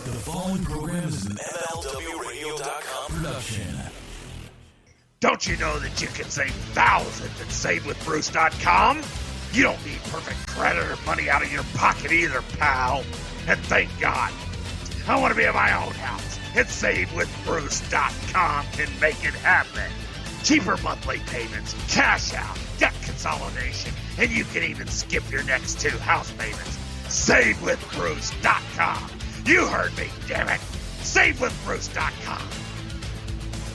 The following program is an MLWRadio.com production. Don't you know that you can save thousands at SaveWithBruce.com? You don't need perfect credit or money out of your pocket either, pal. And thank God, I want to be at my own house. And SaveWithBruce.com can make it happen. Cheaper monthly payments, cash out, debt consolidation, and you can even skip your next 2 house payments. SaveWithBruce.com. You heard me, damn it. SaveWithBruce.com.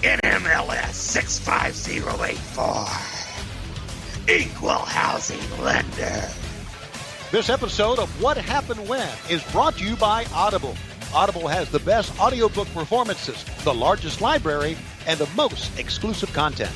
NMLS 65084. Equal housing lender. This episode of What Happened When is brought to you by Audible. Audible has the best audiobook performances, the largest library, and the most exclusive content.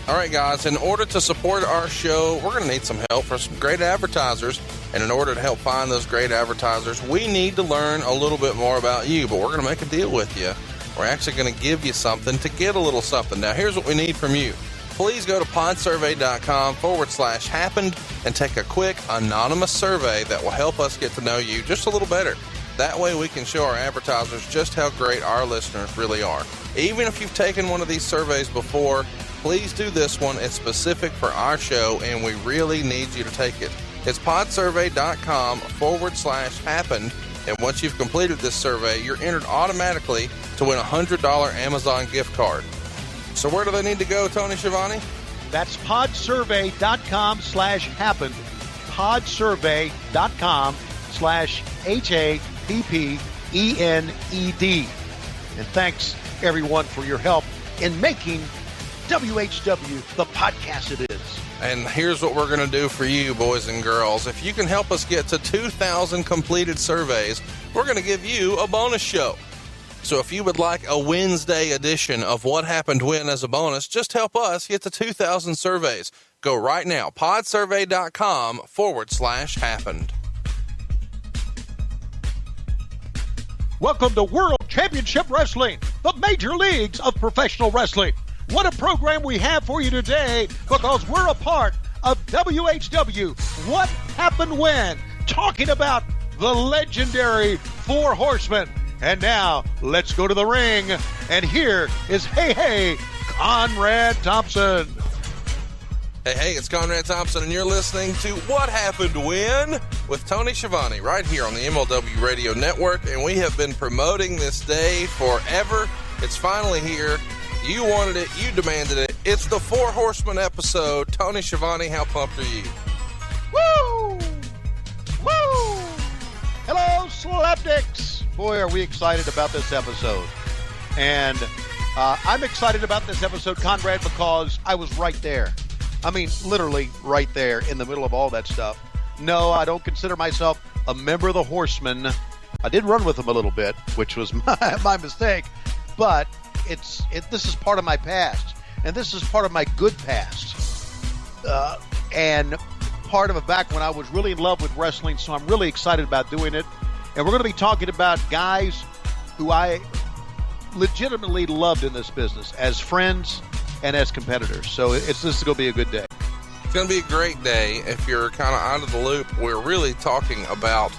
All right, guys, in order to support our show, we're going to need some help from some great advertisers. And in order to help find those great advertisers, we need to learn a little bit more about you. But we're going to make a deal with you. We're actually going to give you something to get a little something. Now, here's what we need from you. Please go to podsurvey.com/happened and take a quick, anonymous survey that will help us get to know you just a little better. That way we can show our advertisers just how great our listeners really are. Even if you've taken one of these surveys before, please do this one. It's specific for our show, and we really need you to take it. It's podsurvey.com/happened, and once you've completed this survey, you're entered automatically to win a $100 Amazon gift card. So where do they need to go, Tony Schiavone? That's podsurvey.com/happened. podsurvey.com/HAPPENED. And thanks, everyone, for your help in making WHW the podcast it is. And here's what we're going to do for you, boys and girls. If you can help us get to 2,000 completed surveys, we're going to give you a bonus show. So if you would like a Wednesday edition of What Happened When as a bonus, just help us get to 2,000 surveys. Go right now, podsurvey.com/happened. Welcome to World Championship Wrestling, the major leagues of professional wrestling. What a program we have for you today, because we're a part of WHW. What Happened When? Talking about the legendary Four Horsemen. And now, let's go to the ring. And here is Conrad Thompson. Hey, it's Conrad Thompson, and you're listening to What Happened When with Tony Schiavone right here on the MLW Radio Network. And we have been promoting this day forever. It's finally here. You wanted it. You demanded it. It's the Four Horsemen episode. Tony Schiavone, how pumped are you? Woo! Woo! Hello, Slapdicks. Boy, are we excited about this episode. And I'm excited about this episode, Conrad, because I was right there. I mean, literally right there in the middle of all that stuff. No, I don't consider myself a member of the Horsemen. I did run with them a little bit, which was my mistake. But this is part of my past, and this is part of my good past, and part of it back when I was really in love with wrestling, so I'm really excited about doing it. And we're going to be talking about guys who I legitimately loved in this business as friends and as competitors. So this is going to be a good day. It's going to be a great day. If you're kind of out of the loop, we're really talking about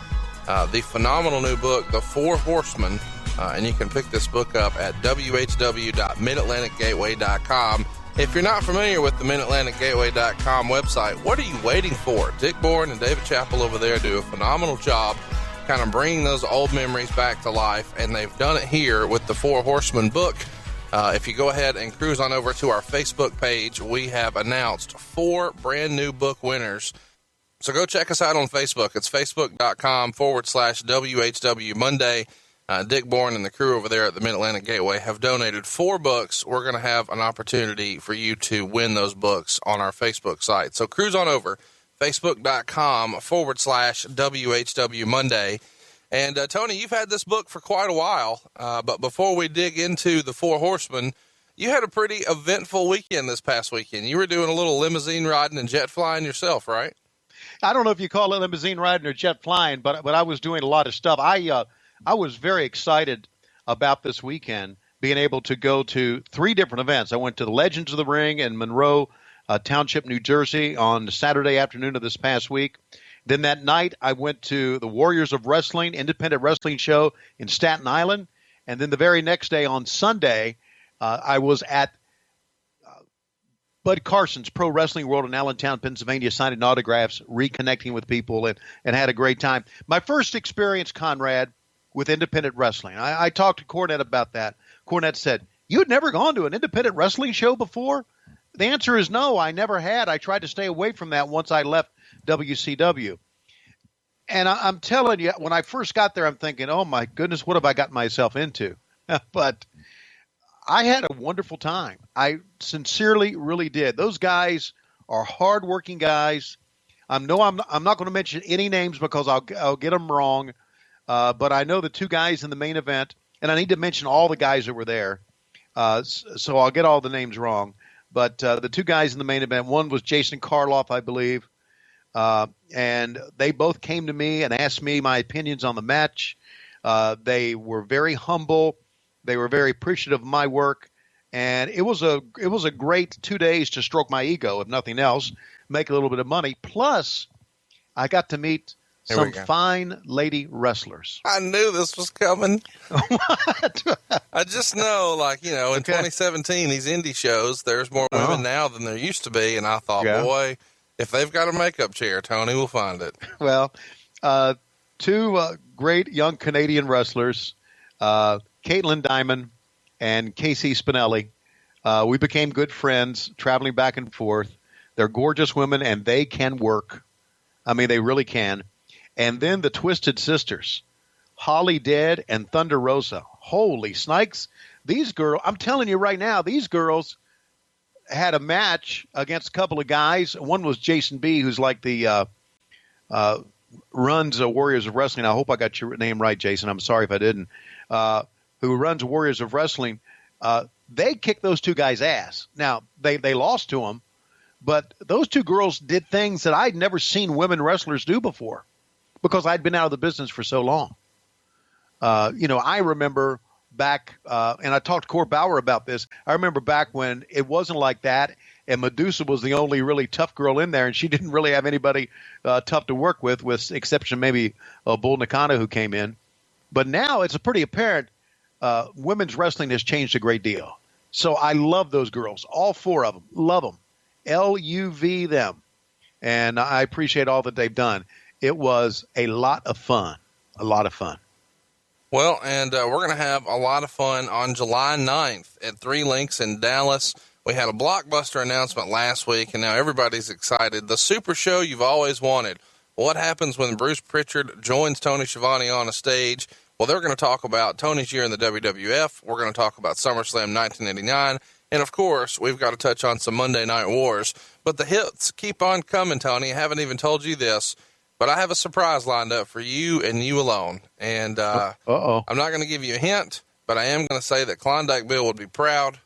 the phenomenal new book, The Four Horsemen. And you can pick this book up at whw.midatlanticgateway.com. If you're not familiar with the midatlanticgateway.com website, what are you waiting for? Dick Bourne and David Chappell over there do a phenomenal job kind of bringing those old memories back to life, and they've done it here with the Four Horsemen book. If you go ahead and cruise on over to our Facebook page, we have announced 4 brand new book winners. So go check us out on Facebook. It's facebook.com/WHW Monday. Dick Bourne and the crew over there at the Mid-Atlantic Gateway have donated 4 books. We're going to have an opportunity for you to win those books on our Facebook site. So cruise on over, facebook.com/WHW Monday. And Tony, you've had this book for quite a while, but before we dig into the Four Horsemen, you had a pretty eventful weekend this past weekend. You were doing a little limousine riding and jet flying yourself, right? I don't know if you call it limousine riding or jet flying, but I was doing a lot of stuff. I was very excited about this weekend, being able to go to 3 different events. I went to the Legends of the Ring in Monroe Township, New Jersey on Saturday afternoon of this past week. Then that night, I went to the Warriors of Wrestling independent wrestling show in Staten Island. And then the very next day on Sunday, I was at Bud Carson's Pro Wrestling World in Allentown, Pennsylvania, signing autographs, reconnecting with people, and had a great time. My first experience, Conrad, with independent wrestling. I talked to Cornette about that. Cornette said, "You had never gone to an independent wrestling show before?" The answer is no, I never had. I tried to stay away from that once I left WCW. And I'm telling you, when I first got there, I'm thinking, oh, my goodness, what have I got myself into? But I had a wonderful time. I sincerely really did. Those guys are hardworking guys. I'm not going to mention any names because I'll get them wrong. But I know the two guys in the main event, and I need to mention all the guys that were there. So I'll get all the names wrong. But the two guys in the main event, one was Jason Karloff, I believe. And they both came to me and asked me my opinions on the match. They were very humble. They were very appreciative of my work. And it was a great 2 days to stroke my ego, if nothing else, make a little bit of money. Plus, I got to meet some fine lady wrestlers. I knew this was coming. What? I just know, in 2017, these indie shows, there's more women now than there used to be. And I thought, boy, if they've got a makeup chair, Tony will find it. Well, two great young Canadian wrestlers, Caitlin Diamond and Casey Spinelli. We became good friends, traveling back and forth. They're gorgeous women, and they can work. I mean, they really can. And then the Twisted Sisters, Holly Dead and Thunder Rosa. Holy snakes. These girls, I'm telling you right now, these girls had a match against a couple of guys. One was Jason B., who's like the runs Warriors of Wrestling. I hope I got your name right, Jason. I'm sorry if I didn't. Who runs Warriors of Wrestling. They kicked those two guys' ass. Now, they lost to them, but those two girls did things that I'd never seen women wrestlers do before because I'd been out of the business for so long. I remember back, and I talked to Cor Bauer about this. I remember back when it wasn't like that, and Medusa was the only really tough girl in there, and she didn't really have anybody tough to work with exception maybe Bull Nakano who came in. But now it's pretty apparent women's wrestling has changed a great deal. So I love those girls, all four of them. Love them. L-U-V them. And I appreciate all that they've done. It was a lot of fun. A lot of fun. Well, and we're going to have a lot of fun on July 9th at 3 Links in Dallas. We had a blockbuster announcement last week, and now everybody's excited. The super show you've always wanted. What happens when Bruce Pritchard joins Tony Schiavone on a stage? Well, they're going to talk about Tony's year in the WWF. We're going to talk about SummerSlam 1989. And, of course, we've got to touch on some Monday Night Wars. But the hits keep on coming, Tony. I haven't even told you this, but I have a surprise lined up for you and you alone. And I'm not going to give you a hint, but I am going to say that Klondike Bill would be proud.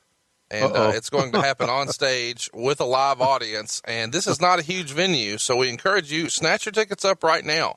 And it's going to happen on stage with a live audience. And this is not a huge venue, so we encourage you, snatch your tickets up right now.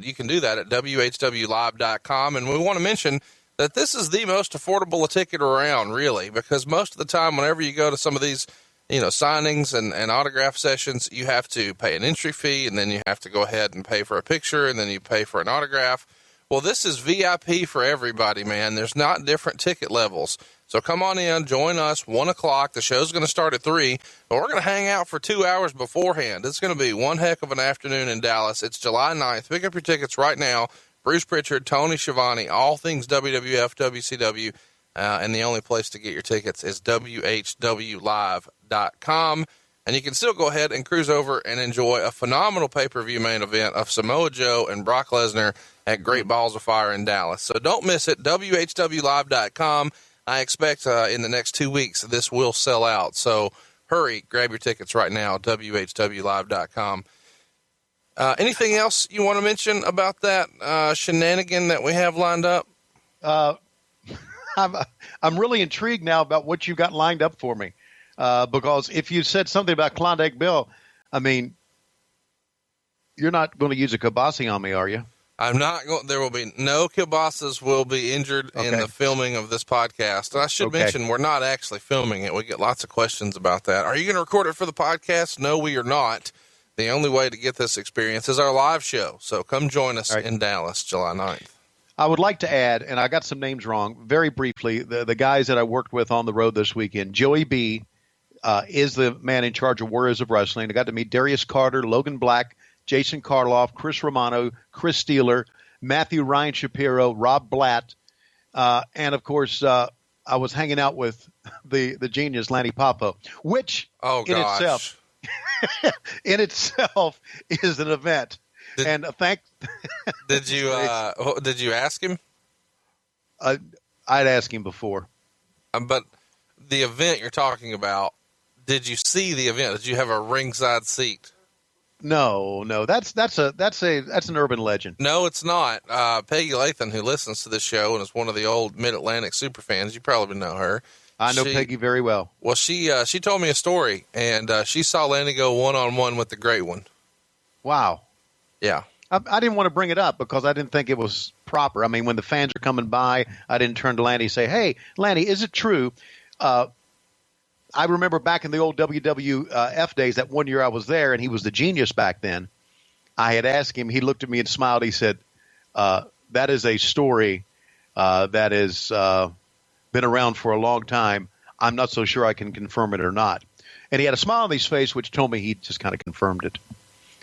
You can do that at WHWLive.com. And we want to mention that this is the most affordable a ticket around, really, because most of the time, whenever you go to some of these, signings and autograph sessions, you have to pay an entry fee, and then you have to go ahead and pay for a picture, and then you pay for an autograph. Well, this is VIP for everybody, man. There's not different ticket levels. So come on in, join us, 1 o'clock. The show's going to start at 3, but we're going to hang out for 2 hours beforehand. It's going to be one heck of an afternoon in Dallas. It's July 9th. Pick up your tickets right now. Bruce Pritchard, Tony Schiavone, all things WWF, WCW, and the only place to get your tickets is WHWLive.com. And you can still go ahead and cruise over and enjoy a phenomenal pay-per-view main event of Samoa Joe and Brock Lesnar at Great Balls of Fire in Dallas. So don't miss it, WHWLive.com. I expect in the next 2 weeks this will sell out. So hurry, grab your tickets right now, WHWLive.com. Anything else you want to mention about that shenanigan that we have lined up? I'm really intrigued now about what you've got lined up for me. Because if you said something about Klondike Bill, I mean, you're not going to use a kielbasa on me, are you? I'm not going. There will be no kielbasas will be injured in the filming of this podcast. And I should mention we're not actually filming it. We get lots of questions about that. Are you going to record it for the podcast? No, we are not. the only way to get this experience is our live show. So come join us Right. in Dallas, July 9th. I would like to add, and I got some names wrong, very briefly, the guys that I worked with on the road this weekend. Joey B is the man in charge of Warriors of Wrestling. I got to meet Darius Carter, Logan Black, Jason Karloff, Chris Romano, Chris Steeler, Matthew Ryan Shapiro, Rob Blatt, and, of course, I was hanging out with the genius Lanny Poffo, which in itself is an event. Did you ask him? I'd asked him before. But the event you're talking about, did you see the event? Did you have a ringside seat? No, that's an urban legend. No, it's not. Peggy Lathan, who listens to this show and is one of the old Mid-Atlantic super fans, you probably know her. I know Peggy very well. Well, she told me a story, and she saw Lanny go one-on-one with the Great One. Wow. Yeah. I didn't want to bring it up because I didn't think it was proper. I mean, when the fans are coming by, I didn't turn to Lanny and say, "Hey, Lanny, is it true?" I remember back in the old WWF days, that one year I was there, and he was the genius back then. I had asked him. He looked at me and smiled. He said, "That is a story that has been around for a long time. I'm not so sure I can confirm it or not." And he had a smile on his face, which told me he just kind of confirmed it.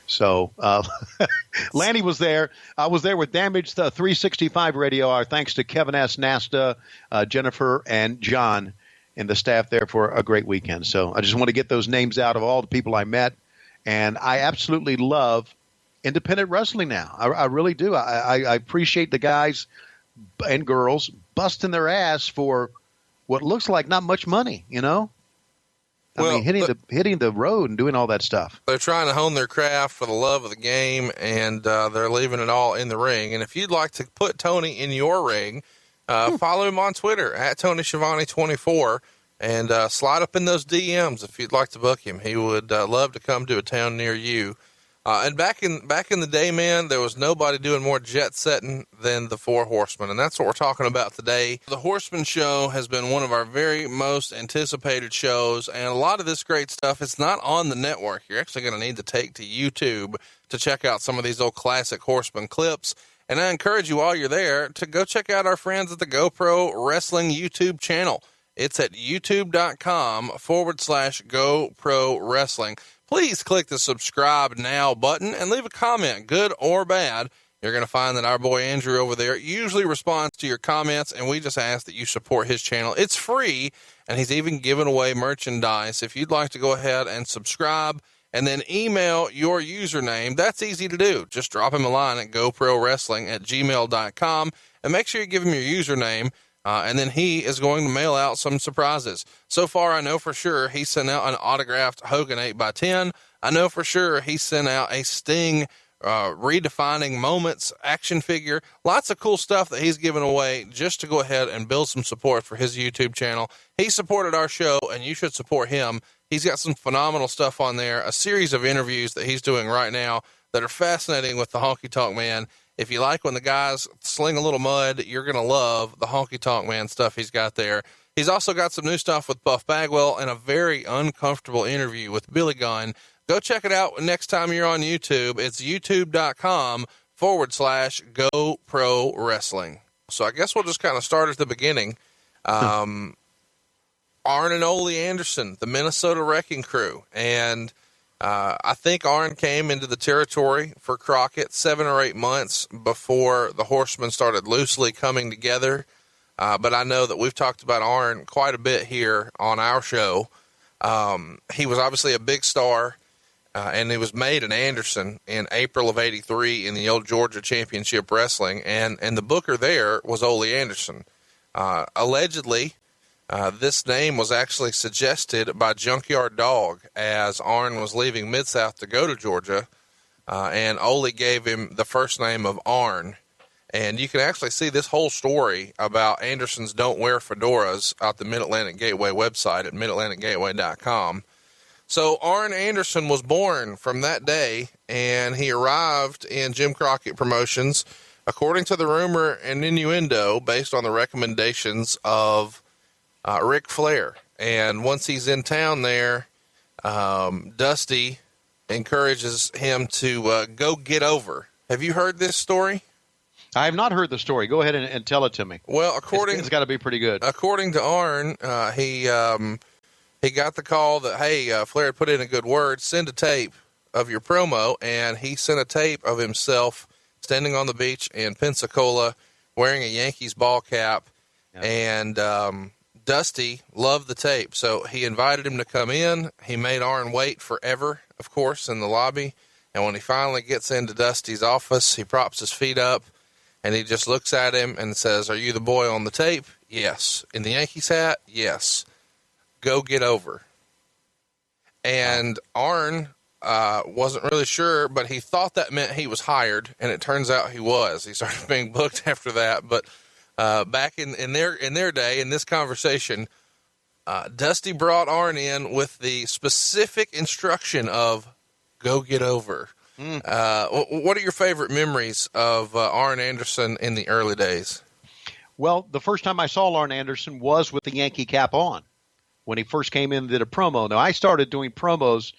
So Lanny was there. I was there with Damaged 365 Radio. Our thanks to Kevin S. Nasta, Jennifer, and John, and the staff there for a great weekend. So I just want to get those names out of all the people I met. And I absolutely love independent wrestling now. I really do. I appreciate the guys and girls busting their ass for what looks like not much money, you know? I mean, hitting the road and doing all that stuff. They're trying to hone their craft for the love of the game, and they're leaving it all in the ring. And if you'd like to put Tony in your ring, follow him on Twitter at Tony Schiavone 24, and slide up in those DMs if you'd like to book him. He would love to come to a town near you. And back in the day, man, there was nobody doing more jet setting than the Four Horsemen, and that's what we're talking about today. The Horseman Show has been one of our very most anticipated shows, and a lot of this great stuff is not on the network. You're actually going to need to take to YouTube to check out some of these old classic Horseman clips. And I encourage you, while you're there, to go check out our friends at the GoPro Wrestling YouTube channel. It's at youtube.com/GoPro Wrestling. Please click the subscribe now button and leave a comment, good or bad. You're going to find that our boy Andrew over there usually responds to your comments, and we just ask that you support his channel. It's free, and he's even giving away merchandise. If you'd like to go ahead and subscribe and then email your username, that's easy to do. Just drop him a line at goprowrestling@gmail.com and make sure you give him your username. And then he is going to mail out some surprises. So far, I know for sure he sent out an autographed Hogan 8x10. I know for sure he sent out a Sting redefining moments action figure. Lots of cool stuff that he's giving away just to go ahead and build some support for his YouTube channel. He supported our show, and you should support him. He's got some phenomenal stuff on there, a series of interviews that he's doing right now that are fascinating with the Honky Tonk Man. If you like when the guys sling a little mud, you're going to love the Honky Tonk Man stuff he's got there. He's also got some new stuff with Buff Bagwell and a very uncomfortable interview with Billy Gunn. Go check it out next time you're on YouTube. It's youtube.com/GoPro Wrestling. So I guess we'll just kind of start at the beginning. Arn and Ole Anderson, the Minnesota Wrecking Crew. And I think Arn came into the territory for Crockett 7 or 8 months before the Horsemen started loosely coming together. But I know that we've talked about Arn quite a bit here on our show. He was obviously a big star, and he was made in Anderson in April of '83 in the old Georgia Championship Wrestling. And the booker there was Ole Anderson. Allegedly, this name was actually suggested by Junkyard Dog as Arn was leaving Mid-South to go to Georgia, and Ole gave him the first name of Arn. And you can actually see this whole story about Andersons don't wear fedoras at the Mid-Atlantic Gateway website at midatlanticgateway.com. So Arn Anderson was born from that day, and he arrived in Jim Crockett Promotions, according to the rumor and innuendo, based on the recommendations of Ric Flair. And once he's in town there, Dusty encourages him to go get over. Have you heard this story? I have not heard the story. Go ahead and tell it to me. Well, it's got to be pretty good. According to Arn, he got the call that, hey, Flair had put in a good word, send a tape of your promo, and he sent a tape of himself standing on the beach in Pensacola wearing a Yankees ball cap, and Dusty loved the tape, so he invited him to come in. He made Arn wait forever, of course, in the lobby, and when he finally gets into Dusty's office, he props his feet up, and he just looks at him and says, are you the boy on the tape? Yes. In the Yankees hat? Yes. Go get over. And Arn wasn't really sure, but he thought that meant he was hired, and it turns out he was. He started being booked after that. But back in their day, in this conversation, Dusty brought Arn in with the specific instruction of go get over. What are your favorite memories of Arn Anderson in the early days? Well, the first time I saw Arn Anderson was with the Yankee cap on when he first came in and did a promo. Now, I started doing promos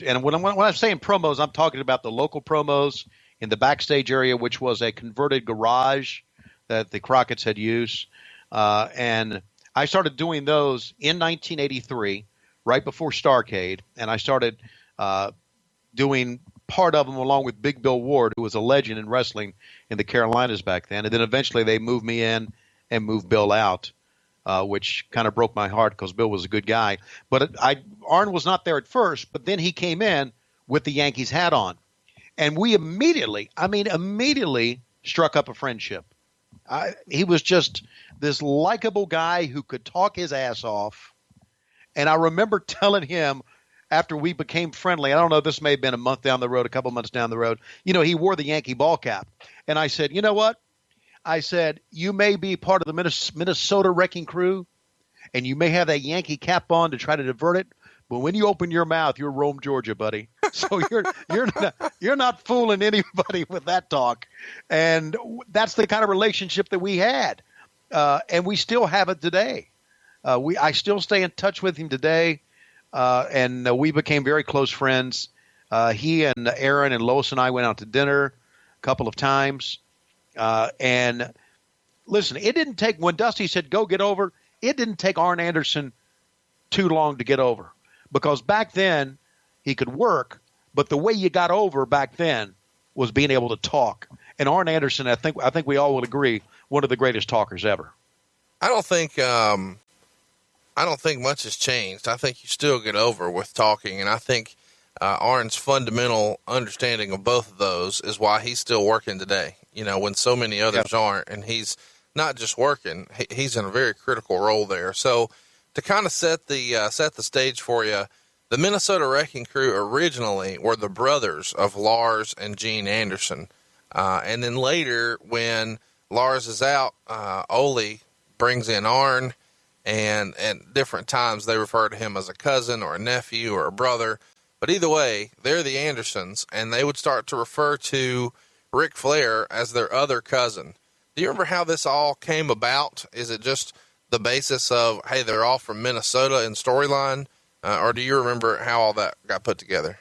and when I'm saying promos, I'm talking about the local promos in the backstage area, which was a converted garage that the Crockett's had used. And I started doing those in 1983, right before Starrcade, and I started doing part of them along with Big Bill Ward, who was a legend in wrestling in the Carolinas back then. And then eventually they moved me in and moved Bill out, which kind of broke my heart because Bill was a good guy. But Arn was not there at first, but then he came in with the Yankees hat on. And we immediately struck up a friendship. He was just this likable guy who could talk his ass off. And I remember telling him, after we became friendly, I don't know, this may have been a month down the road, a couple months down the road, he wore the Yankee ball cap. And I said, you know what? I said, you may be part of the Minnesota wrecking crew, and you may have that Yankee cap on to try to divert it, but when you open your mouth, you're Rome, Georgia, buddy. So you're not fooling anybody with that talk. And that's the kind of relationship that we had, and we still have it today. I still stay in touch with him today. And we became very close friends. He and Aaron and Lois and I went out to dinner a couple of times. And listen, it didn't take, when Dusty said, go get over, it didn't take Arn Anderson too long to get over. Because back then, he could work, but the way you got over back then was being able to talk. And Arn Anderson, I think we all would agree, one of the greatest talkers ever. I don't think much has changed. I think you still get over with talking, and I think Arn's fundamental understanding of both of those is why he's still working today, when so many others aren't, and he's not just working, he's in a very critical role there. So to kind of set the stage for you, the Minnesota Wrecking Crew originally were the brothers of Lars and Gene Anderson. And then later, when Lars is out, Ole brings in Arn, and at different times they refer to him as a cousin or a nephew or a brother. But either way, they're the Andersons, and they would start to refer to Ric Flair as their other cousin. Do you remember how this all came about? Is it just the basis of, hey, they're all from Minnesota in storyline? Or do you remember how all that got put together?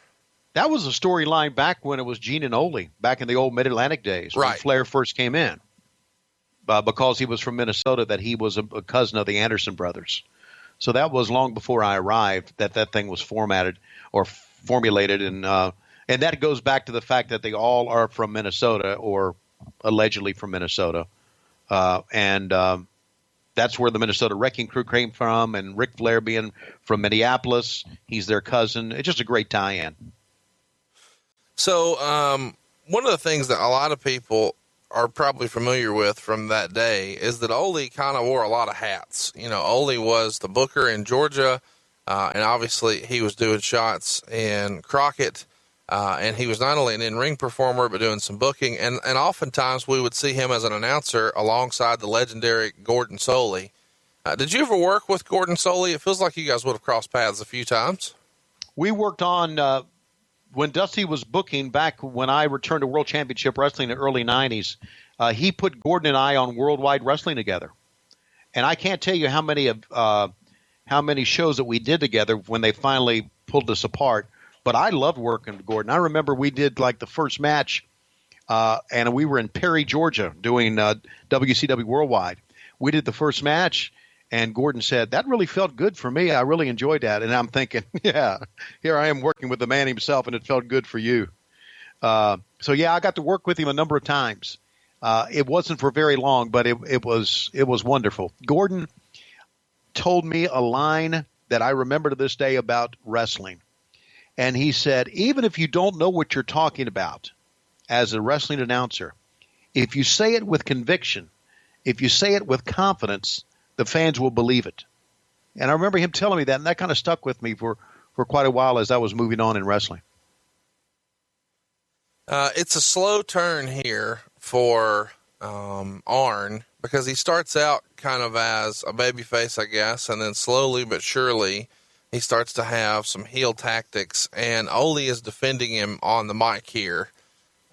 That was a storyline back when it was Gene and Ole, back in the old Mid-Atlantic days, when Flair first came in. Because he was from Minnesota, that he was a cousin of the Anderson brothers. So that was long before I arrived that thing was formatted or formulated. And that goes back to the fact that they all are from Minnesota or allegedly from Minnesota. That's where the Minnesota Wrecking Crew came from. And Ric Flair being from Minneapolis, he's their cousin. It's just a great tie-in. So one of the things that a lot of people are probably familiar with from that day is that Ole kind of wore a lot of hats. Ole was the booker in Georgia, and obviously he was doing shots in Crockett, and he was not only an in-ring performer, but doing some booking, and oftentimes we would see him as an announcer alongside the legendary Gordon Solie. Did you ever work with Gordon Solie? It feels like you guys would have crossed paths a few times. We worked on when Dusty was booking back when I returned to World Championship Wrestling in the early 90s, he put Gordon and I on Worldwide Wrestling together. And I can't tell you how many shows that we did together when they finally pulled us apart But I loved working with Gordon. I remember we did like the first match, and we were in Perry, Georgia, doing WCW Worldwide. We did the first match, and Gordon said, "That really felt good for me. I really enjoyed that." And I'm thinking, yeah, here I am working with the man himself, and it felt good for you. So, yeah, I got to work with him a number of times. It wasn't for very long, but it was wonderful. Gordon told me a line that I remember to this day about wrestling. And he said, even if you don't know what you're talking about as a wrestling announcer, if you say it with conviction, if you say it with confidence, the fans will believe it. And I remember him telling me that, and that kind of stuck with me for quite a while as I was moving on in wrestling. It's a slow turn here for Arn, because he starts out kind of as a babyface, I guess, and then slowly but surely he starts to have some heel tactics, and Ole is defending him on the mic here.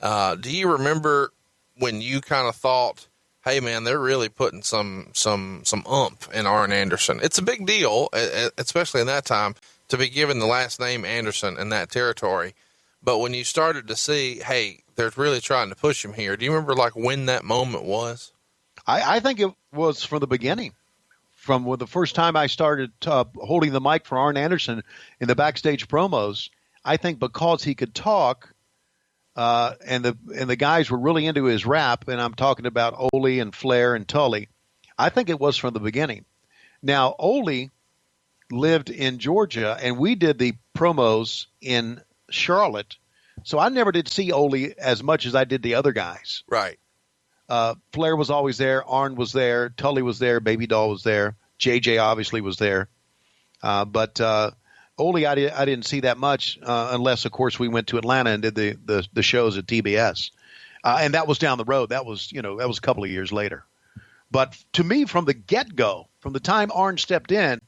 Do you remember when you kind of thought, hey man, they're really putting some oomph in Arn Anderson? It's a big deal, especially in that time, to be given the last name Anderson in that territory. But when you started to see, hey, they're really trying to push him here, do you remember like when that moment was? I think it was from the beginning. From the first time I started holding the mic for Arn Anderson in the backstage promos, I think because he could talk, and the guys were really into his rap, and I'm talking about Ole and Flair and Tully, I think it was from the beginning. Now, Ole lived in Georgia, and we did the promos in Charlotte, so I never did see Ole as much as I did the other guys. Right. Flair was always there. Arn was there. Tully was there. Baby Doll was there. JJ obviously was there. But Ole, I didn't see that much unless, of course, we went to Atlanta and did the shows at TBS. And that was down the road. That was a couple of years later. But to me, from the get-go, from the time Arn stepped in,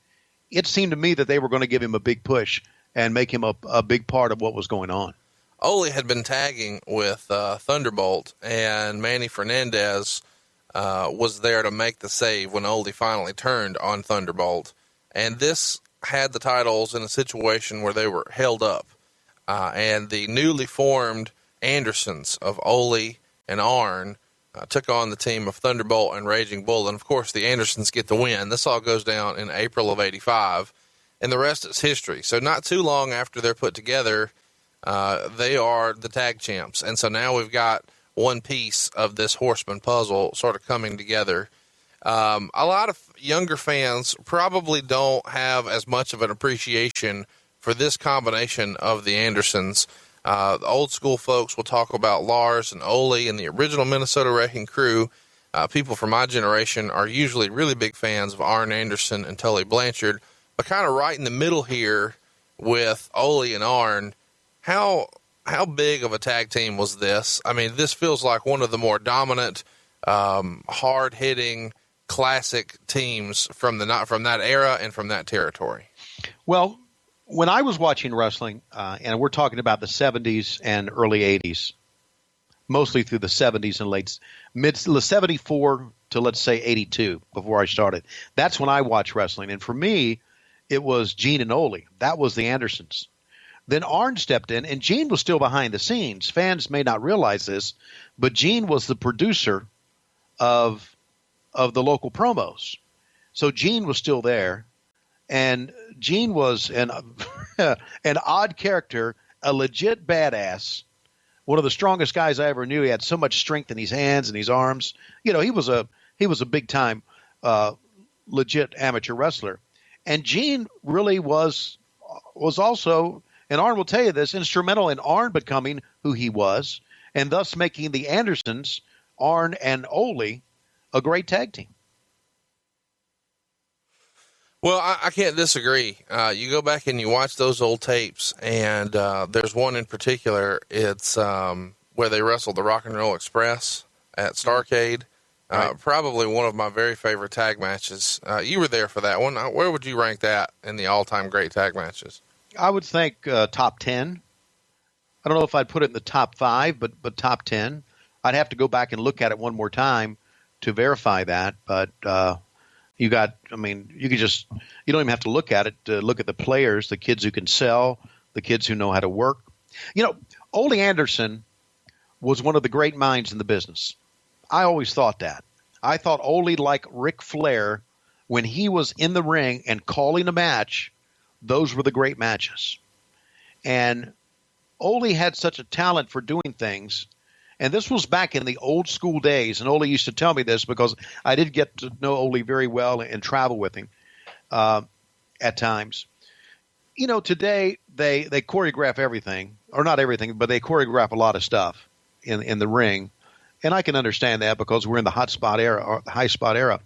it seemed to me that they were going to give him a big push and make him a big part of what was going on. Ole had been tagging with Thunderbolt, and Manny Fernandez was there to make the save when Ole finally turned on Thunderbolt. And this had the titles in a situation where they were held up. And the newly formed Andersons of Ole and Arn took on the team of Thunderbolt and Raging Bull. And, of course, the Andersons get the win. This all goes down in April of '85, and the rest is history. So not too long after they're put together, they are the tag champs. And so now we've got one piece of this Horseman puzzle sort of coming together. A lot of younger fans probably don't have as much of an appreciation for this combination of the Andersons. The old school folks will talk about Lars and Ole and the original Minnesota Wrecking Crew. People from my generation are usually really big fans of Arn Anderson and Tully Blanchard, but kind of right in the middle here with Ole and Arn. How big of a tag team was this? I mean, this feels like one of the more dominant, hard-hitting, classic teams from that era and from that territory. Well, when I was watching wrestling, and we're talking about the 70s and early 80s, mostly through the 70s and mid 74 to, let's say, 82 before I started. That's when I watched wrestling. And for me, it was Gene and Ole. That was the Andersons. Then Arn stepped in, and Gene was still behind the scenes. Fans may not realize this, but Gene was the producer of the local promos. So Gene was still there, and Gene was an odd character, a legit badass, one of the strongest guys I ever knew. He had so much strength in his hands and his arms. You know, he was a big time legit amateur wrestler. And Gene really was also, and Arn will tell you this, instrumental in Arn becoming who he was, and thus making the Andersons, Arn and Ole, a great tag team. Well, I can't disagree. You go back and you watch those old tapes, and there's one in particular. It's where they wrestled the Rock and Roll Express at Starrcade. Right. Probably one of my very favorite tag matches. You were there for that one. Where would you rank that in the all-time great tag matches? I would think top 10. I don't know if I'd put it in the top 5, but top 10. I'd have to go back and look at it one more time to verify that. But you don't even have to look at it to look at the players, the kids who can sell, the kids who know how to work. You know, Ole Anderson was one of the great minds in the business. I always thought that. I thought Ole, like Ric Flair, when he was in the ring and calling a match, those were the great matches. And Ole had such a talent for doing things. And this was back in the old school days. And Ole used to tell me this because I did get to know Ole very well and travel with him at times. You know, today they choreograph everything, or not everything, but they choreograph a lot of stuff in the ring. And I can understand that because we're in the high spot era.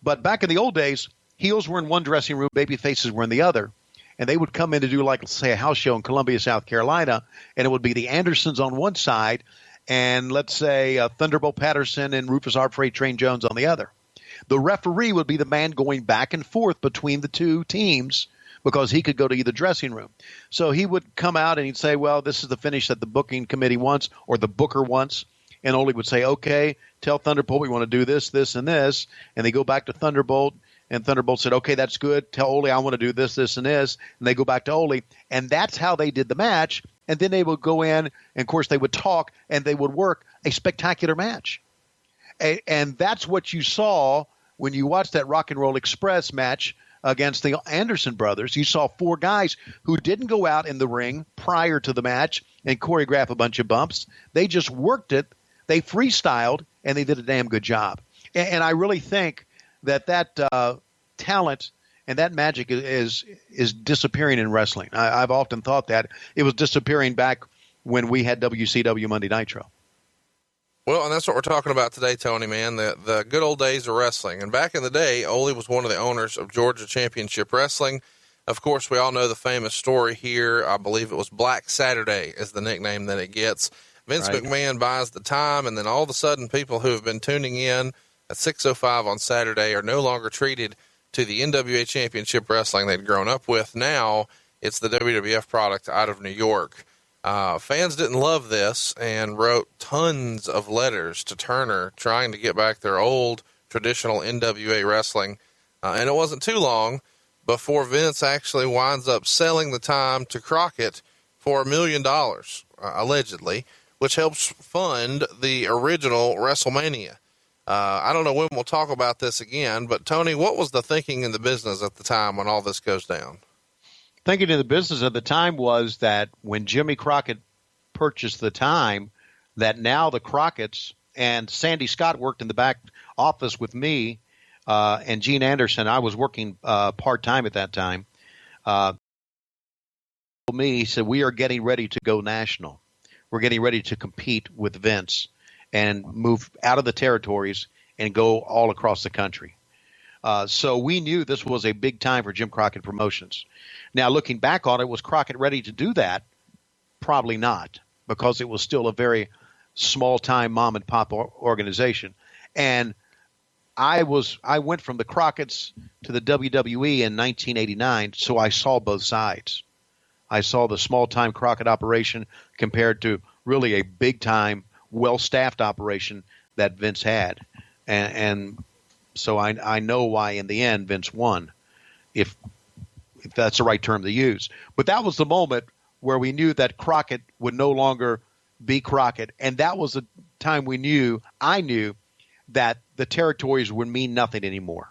But back in the old days, heels were in one dressing room, baby faces were in the other. And they would come in to do, like, say, a house show in Columbia, South Carolina, and it would be the Andersons on one side and, let's say, Thunderbolt Patterson and Rufus R. Freight Train Jones on the other. The referee would be the man going back and forth between the two teams because he could go to either dressing room. So he would come out and he'd say, well, this is the finish that the booking committee wants or the booker wants. And Ole would say, okay, tell Thunderbolt we want to do this, this, and this. And they go back to Thunderbolt. And Thunderbolt said, okay, that's good. Tell Ole I want to do this, this, and this. And they go back to Ole. And that's how they did the match. And then they would go in, and, of course, they would talk, and they would work a spectacular match. And that's what you saw when you watched that Rock and Roll Express match against the Anderson brothers. You saw four guys who didn't go out in the ring prior to the match and choreograph a bunch of bumps. They just worked it. They freestyled, and they did a damn good job. And I really think that talent and that magic is disappearing in wrestling. I've often thought that. It was disappearing back when we had WCW Monday Nitro. Well, and that's what we're talking about today, Tony, man, the good old days of wrestling. And back in the day, Ole was one of the owners of Georgia Championship Wrestling. Of course, we all know the famous story here. I believe it was Black Saturday is the nickname that it gets. Vince Right. McMahon buys the time, and then all of a sudden people who have been tuning in at 6:05 on Saturday are no longer treated to the NWA Championship Wrestling they'd grown up with. Now it's the WWF product out of New York. Fans didn't love this and wrote tons of letters to Turner trying to get back their old traditional NWA wrestling. And it wasn't too long before Vince actually winds up selling the time to Crockett for $1 million, allegedly, which helps fund the original WrestleMania. I don't know when we'll talk about this again, but Tony, what was the thinking in the business at the time when all this goes down? Thinking in the business at the time was that when Jimmy Crockett purchased the time, that now the Crockett's and Sandy Scott worked in the back office with me and Gene Anderson. I was working part-time at that time. He said, we are getting ready to go national. We're getting ready to compete with Vince and move out of the territories and go all across the country. So we knew this was a big time for Jim Crockett Promotions. Now, looking back on it, was Crockett ready to do that? Probably not, because it was still a very small-time mom-and-pop organization. And I went from the Crockett's to the WWE in 1989, so I saw both sides. I saw the small-time Crockett operation compared to really a big-time, well-staffed operation that Vince had. And so I know why, in the end, Vince won, if that's the right term to use. But that was the moment where we knew that Crockett would no longer be Crockett. And that was the time I knew that the territories would mean nothing anymore,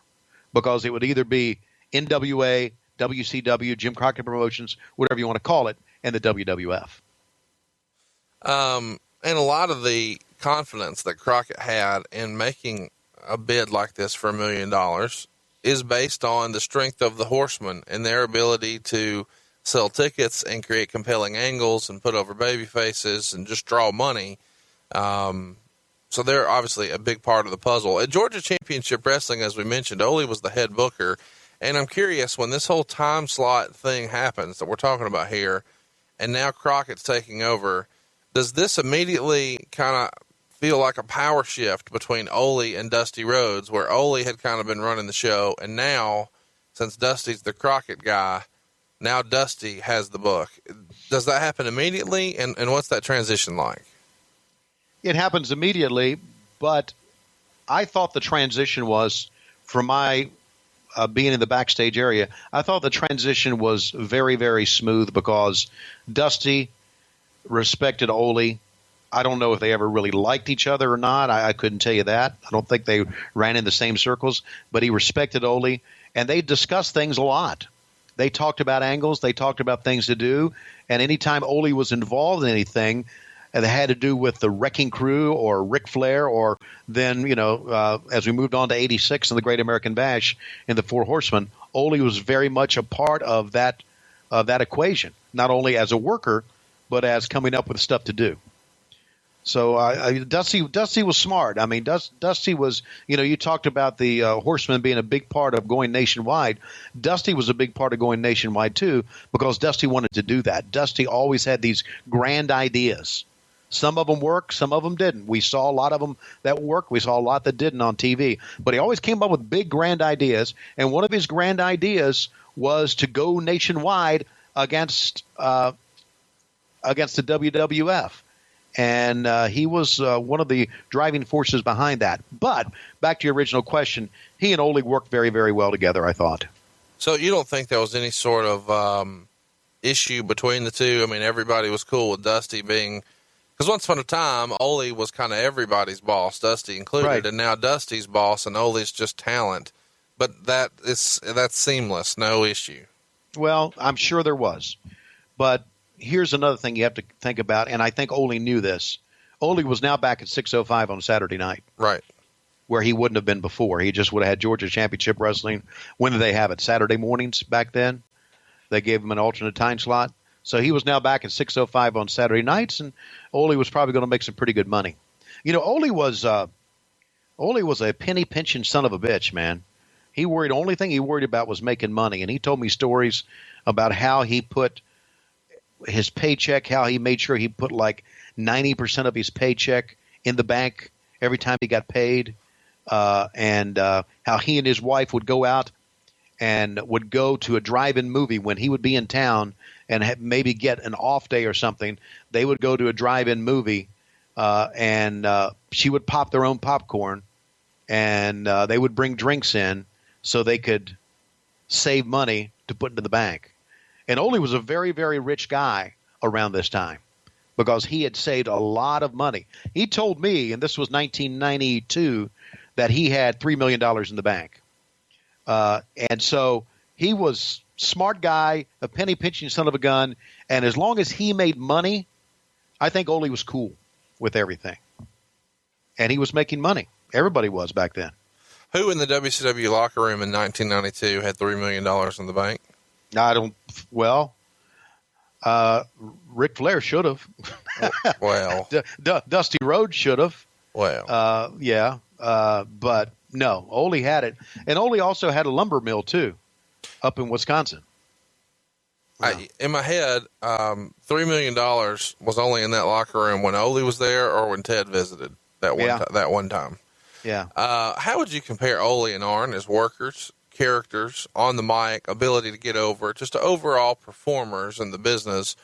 because it would either be NWA, WCW, Jim Crockett Promotions, whatever you want to call it, and the WWF. And a lot of the confidence that Crockett had in making a bid like this for $1 million is based on the strength of the Horsemen and their ability to sell tickets and create compelling angles and put over baby faces and just draw money. So they're obviously a big part of the puzzle. At Georgia Championship Wrestling, as we mentioned, Ole was the head booker. And I'm curious, when this whole time slot thing happens that we're talking about here, and now Crockett's taking over, does this immediately kind of feel like a power shift between Ole and Dusty Rhodes, where Ole had kind of been running the show, and now, since Dusty's the Crockett guy, now Dusty has the book? Does that happen immediately, and what's that transition like? It happens immediately, but I thought the transition was, from my being in the backstage area, I thought the transition was very, very smooth because Dusty respected Ole. I don't know if they ever really liked each other or not. I couldn't tell you that. I don't think they ran in the same circles, but he respected Ole, and they discussed things a lot. They talked about angles. They talked about things to do, and anytime Ole was involved in anything that had to do with the Wrecking Crew or Ric Flair, or then, as we moved on to 86 and the Great American Bash in the Four Horsemen, Ole was very much a part of that equation, not only as a worker, but as coming up with stuff to do. So Dusty was smart. I mean, Dusty was, you talked about the Horsemen being a big part of going nationwide. Dusty was a big part of going nationwide, too, because Dusty wanted to do that. Dusty always had these grand ideas. Some of them worked, some of them didn't. We saw a lot of them that worked. We saw a lot that didn't on TV. But he always came up with big, grand ideas. And one of his grand ideas was to go nationwide against the WWF. And he was one of the driving forces behind that. But back to your original question, he and Ole worked very, very well together, I thought. So you don't think there was any sort of issue between the two? I mean, everybody was cool with Dusty being – because once upon a time, Ole was kind of everybody's boss, Dusty included, right. And now Dusty's boss and Ole's just talent. But that's seamless, no issue. Well, I'm sure there was. But here's another thing you have to think about, and I think Ole knew this. Ole was now back at 605 on Saturday night. Right. Where he wouldn't have been before. He just would have had Georgia Championship Wrestling. When did they have it? Saturday mornings back then? They gave him an alternate time slot. So he was now back at 605 on Saturday nights, and Ole was probably going to make some pretty good money. Ole was a penny pinching son of a bitch, man. Only thing he worried about was making money, and he told me stories about how he put his paycheck, how he made sure he put like 90% of his paycheck in the bank every time he got paid, and how he and his wife would go out and would go to a drive-in movie when he would be in town and maybe get an off day or something. They would go to a drive-in movie, and she would pop their own popcorn, and they would bring drinks in so they could save money to put into the bank. And Ole was a very, very rich guy around this time because he had saved a lot of money. He told me, and this was 1992, that he had $3 million in the bank. And so he was smart guy, a penny pinching son of a gun, and as long as he made money, I think Ole was cool with everything. And he was making money. Everybody was back then. Who in the WCW locker room in 1992 had $3 million in the bank? Ric Flair should have. Well. Dusty Rhodes should have. Well. But no, Ole had it. And Ole also had a lumber mill, too, up in Wisconsin. In my head, $3 million was only in that locker room when Ole was there or when Ted visited that one time. Yeah. How would you compare Ole and Arn as workers, characters, on the mic, ability to get over, just overall performers in the business?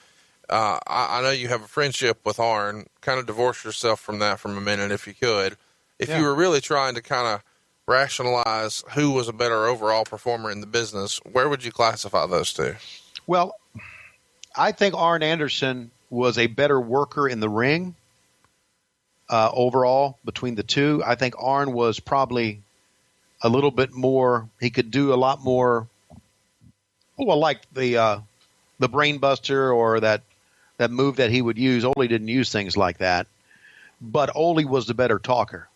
I know you have a friendship with Arn. Kind of divorce yourself from that for a minute if you could. If you were really trying to kind of rationalize who was a better overall performer in the business, where would you classify those two? Well, I think Arn Anderson was a better worker in the ring overall between the two. I think Arn was probably a little bit more – he could do a lot more – like the brain buster or that move that he would use. Ole didn't use things like that. But Ole was the better talker.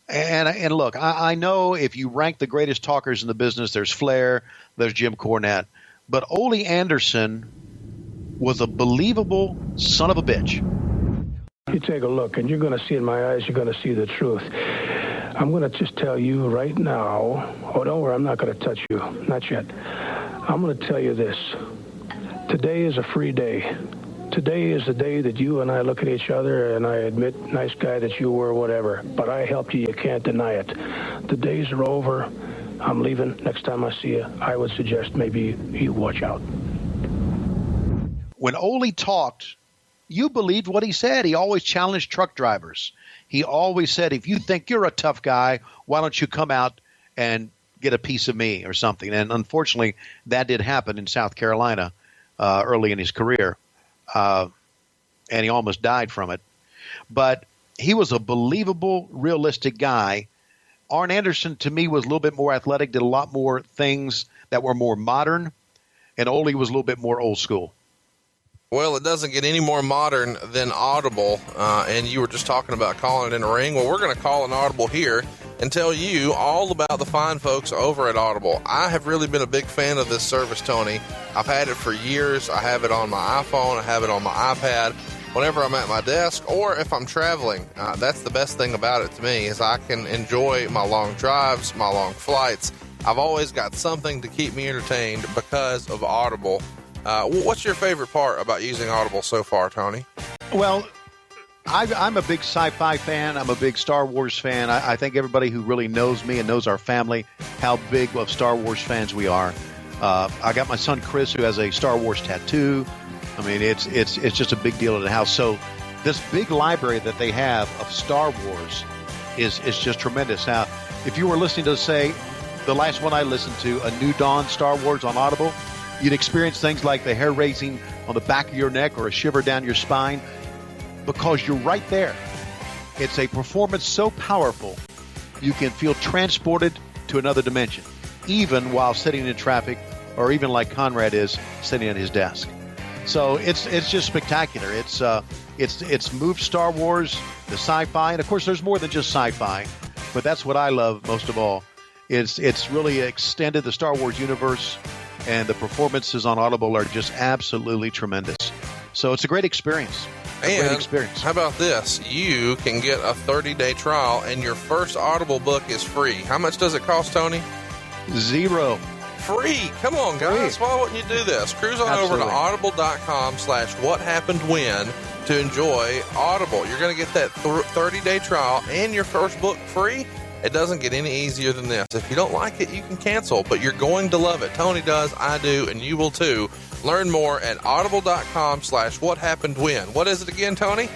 And look, I know if you rank the greatest talkers in the business, there's Flair, there's Jim Cornette. But Ole Anderson was a believable son of a bitch. You take a look, and you're going to see in my eyes, you're going to see the truth. I'm going to just tell you right now. Oh, don't worry, I'm not going to touch you. Not yet. I'm going to tell you this. Today is a free day. Today is the day that you and I look at each other, and I admit, nice guy that you were, whatever. But I helped you. You can't deny it. The days are over. I'm leaving. Next time I see you, I would suggest maybe you watch out. When Ole talked, you believed what he said. He always challenged truck drivers. He always said, if you think you're a tough guy, why don't you come out and get a piece of me or something. And unfortunately, that did happen in South Carolina early in his career, and he almost died from it. But he was a believable, realistic guy. Arn Anderson, to me, was a little bit more athletic, did a lot more things that were more modern, and Ole was a little bit more old school. Well, it doesn't get any more modern than Audible, and you were just talking about calling it in a ring. Well, we're going to call an Audible here and tell you all about the fine folks over at Audible. I have really been a big fan of this service, Tony. I've had it for years. I have it on my iPhone. I have it on my iPad. Whenever I'm at my desk or if I'm traveling, that's the best thing about it to me is I can enjoy my long drives, my long flights. I've always got something to keep me entertained because of Audible. What's your favorite part about using Audible so far, Tony? Well, I'm a big sci-fi fan. I'm a big Star Wars fan. I think everybody who really knows me and knows our family, how big of Star Wars fans we are. I got my son Chris, who has a Star Wars tattoo. I mean, it's just a big deal at the house. So this big library that they have of Star Wars is just tremendous. Now, if you were listening to, say, the last one I listened to, A New Dawn Star Wars on Audible, you'd experience things like the hair raising on the back of your neck or a shiver down your spine because you're right there. It's a performance so powerful, you can feel transported to another dimension, even while sitting in traffic or even like Conrad is sitting at his desk. So it's just spectacular. It's moved Star Wars, the sci-fi, and of course there's more than just sci-fi, but that's what I love most of all. It's really extended the Star Wars universe, and the performances on Audible are just absolutely tremendous. So it's a great experience. Great experience. How about this? You can get a 30-day trial, and your first Audible book is free. How much does it cost, Tony? $0. Free. Come on, guys. Free. Why wouldn't you do this? Cruise on over to audible.com/whathappedwhen to enjoy Audible. You're going to get that 30-day trial and your first book free. It doesn't get any easier than this. If you don't like it, you can cancel, but you're going to love it. Tony does, I do, and you will too. Learn more at audible.com/whathappedwhen. What is it again, Tony?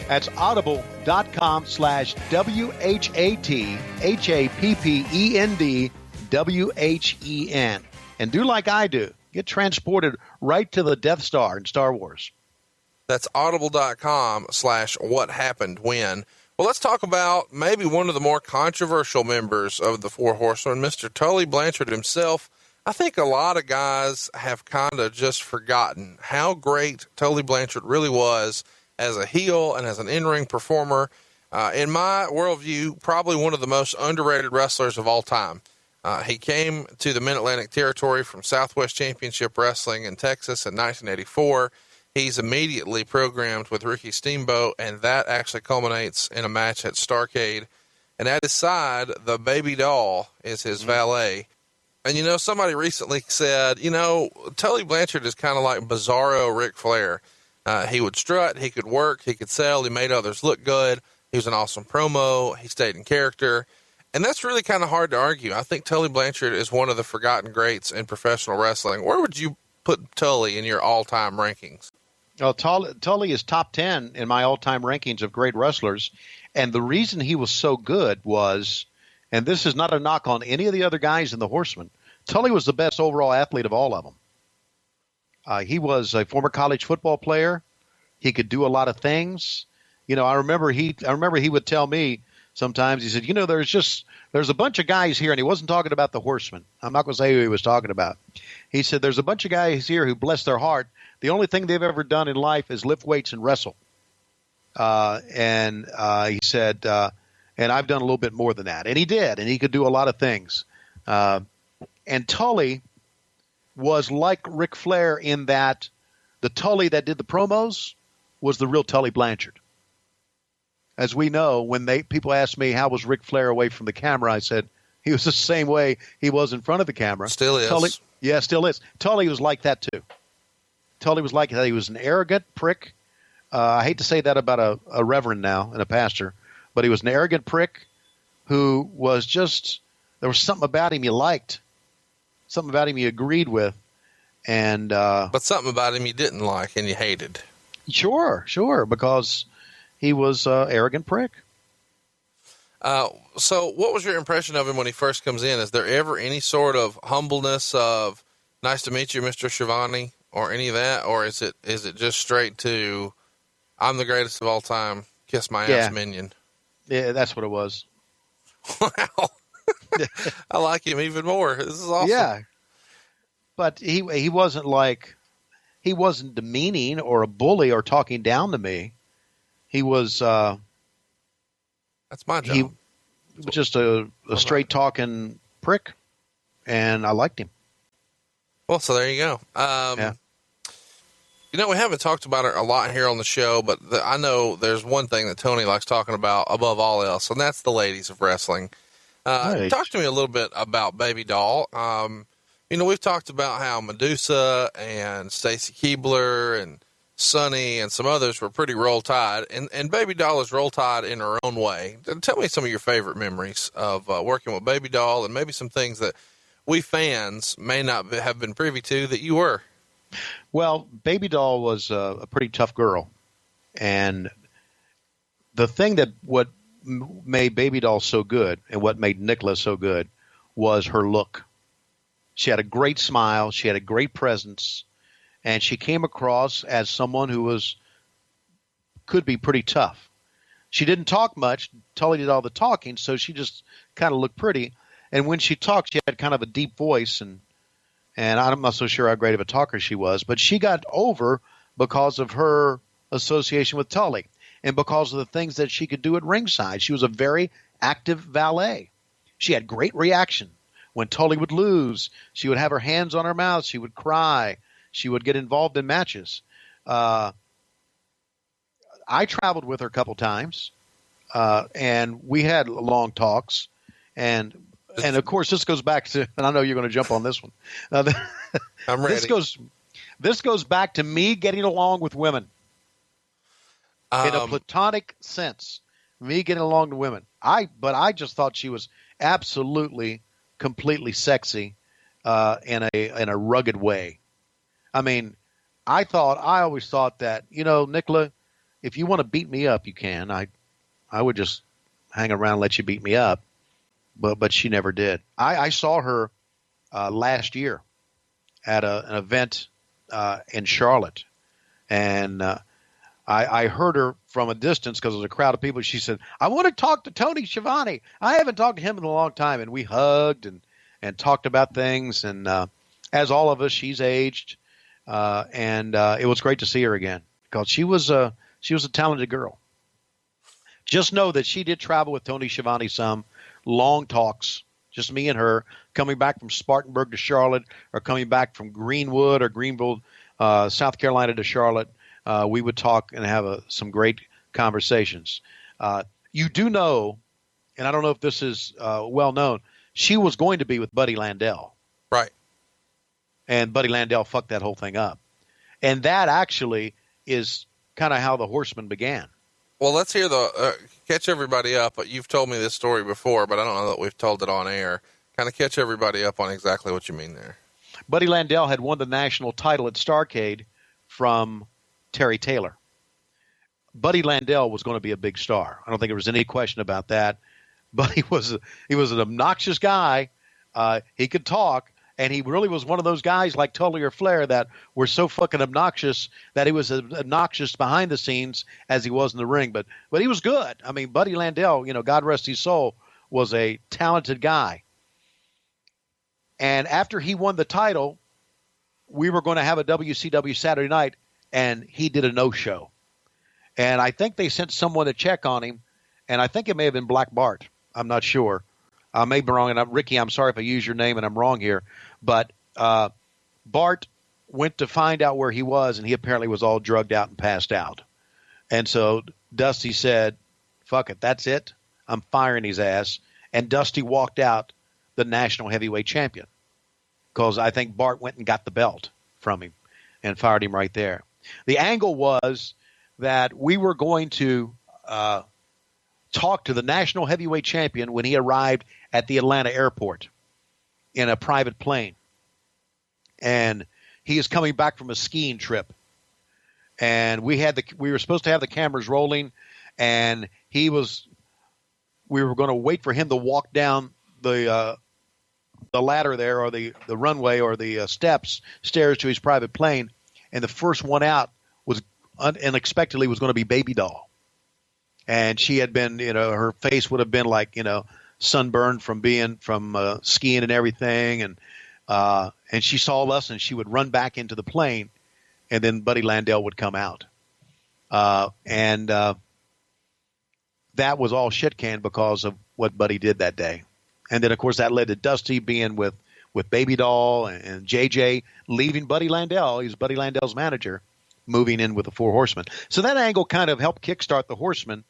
That's audible.com/WHAPPENDWHEN. And do like I do. Get transported right to the Death Star in Star Wars. That's audible.com/whathappedwhen. Well, let's talk about maybe one of the more controversial members of the Four Horsemen, Mr. Tully Blanchard himself. I think a lot of guys have kind of just forgotten how great Tully Blanchard really was as a heel and as an in-ring performer. In my worldview, probably one of the most underrated wrestlers of all time. He came to the Mid-Atlantic territory from Southwest Championship Wrestling in Texas in 1984. He's immediately programmed with Ricky Steamboat, and that actually culminates in a match at Starrcade. And at his side, the baby doll is his valet. And, you know, somebody recently said, you know, Tully Blanchard is kind of like Bizarro Ric Flair. He would strut, he could work, he could sell, he made others look good. He was an awesome promo, he stayed in character. And that's really kind of hard to argue. I think Tully Blanchard is one of the forgotten greats in professional wrestling. Where would you put Tully in your all-time rankings? Well, Tully is top 10 in my all-time rankings of great wrestlers. And the reason he was so good was, and this is not a knock on any of the other guys in the Horsemen, Tully was the best overall athlete of all of them. He was a former college football player. He could do a lot of things. You know, I remember he would tell me sometimes, he said, you know, there's a bunch of guys here, and he wasn't talking about the Horsemen. I'm not going to say who he was talking about. He said, there's a bunch of guys here who, bless their heart, the only thing they've ever done in life is lift weights and wrestle. And he said, and I've done a little bit more than that. And he did, and he could do a lot of things. And Tully was like Ric Flair in that the Tully that did the promos was the real Tully Blanchard. As we know, when people ask me how was Ric Flair away from the camera, I said he was the same way he was in front of the camera. Still is. Tully, still is. Tully was like that too. Tully was like that. He was an arrogant prick. I hate to say that about a reverend now and a pastor, but he was an arrogant prick who was just, there was something about him you liked, something about him you agreed with, and but something about him you didn't like and you hated. Sure, because he was an arrogant prick. So what was your impression of him when he first comes in? Is there ever any sort of humbleness of nice to meet you, Mr. Schiavone, or any of that? Or is it just straight to, I'm the greatest of all time, kiss my ass minion? Yeah, that's what it was. Wow. I like him even more. This is awesome. Yeah. But he wasn't he wasn't demeaning or a bully or talking down to me. He was, that's my job. He was just a straight talking prick, and I liked him. Well, so there you go. Yeah. You know, we haven't talked about it a lot here on the show, but I know there's one thing that Tony likes talking about above all else, and that's the ladies of wrestling. Right. Talk to me a little bit about Baby Doll. You know, we've talked about how Medusa and Stacy Keibler and Sunny and some others were pretty Roll Tide, and Baby Doll is Roll Tide in her own way. Tell me some of your favorite memories of working with Baby Doll, and maybe some things that we fans may not have been privy to that you were. Well, Baby Doll was a pretty tough girl, and the thing that what made Baby Doll so good and what made Nicola so good was her look. She had a great smile, she had a great presence, and she came across as someone who could be pretty tough. She didn't talk much. Tully did all the talking, so she just kind of looked pretty. And when she talked, she had kind of a deep voice, and I'm not so sure how great of a talker she was, but she got over because of her association with Tully and because of the things that she could do at ringside. She was a very active valet. She had great reaction. When Tully would lose, she would have her hands on her mouth. She would cry. She would get involved in matches. I traveled with her a couple times, and we had long talks. And of course, this goes back to, and I know you're going to jump on this one. I'm ready. This goes back to me getting along with women in a platonic sense. Me getting along with women. But I just thought she was absolutely, completely sexy in a rugged way. I mean, I always thought that, Nicola, if you want to beat me up, you can. I would just hang around and let you beat me up. But she never did. I saw her last year at an event in Charlotte, and I heard her from a distance because there was a crowd of people. She said, "I want to talk to Tony Schiavone. I haven't talked to him in a long time." And we hugged and talked about things. And as all of us, she's aged, and it was great to see her again because she was a talented girl. Just know that she did travel with Tony Schiavone some. Long talks, just me and her, coming back from Spartanburg to Charlotte or coming back from Greenwood or Greenville, South Carolina to Charlotte. We would talk and have some great conversations. You do know, and I don't know if this is well known, she was going to be with Buddy Landel. Right. And Buddy Landel fucked that whole thing up. And that actually is kind of how the Horsemen began. Well, let's hear catch everybody up. You've told me this story before, but I don't know that we've told it on air. Kind of catch everybody up on exactly what you mean there. Buddy Landel had won the national title at Starrcade from Terry Taylor. Buddy Landel was going to be a big star. I don't think there was any question about that. But he was an obnoxious guy. He could talk, and he really was one of those guys like Tully or Flair that were so fucking obnoxious that he was as obnoxious behind the scenes as he was in the ring. But he was good. I mean, Buddy Landel, God rest his soul, was a talented guy. And after he won the title, we were going to have a WCW Saturday night, and he did a no-show. And I think they sent someone to check on him, and I think it may have been Black Bart. I'm not sure. I may be wrong, and Ricky, I'm sorry if I use your name and I'm wrong here. But Bart went to find out where he was, and he apparently was all drugged out and passed out. And so Dusty said, fuck it, that's it. I'm firing his ass. And Dusty walked out the national heavyweight champion because I think Bart went and got the belt from him and fired him right there. The angle was that we were going to talk to the national heavyweight champion when he arrived at the Atlanta airport in a private plane. And he is coming back from a skiing trip. And we were supposed to have the cameras rolling, and he was we were going to wait for him to walk down the ladder there, or the runway, or the stairs to his private plane, and the first one out was unexpectedly was going to be Baby Doll. And she had been, her face would have been like, sunburned from skiing and everything. And she saw us, and she would run back into the plane, and then Buddy Landel would come out. And that was all shit canned because of what Buddy did that day. And then, of course, that led to Dusty being with Baby Doll and JJ leaving Buddy Landel. He was Buddy Landel's manager, moving in with the Four Horsemen. So that angle kind of helped kickstart the Horsemen.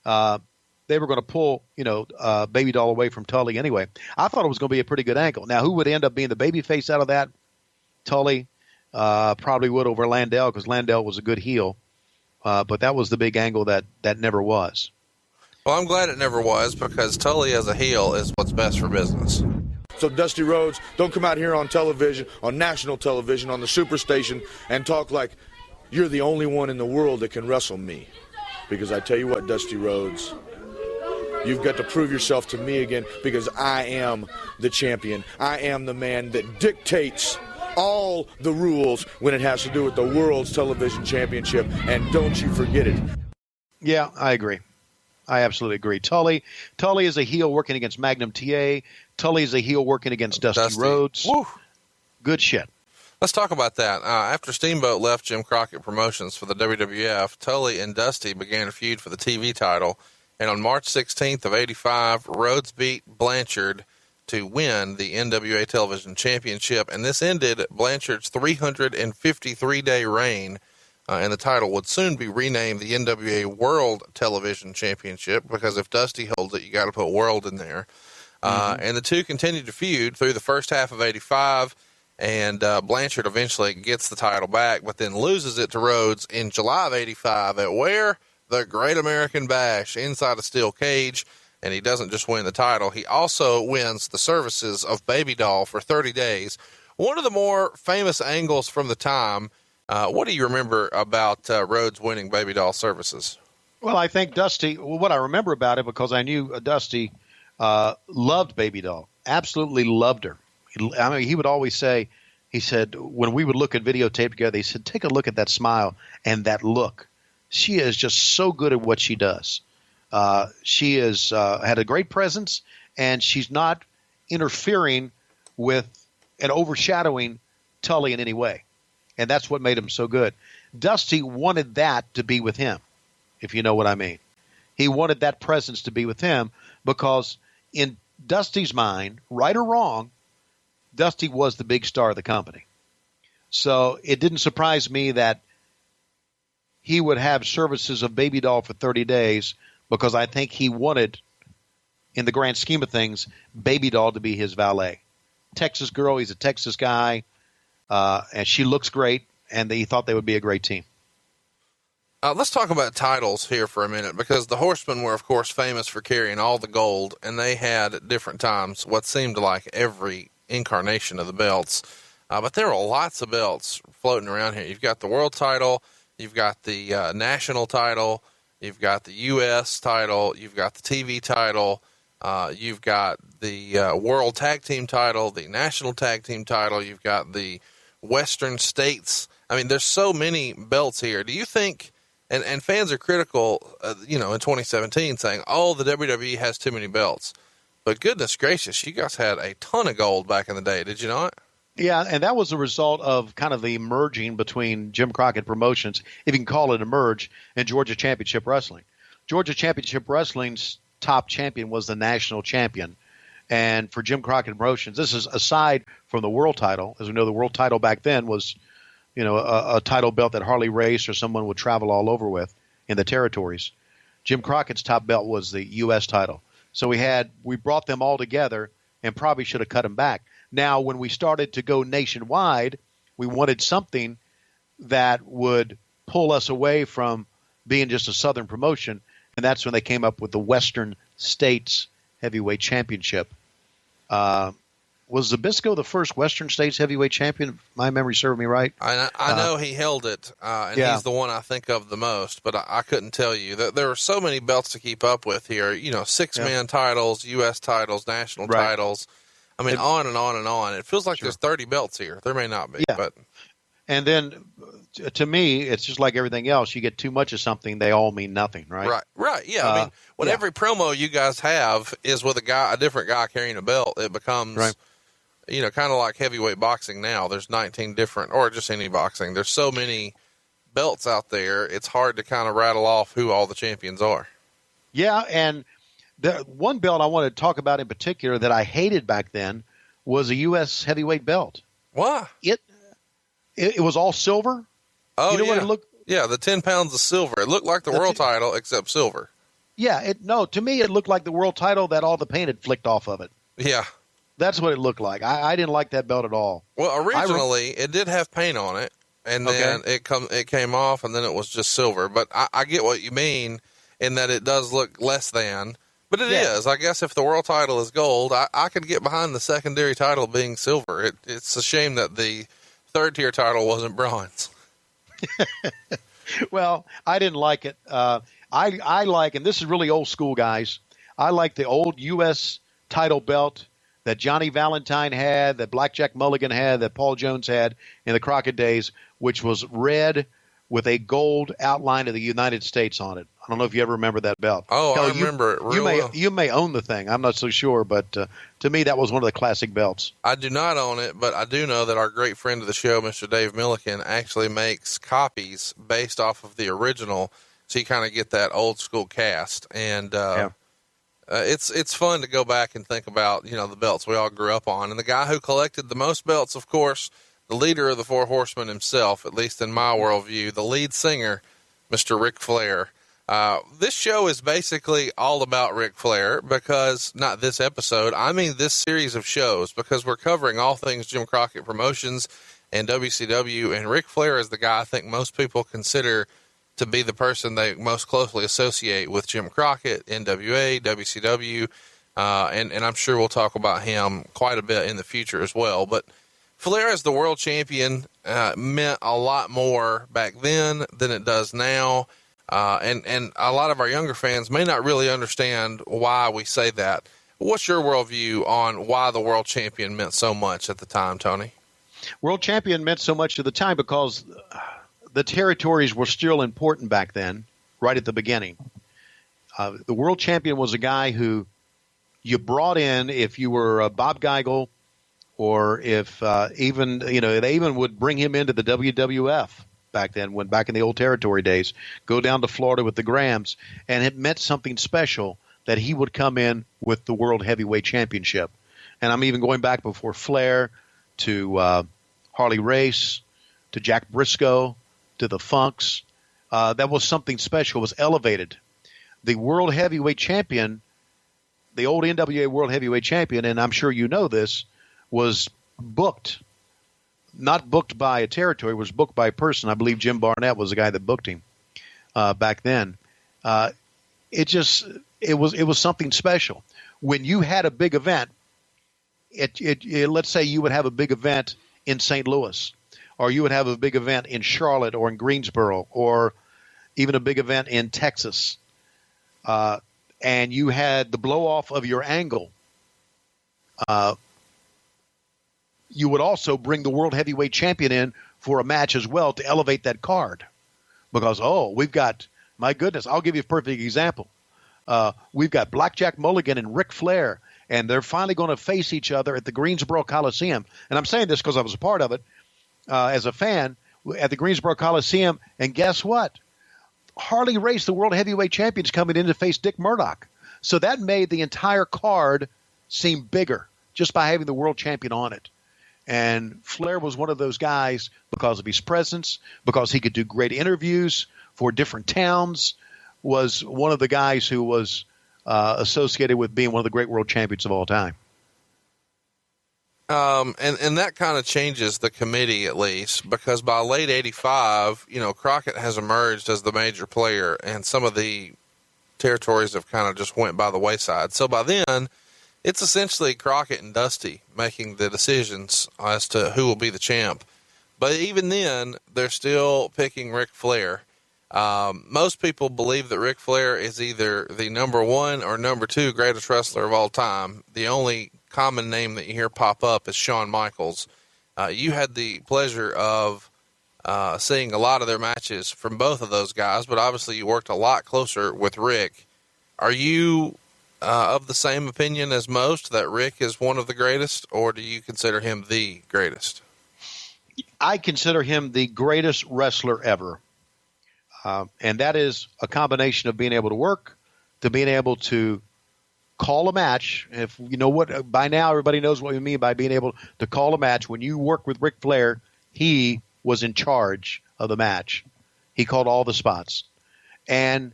They were going to pull, Baby Doll away from Tully anyway. I thought it was going to be a pretty good angle. Now, who would end up being the babyface out of that? Tully probably would over Landel, because Landel was a good heel. But that was the big angle that never was. Well, I'm glad it never was, because Tully as a heel is what's best for business. So, Dusty Rhodes, don't come out here on television, on national television, on the Superstation, and talk like you're the only one in the world that can wrestle me. Because I tell you what, Dusty Rhodes, you've got to prove yourself to me again, because I am the champion. I am the man that dictates all the rules when it has to do with the World's Television Championship, and don't you forget it. Yeah, I agree. I absolutely agree. Tully is a heel working against Magnum TA. Tully is a heel working against Dusty Rhodes. Woo. Good shit. Let's talk about that. After Steamboat left Jim Crockett Promotions for the WWF, Tully and Dusty began a feud for the TV title. And on March 16th of 85, Rhodes beat Blanchard to win the NWA Television Championship. And this ended Blanchard's 353-day reign. And the title would soon be renamed the NWA World Television Championship, because if Dusty holds it, you got to put World in there. And the two continued to feud through the first half of 85. And Blanchard eventually gets the title back, but then loses it to Rhodes in July of 85 at where? The Great American Bash, inside a steel cage. And he doesn't just win the title. He also wins the services of Baby Doll for 30 days. One of the more famous angles from the time. What do you remember about Rhodes winning Baby Doll services? Well, I think Dusty, what I remember about it, because I knew Dusty loved Baby Doll, absolutely loved her. He would always say, he said, when we would look at videotape together, he said, take a look at that smile and that look. She is just so good at what she does. She is had a great presence, and she's not interfering with and overshadowing Tully in any way. And that's what made him so good. Dusty wanted that to be with him, if you know what I mean. He wanted that presence to be with him because in Dusty's mind, right or wrong, Dusty was the big star of the company. So it didn't surprise me that he would have services of Baby Doll for 30 days, because I think he wanted, in the grand scheme of things, Baby Doll to be his valet. Texas girl, he's a Texas guy, and she looks great, and he thought they would be a great team. Let's talk about titles here for a minute, because the Horsemen were, of course, famous for carrying all the gold, and they had at different times what seemed like every incarnation of the belts. But there are lots of belts floating around here. You've got the world title, you've got the national title, you've got the U.S. title, you've got the TV title, you've got the world tag team title, the national tag team title, you've got the Western States. I mean, there's so many belts here. Do you think, and fans are critical, in 2017 saying, oh, the WWE has too many belts. But goodness gracious, you guys had a ton of gold back in the day, did you not? Yeah, and that was a result of kind of the merging between Jim Crockett Promotions, if you can call it a merge, and Georgia Championship Wrestling. Georgia Championship Wrestling's top champion was the national champion. And for Jim Crockett Promotions, this is aside from the world title. As we know, the world title back then was, a title belt that Harley Race or someone would travel all over with in the territories. Jim Crockett's top belt was the U.S. title. So we brought them all together and probably should have cut them back. Now, when we started to go nationwide, we wanted something that would pull us away from being just a Southern promotion, and that's when they came up with the Western States Heavyweight Championship. Was Zbyszko the first Western States heavyweight champion? If my memory served me right. I know he held it, and he's the one I think of the most, but I couldn't tell you. There are so many belts to keep up with here. 6-man titles, U.S. titles, national titles. I mean, on and on and on. It feels like there's 30 belts here. There may not be, but. And then, to me, it's just like everything else. You get too much of something, they all mean nothing, right? Right. Yeah. I mean, every promo you guys have is with a different guy carrying a belt, it becomes, kind of like heavyweight boxing now. There's 19 different, or just any boxing. There's so many belts out there. It's hard to kind of rattle off who all the champions are. Yeah, and the one belt I wanted to talk about in particular that I hated back then was a U.S. heavyweight belt. Why? It was all silver. Oh, you know what it looked? Yeah, the 10 pounds of silver. It looked like the world title except silver. Yeah, to me it looked like the world title that all the paint had flicked off of it. Yeah. That's what it looked like. I didn't like that belt at all. Well, originally it did have paint on it, and then it came off, and then it was just silver. But I get what you mean in that it does look less than. But it is. I guess if the world title is gold, I could get behind the secondary title being silver. It's a shame that the third-tier title wasn't bronze. Well, I didn't like it. I like, and this is really old school, guys, I like the old U.S. title belt that Johnny Valentine had, that Blackjack Mulligan had, that Paul Jones had in the Crockett days, which was red with a gold outline of the United States on it. I don't know if you ever remember that belt. Oh, I remember it real well. You may own the thing. I'm not so sure, but to me, that was one of the classic belts. I do not own it, but I do know that our great friend of the show, Mr. Dave Milliken, actually makes copies based off of the original, so you kind of get that old school cast. And it's fun to go back and think about, the belts we all grew up on. And the guy who collected the most belts, of course, the leader of the Four Horsemen himself, at least in my worldview, the lead singer, Mr. Ric Flair. This show is basically all about Ric Flair because, not this episode, I mean this series of shows, because we're covering all things Jim Crockett Promotions and WCW, and Ric Flair is the guy I think most people consider to be the person they most closely associate with Jim Crockett, NWA, WCW, and I'm sure we'll talk about him quite a bit in the future as well. But Flair as the world champion meant a lot more back then than it does now. And a lot of our younger fans may not really understand why we say that. What's your worldview on why the world champion meant so much at the time, Tony? World champion meant so much at the time because the territories were still important back then, right at the beginning. The world champion was a guy who you brought in if you were Bob Geigel, or if they even would bring him into the WWF. Back then, back in the old territory days, go down to Florida with the Grahams, and it meant something special that he would come in with the World Heavyweight Championship. And I'm even going back before Flair to Harley Race, to Jack Briscoe, to the Funks. That was something special, was elevated. The World Heavyweight Champion, the old NWA World Heavyweight Champion, and I'm sure you know this, was booked. Not booked by a territory, was booked by a person. I believe Jim Barnett was the guy that booked him back then. It was something special. When you had a big event, let's say you would have a big event in St. Louis, or you would have a big event in Charlotte or in Greensboro, or even a big event in Texas, and you had the blow-off of your angle, you would also bring the World Heavyweight Champion in for a match as well to elevate that card. Because, we've got, my goodness, I'll give you a perfect example. We've got Blackjack Mulligan and Ric Flair, and they're finally going to face each other at the Greensboro Coliseum. And I'm saying this because I was a part of it as a fan at the Greensboro Coliseum. And guess what? Harley Race, the World Heavyweight Champion, is coming in to face Dick Murdoch. So that made the entire card seem bigger just by having the World Champion on it. And Flair was one of those guys because of his presence, because he could do great interviews for different towns, was one of the guys who was associated with being one of the great world champions of all time. And that kind of changes the committee at least, because by late 85, Crockett has emerged as the major player and some of the territories have kind of just went by the wayside. So by then, it's essentially Crockett and Dusty making the decisions as to who will be the champ. But even then, they're still picking Ric Flair. Most people believe that Ric Flair is either the number 1 or number 2 greatest wrestler of all time. The only common name that you hear pop up is Shawn Michaels. You had the pleasure of seeing a lot of their matches from both of those guys, but obviously you worked a lot closer with Rick. Are you of the same opinion as most that Rick is one of the greatest, or do you consider him the greatest? I consider him the greatest wrestler ever. And that is a combination of being able to work, to being able to call a match. If you know what, by now everybody knows what we mean by being able to call a match. When you work with Ric Flair, he was in charge of the match. He called all the spots. And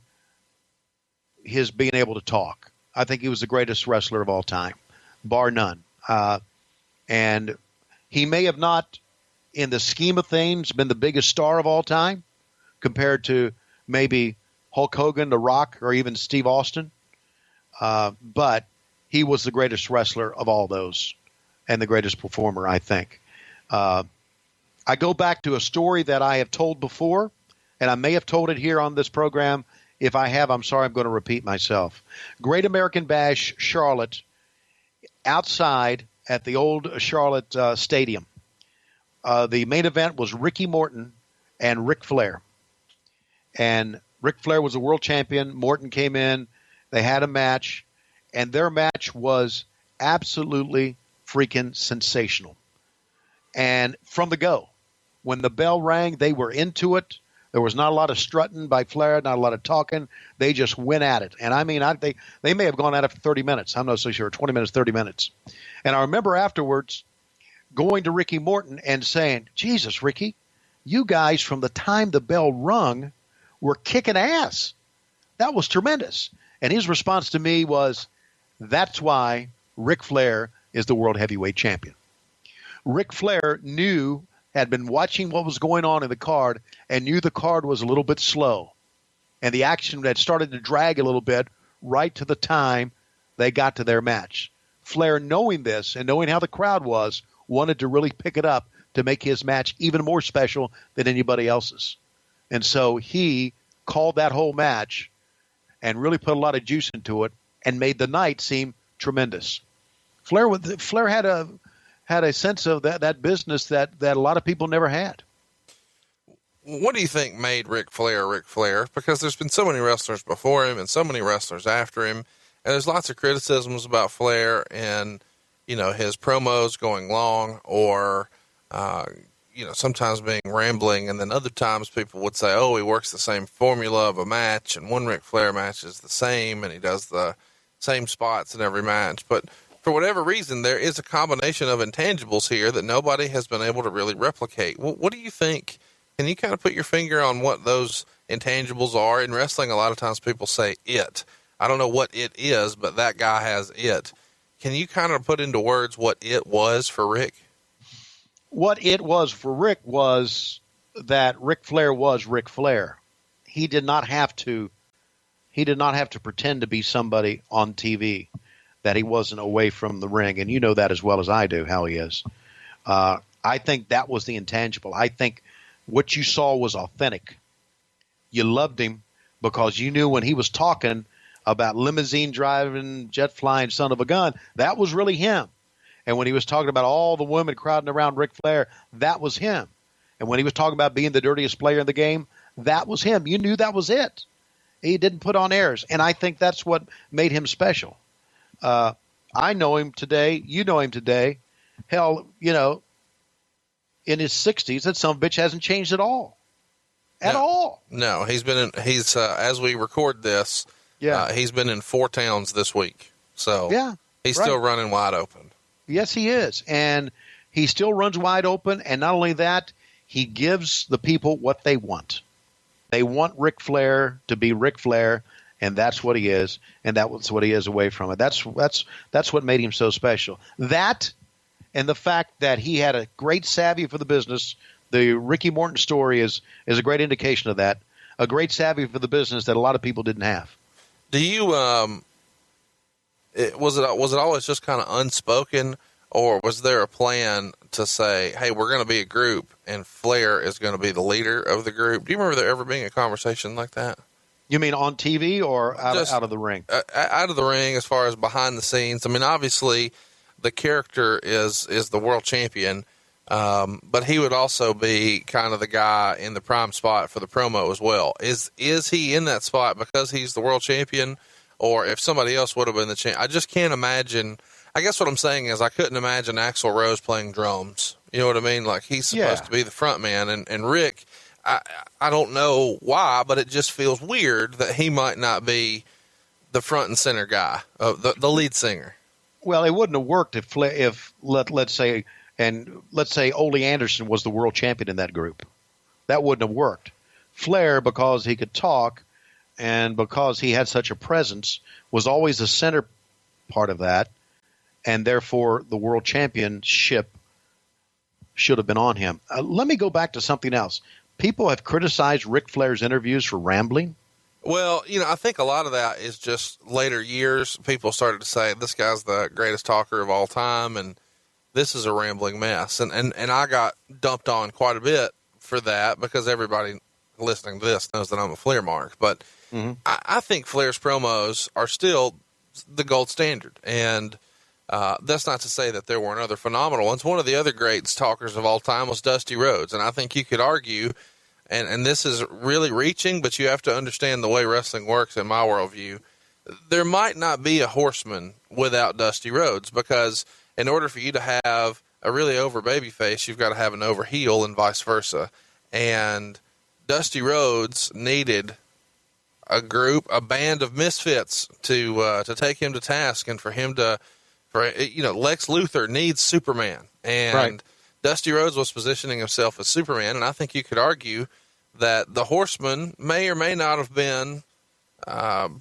his being able to talk. I think he was the greatest wrestler of all time, bar none. And he may have not, in the scheme of things, been the biggest star of all time compared to maybe Hulk Hogan, The Rock, or even Steve Austin. But he was the greatest wrestler of all those and the greatest performer, I think. I go back to a story that I have told before, and I may have told it here on this program. If I have, I'm sorry, I'm going to repeat myself. Great American Bash, Charlotte, outside at the old Charlotte Stadium. The main event was Ricky Morton and Ric Flair. And Ric Flair was the world champion. Morton came in. They had a match. And their match was absolutely freaking sensational. And from the go, when the bell rang, they were into it. There was not a lot of strutting by Flair, not a lot of talking. They just went at it. And I mean, they may have gone at it for 30 minutes. I'm not so sure, 20 minutes, 30 minutes. And I remember afterwards going to Ricky Morton and saying, Jesus, Ricky, you guys from the time the bell rung were kicking ass. That was tremendous. And his response to me was, that's why Ric Flair is the world heavyweight champion. Ric Flair had been watching what was going on in the card and knew the card was a little bit slow. And the action had started to drag a little bit right to the time they got to their match. Flair, knowing this and knowing how the crowd was, wanted to really pick it up to make his match even more special than anybody else's. And so he called that whole match and really put a lot of juice into it and made the night seem tremendous. Flair had a sense of that business that a lot of people never had. What do you think made Ric Flair? Because there's been so many wrestlers before him and so many wrestlers after him. And there's lots of criticisms about Flair and, his promos going long or, sometimes being rambling. And then other times people would say, oh, he works the same formula of a match. And one Ric Flair match is the same and he does the same spots in every match. But for whatever reason, there is a combination of intangibles here that nobody has been able to really replicate. What do you think? Can you kind of put your finger on what those intangibles are? In wrestling, a lot of times people say it. I don't know what it is, but that guy has it. Can you kind of put into words what it was for Rick? What it was for Rick was that Ric Flair was Ric Flair. He did not have to pretend to be somebody on TV that he wasn't away from the ring. And you know that as well as I do, how he is. I think that was the intangible. I think what you saw was authentic. You loved him because you knew when he was talking about limousine driving, jet flying son of a gun, that was really him. And when he was talking about all the women crowding around Ric Flair, that was him. And when he was talking about being the dirtiest player in the game, that was him. You knew that was it. He didn't put on airs. And I think that's what made him special. I know him today. You know him today. Hell, in his 60s, that son of a bitch hasn't changed at all. All. No, he's as we record this, he's been in 4 towns this week. So he's still running wide open. Yes, he is. And he still runs wide open. And not only that, he gives the people what they want. They want Ric Flair to be Ric Flair, and that's what he is, and that's what he is away from it. That's what made him so special. That and the fact that he had a great savvy for the business. The Ricky Morton story is a great indication of that. A great savvy for the business that a lot of people didn't have. Do you was it always just kind of unspoken, or was there a plan to say, hey, we're going to be a group and Flair is going to be the leader of the group? Do you remember there ever being a conversation like that? You mean on TV or out of the ring? Out of the ring, as far as behind the scenes. I mean, obviously the character is the world champion, but he would also be kind of the guy in the prime spot for the promo as well. Is he in that spot because he's the world champion, or if somebody else would have been the champ? I just can't imagine. I guess what I'm saying is I couldn't imagine Axl Rose playing drums. You know what I mean? Like, he's supposed to be the front man, and Rick, I don't know why, but it just feels weird that he might not be the front and center guy, the lead singer. Well, it wouldn't have worked if let's say Ole Anderson was the world champion in that group. That wouldn't have worked. Flair, because he could talk and because he had such a presence, was always the center part of that, and therefore the world championship should have been on him. Let me go back to something else. People have criticized Ric Flair's interviews for rambling. Well, I think a lot of that is just later years. People started to say, this guy's the greatest talker of all time, and this is a rambling mess. And I got dumped on quite a bit for that because everybody listening to this knows that I'm a Flair mark. But I think Flair's promos are still the gold standard. And that's not to say that there weren't other phenomenal ones. One of the other great talkers of all time was Dusty Rhodes. And I think you could argue, and this is really reaching, but you have to understand the way wrestling works in my worldview. There might not be a Horseman without Dusty Rhodes, because in order for you to have a really over babyface, you've got to have an over heel and vice versa. And Dusty Rhodes needed a band of misfits to take him to task, and for him to, Lex Luger needs Superman, and right. Dusty Rhodes was positioning himself as Superman, and I think you could argue that the Horsemen may or may not have been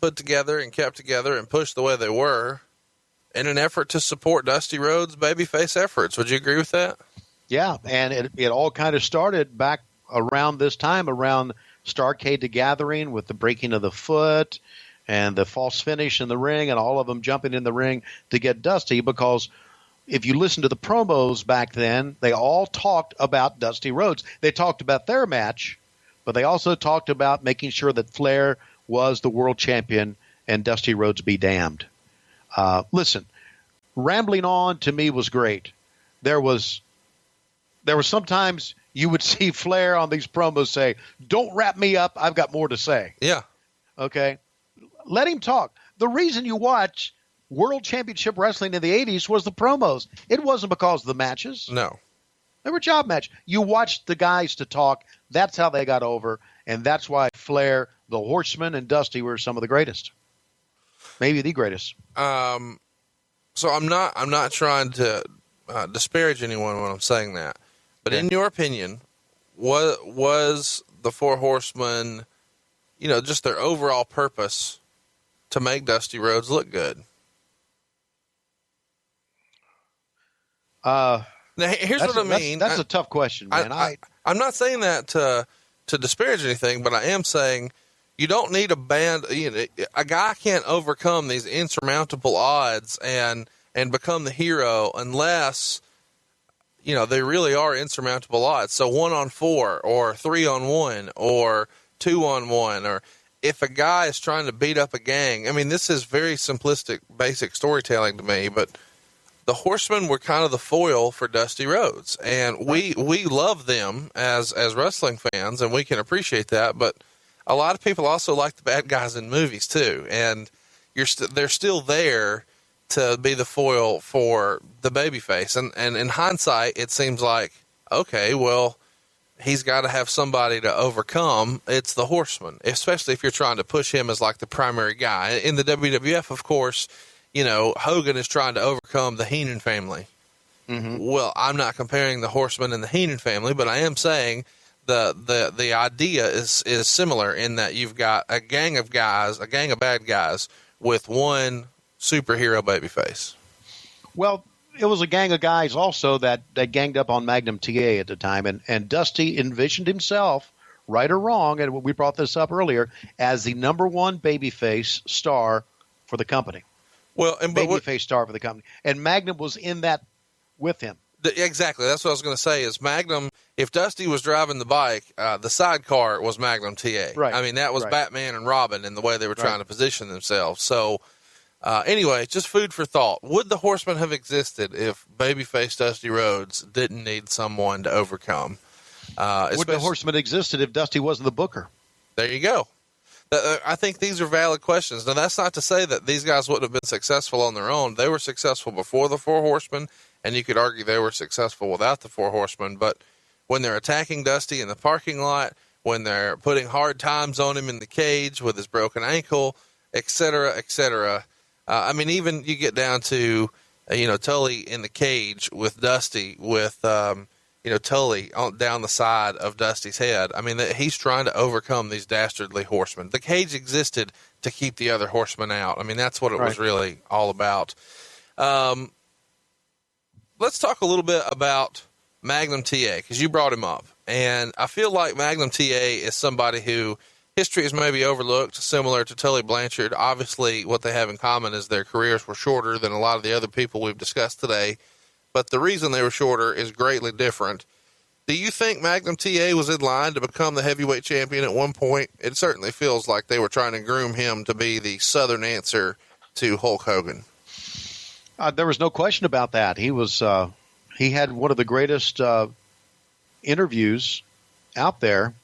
put together and kept together and pushed the way they were in an effort to support Dusty Rhodes' babyface efforts. Would you agree with that? Yeah, and it all kind of started back around this time, around Starrcade: The Gathering, with the breaking of the foot and the false finish in the ring, and all of them jumping in the ring to get Dusty, because if you listen to the promos back then, they all talked about Dusty Rhodes. They talked about their match, but they also talked about making sure that Flair was the world champion and Dusty Rhodes be damned. Listen, rambling on to me was great. There was sometimes you would see Flair on these promos say, "Don't wrap me up, I've got more to say." Yeah. Okay. Let him talk. The reason you watch World Championship Wrestling in the 80s was the promos. It wasn't because of the matches. No. They were job match. You watched the guys to talk. That's how they got over, and that's why Flair, the Horsemen, and Dusty were some of the greatest. Maybe the greatest. So I'm not trying to disparage anyone when I'm saying that. But in your opinion, was the Four Horsemen, just their overall purpose to make Dusty Rhodes look good? Now, here's what I mean. That's a tough question, man. I'm not saying that to disparage anything, but I am saying you don't need a band. A guy can't overcome these insurmountable odds and become the hero unless they really are insurmountable odds. So 1-on-4 or 3-on-1 or 2-on-1, or if a guy is trying to beat up a gang. I mean, this is very simplistic, basic storytelling to me, but the Horsemen were kind of the foil for Dusty Rhodes, and we love them as wrestling fans, and we can appreciate that. But a lot of people also like the bad guys in movies too, and they're still there to be the foil for the babyface. And in hindsight, it seems like, okay, well, he's got to have somebody to overcome. It's the Horseman, especially if you're trying to push him as like the primary guy. In the WWF, of course, Hogan is trying to overcome the Heenan family. Mm-hmm. Well, I'm not comparing the Horseman and the Heenan family, but I am saying the idea is similar in that you've got a gang of bad guys with one superhero babyface. Well, it was a gang of guys also that ganged up on Magnum TA at the time, and Dusty envisioned himself, right or wrong, and we brought this up earlier, as the number one babyface star for the company. Well, and babyface star for the company. And Magnum was in that with him. Exactly. That's what I was going to say is Magnum, if Dusty was driving the bike, the sidecar was Magnum TA. Right. I mean, that was Right. Batman and Robin in the way they were trying to position themselves. So, anyway, just food for thought. Would the Horsemen have existed if babyface Dusty Rhodes didn't need someone to overcome? Would the Horsemen existed if Dusty wasn't the booker? There you go. I think these are valid questions. Now, that's not to say that these guys wouldn't have been successful on their own. They were successful before the Four Horsemen, and you could argue they were successful without the Four Horsemen. But when they're attacking Dusty in the parking lot, when they're putting hard times on him in the cage with his broken ankle, et cetera, I mean, even you get down to, Tully in the cage with Dusty with, Tully down the side of Dusty's head. I mean, he's trying to overcome these dastardly horsemen. The cage existed to keep the other horsemen out. I mean, that's what it was really all about. Let's talk a little bit about Magnum TA, because you brought him up. And I feel like Magnum TA is somebody who history is maybe overlooked, similar to Tully Blanchard. Obviously, what they have in common is their careers were shorter than a lot of the other people we've discussed today. But the reason they were shorter is greatly different. Do you think Magnum TA was in line to become the heavyweight champion at one point? It certainly feels like they were trying to groom him to be the Southern answer to Hulk Hogan. There was no question about that. He was he had one of the greatest interviews out there,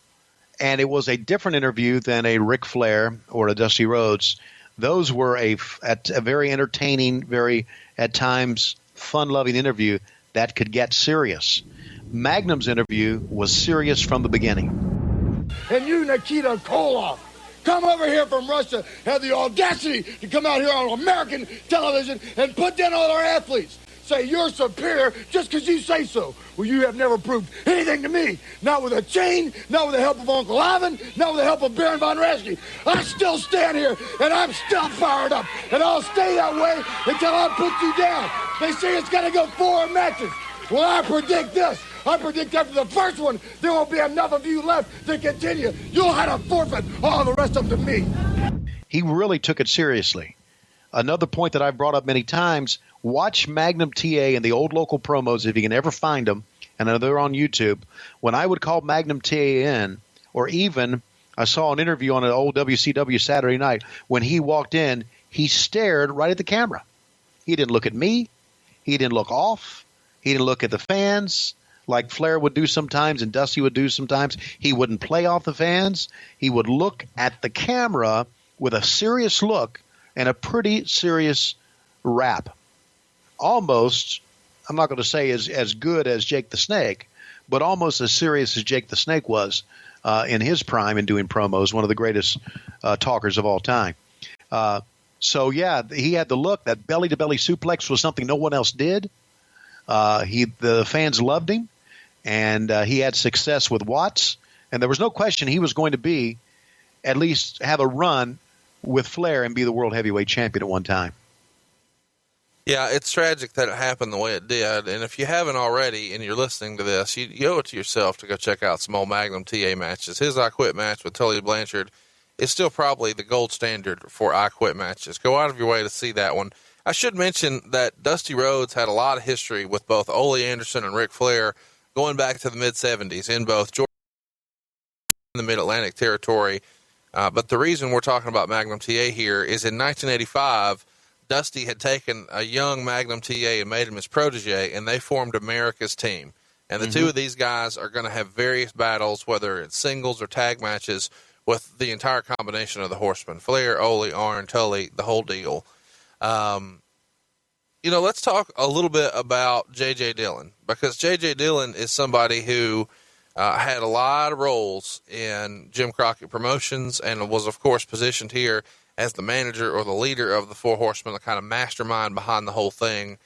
and it was a different interview than a Ric Flair or a Dusty Rhodes. Those were a very entertaining, very at times fun-loving interview that could get serious. Magnum's interview was serious from the beginning. And you, Nikita Koloff, come over here from Russia, have the audacity to come out here on American television and put down all our athletes. Say you're superior just because you say so. Well, you have never proved anything to me. Not with a chain, not with the help of Uncle Ivan, not with the help of Baron von Raschke. I still stand here, and I'm still fired up. And I'll stay that way until I put you down. They say it's going to go 4 matches. Well, I predict this. I predict after the first one, there won't be enough of you left to continue. You'll have to forfeit all the rest of them to me. He really took it seriously. Another point that I've brought up many times, watch Magnum TA in the old local promos if you can ever find them, and they're on YouTube. When I would call Magnum TA in, or even I saw an interview on an old WCW Saturday night, when he walked in, he stared right at the camera. He didn't look at me. He didn't look off. He didn't look at the fans like Flair would do sometimes and Dusty would do sometimes. He wouldn't play off the fans. He would look at the camera with a serious look and a pretty serious rap. Almost, I'm not going to say as good as Jake the Snake, but almost as serious as Jake the Snake was in his prime in doing promos, one of the greatest talkers of all time. So, yeah, he had the look. That belly-to-belly suplex was something no one else did. The fans loved him, and he had success with Watts. And there was no question he was going to be, at least have a run with Flair and be the world heavyweight champion at one time. Yeah, it's tragic that it happened the way it did. And if you haven't already and you're listening to this, you owe it to yourself to go check out some old Magnum TA matches. His I Quit match with Tully Blanchard is still probably the gold standard for I Quit matches. Go out of your way to see that one. I should mention that Dusty Rhodes had a lot of history with both Ole Anderson and Ric Flair going back to the mid-'70s in both Georgia and the Mid-Atlantic territory. But the reason we're talking about Magnum TA here is in 1985, Dusty had taken a young Magnum TA and made him his protege, and they formed America's team. And the two of these guys are going to have various battles, whether it's singles or tag matches, with the entire combination of the Horsemen. Flair, Ole, Arn, Tully, the whole deal. Let's talk a little bit about J.J. Dillon, because J.J. Dillon is somebody who had a lot of roles in Jim Crockett Promotions and was, of course, positioned here as the manager or the leader of the Four Horsemen, the kind of mastermind behind the whole thing.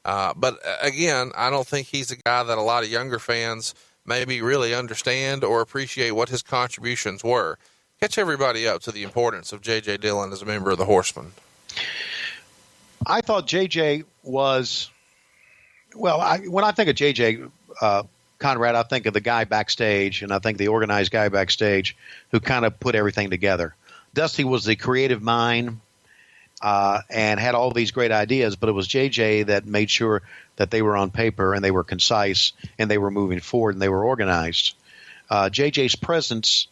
But again, I don't think he's a guy that a lot of younger fans maybe really understand or appreciate what his contributions were. Catch everybody up to the importance of J.J. Dillon as a member of the Horsemen. I thought J.J. was, when I think of J.J. Conrad, I think of the guy backstage, and I think the organized guy backstage who kind of put everything together. Dusty was the creative mind. and had all these great ideas, but it was JJ that made sure that they were on paper and they were concise and they were moving forward and they were organized. JJ's presence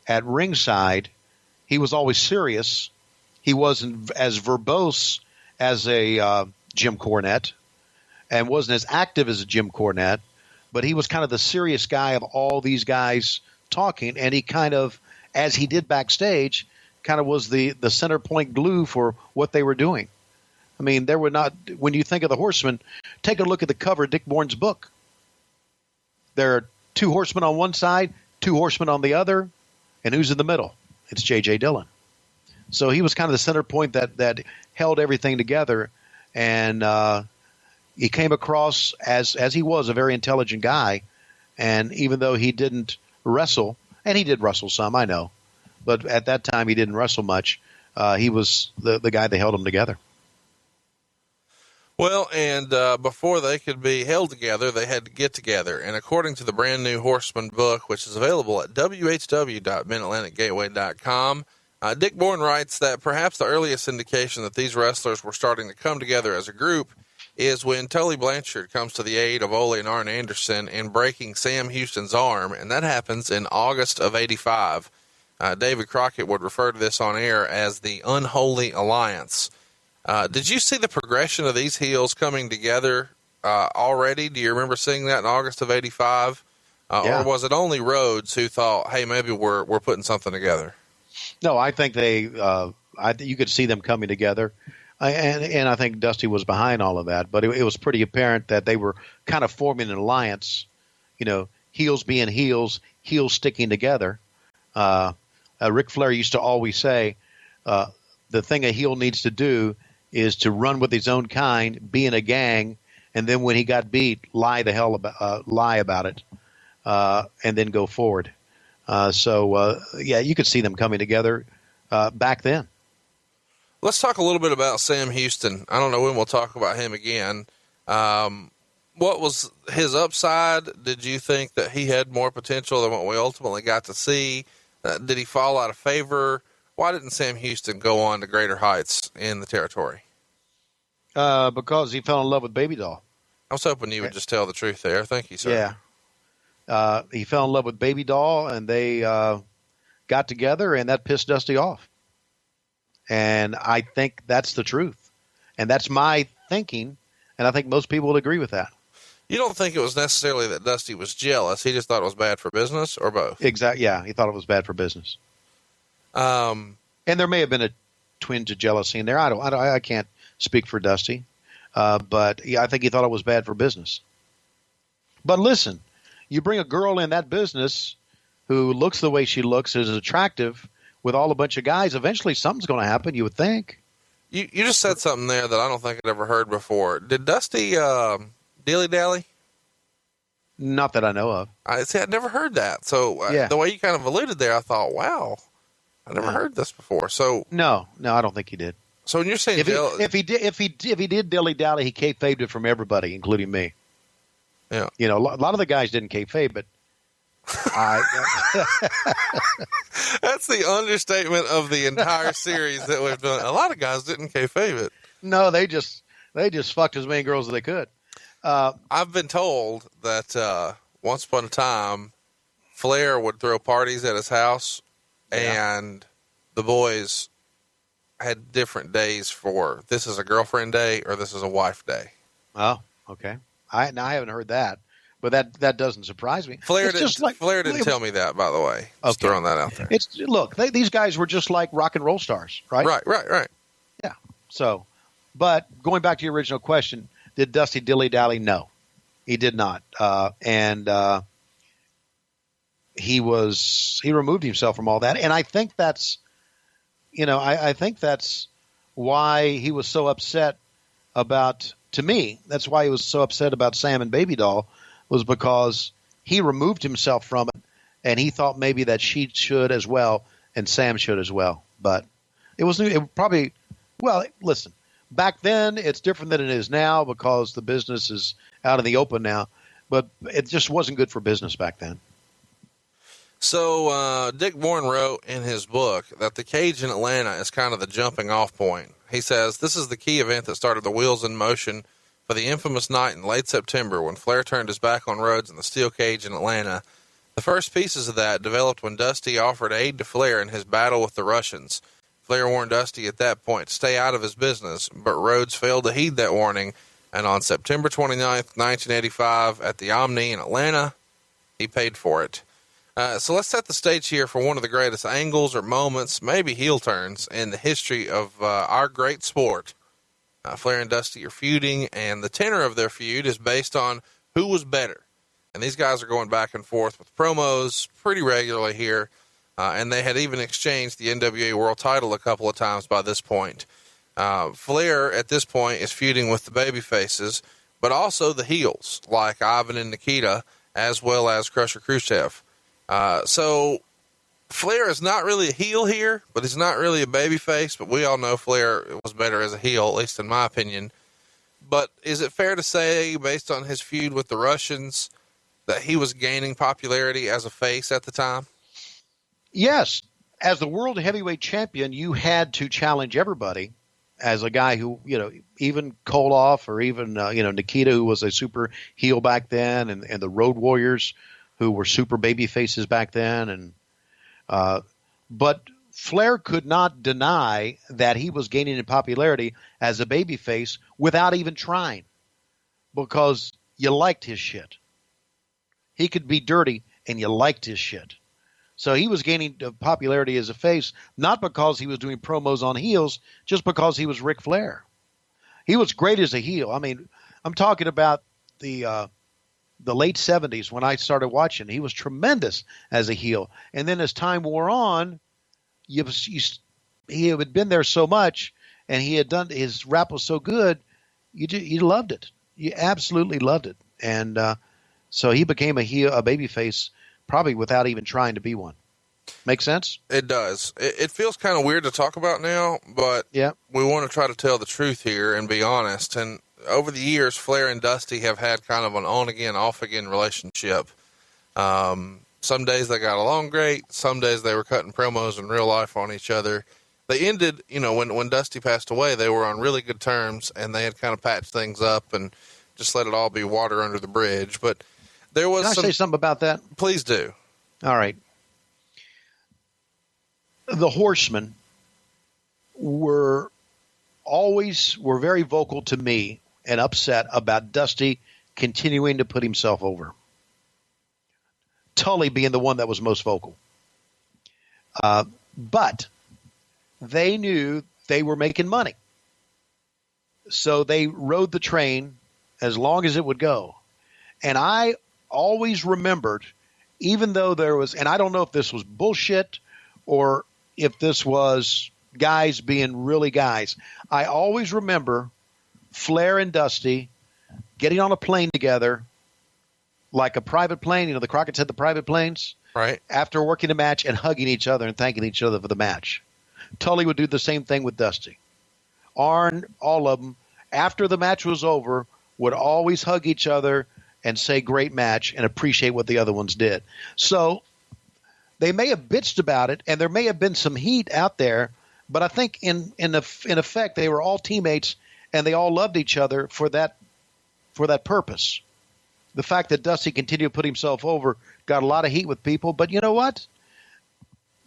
at ringside, he was always serious. He wasn't as verbose as a Jim Cornette and wasn't as active as a Jim Cornette, but he was kind of the serious guy of all these guys talking, and he kind of, as he did backstage, kind of was the center point glue for what they were doing. I mean, there were not, when you think of the Horsemen, take a look at the cover of Dick Bourne's book. There are 2 horsemen on one side, 2 horsemen on the other, and who's in the middle? It's J.J. Dillon. So he was kind of the center point that held everything together, and he came across as he was a very intelligent guy, and even though he didn't wrestle, and he did wrestle some, I know, but at that time he didn't wrestle much, he was the guy that held them together. Well, and before they could be held together, they had to get together. And according to the brand new Horseman book, which is available at whw.midatlanticgateway.com, Dick Bourne writes that perhaps the earliest indication that these wrestlers were starting to come together as a group is when Tully Blanchard comes to the aid of Ole and Arn Anderson in breaking Sam Houston's arm, and that happens in August of '85. David Crockett would refer to this on air as the Unholy Alliance. Did you see the progression of these heels coming together already? Do you remember seeing that in August of '85? Yeah. Or was it only Rhodes who thought, hey, maybe we're putting something together? No, I think you could see them coming together. And I think Dusty was behind all of that. But it was pretty apparent that they were kind of forming an alliance, heels being heels sticking together. Ric Flair used to always say, the thing a heel needs to do is to run with his own kind, be in a gang, and then when he got beat, lie about it, and then go forward. You could see them coming together back then. Let's talk a little bit about Sam Houston. I don't know when we'll talk about him again. What was his upside? Did you think that he had more potential than what we ultimately got to see? Did he fall out of favor? Why didn't Sam Houston go on to greater heights in the territory? Because he fell in love with Baby Doll. I was hoping you would just tell the truth there. Thank you, sir. Yeah. He fell in love with Baby Doll, and they got together, and that pissed Dusty off. And I think that's the truth. And that's my thinking, and I think most people would agree with that. You don't think it was necessarily that Dusty was jealous. He just thought it was bad for business, or both? Exactly. Yeah, he thought it was bad for business. And there may have been a twinge of jealousy in there. I can't speak for Dusty, but yeah, I think he thought it was bad for business. But listen, you bring a girl in that business who looks the way she looks, is attractive, with all a bunch of guys. Eventually, something's going to happen. You would think. You just said something there that I don't think I'd ever heard before. Did Dusty dilly dally? Not that I know of. I'd never heard that. So the way you kind of alluded there, I thought, wow. I never heard this before. So no, I don't think he did. So when you're saying if he did dilly dally, he kayfabed it from everybody, including me. Yeah, a lot of the guys didn't kayfabe, but that's the understatement of the entire series that we've done. A lot of guys didn't kayfabe it. No, they just fucked as many girls as they could. I've been told that once upon a time, Flair would throw parties at his house. Yeah. And the boys had different days for this is a girlfriend day or this is a wife day. Oh, okay. I haven't heard that, but that doesn't surprise me. Flair didn't tell me that, by the way. Just throwing that out there. These guys were just like rock and roll stars, right? Right. Yeah. So, but going back to your original question, did Dusty dilly dally? No, he did not. He removed himself from all that. And I think that's, I think that's why he was so upset about, to me, that's why he was so upset about Sam and Baby Doll, was because he removed himself from it and he thought maybe that she should as well and Sam should as well. But listen, back then it's different than it is now because the business is out in the open now, but it just wasn't good for business back then. So Dick Bourne wrote in his book that the cage in Atlanta is kind of the jumping off point. He says, this is the key event that started the wheels in motion for the infamous night in late September when Flair turned his back on Rhodes in the steel cage in Atlanta. The first pieces of that developed when Dusty offered aid to Flair in his battle with the Russians. Flair warned Dusty at that point to stay out of his business, but Rhodes failed to heed that warning, and on September 29th, 1985, at the Omni in Atlanta, he paid for it. So let's set the stage here for one of the greatest angles or moments, maybe heel turns, in the history of our great sport. Flair and Dusty are feuding, and the tenor of their feud is based on who was better. And these guys are going back and forth with promos pretty regularly here. And they had even exchanged the NWA World title a couple of times by this point. Flair, at this point, is feuding with the baby faces, but also the heels, like Ivan and Nikita, as well as Crusher Khrushchev. So Flair is not really a heel here, but he's not really a baby face, but we all know Flair was better as a heel, at least in my opinion. But is it fair to say, based on his feud with the Russians, that he was gaining popularity as a face at the time? Yes. As the world heavyweight champion, you had to challenge everybody. As a guy who, even Koloff or even, Nikita, who was a super heel back then, and the Road Warriors, who were super baby faces back then. But Flair could not deny that he was gaining in popularity as a baby face without even trying, because you liked his shit. He could be dirty and you liked his shit. So he was gaining popularity as a face, not because he was doing promos on heels, just because he was Ric Flair. He was great as a heel. I mean, I'm talking about the late 70s when I started watching. He was tremendous as a heel. And then as time wore on, he had been there so much, and he had done, his rap was so good, you loved it. You absolutely loved it. And so he became a babyface probably without even trying to be one. Make sense? It does. It feels kind of weird to talk about now, but yeah, we want to try to tell the truth here and be honest. And over the years, Flair and Dusty have had kind of an on-again, off-again relationship. Some days they got along great. Some days they were cutting promos in real life on each other. They ended, when Dusty passed away, they were on really good terms, and they had kind of patched things up and just let it all be water under the bridge. But there was Can I say something about that? Please do. All right. The Horsemen were very vocal to me and upset about Dusty continuing to put himself over. Tully being the one that was most vocal. But they knew they were making money. So they rode the train as long as it would go. And I always remembered, even though there was, and I don't know if this was bullshit or if this was guys being really guys, I always remember Flair and Dusty getting on a plane together, like a private plane. The Crockett's had the private planes. Right. After working a match and hugging each other and thanking each other for the match. Tully would do the same thing with Dusty. Arn, all of them, after the match was over, would always hug each other and say great match and appreciate what the other ones did. So they may have bitched about it, and there may have been some heat out there, but I think in effect they were all teammates and they all loved each other for that purpose. The fact that Dusty continued to put himself over got a lot of heat with people, but you know what?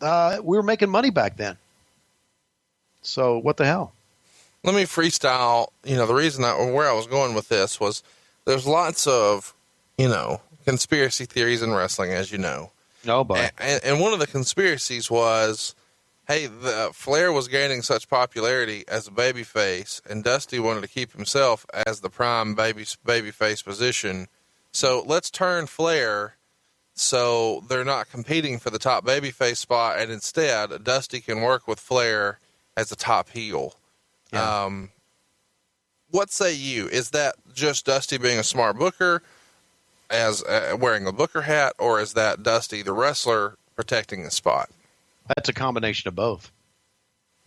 We were making money back then. So what the hell? Let me freestyle. The reason where I was going with this was there's lots of, conspiracy theories in wrestling, as you know. No, but and one of the conspiracies was, hey, Flair was gaining such popularity as a babyface, and Dusty wanted to keep himself as the prime babyface position. So let's turn Flair so they're not competing for the top babyface spot, and instead Dusty can work with Flair as a top heel. Yeah. What say you? Is that just Dusty being a smart booker, as wearing a booker hat, or is that Dusty, the wrestler, protecting the spot? That's a combination of both.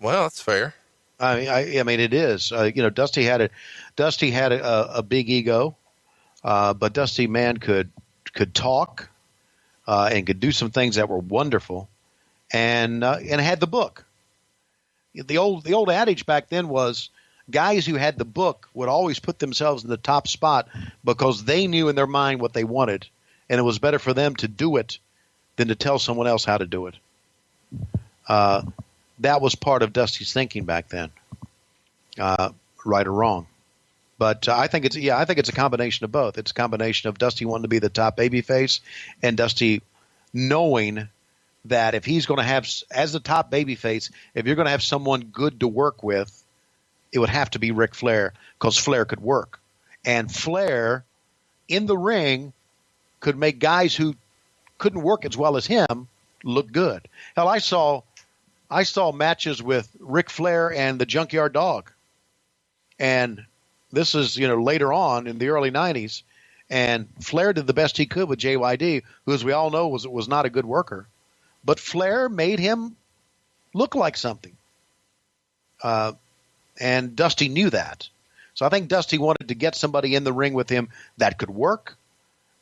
Well, that's fair. I mean, it is. Dusty had a big ego, but Dusty, man, could talk. and could do some things that were wonderful, and had the book. The old adage back then was guys who had the book would always put themselves in the top spot because they knew in their mind what they wanted, and it was better for them to do it than to tell someone else how to do it. That was part of Dusty's thinking back then, right or wrong. But I think it's a combination of both. It's a combination of Dusty wanting to be the top babyface and Dusty knowing that if he's going to have, as the top babyface, if you're going to have someone good to work with, it would have to be Ric Flair, because Flair could work. And Flair, in the ring, could make guys who couldn't work as well as him look good. Hell, I saw matches with Ric Flair and the Junkyard Dog. And this is, later on in the early 90s. And Flair did the best he could with JYD, who, as we all know, was not a good worker. But Flair made him look like something. And Dusty knew that. So I think Dusty wanted to get somebody in the ring with him that could work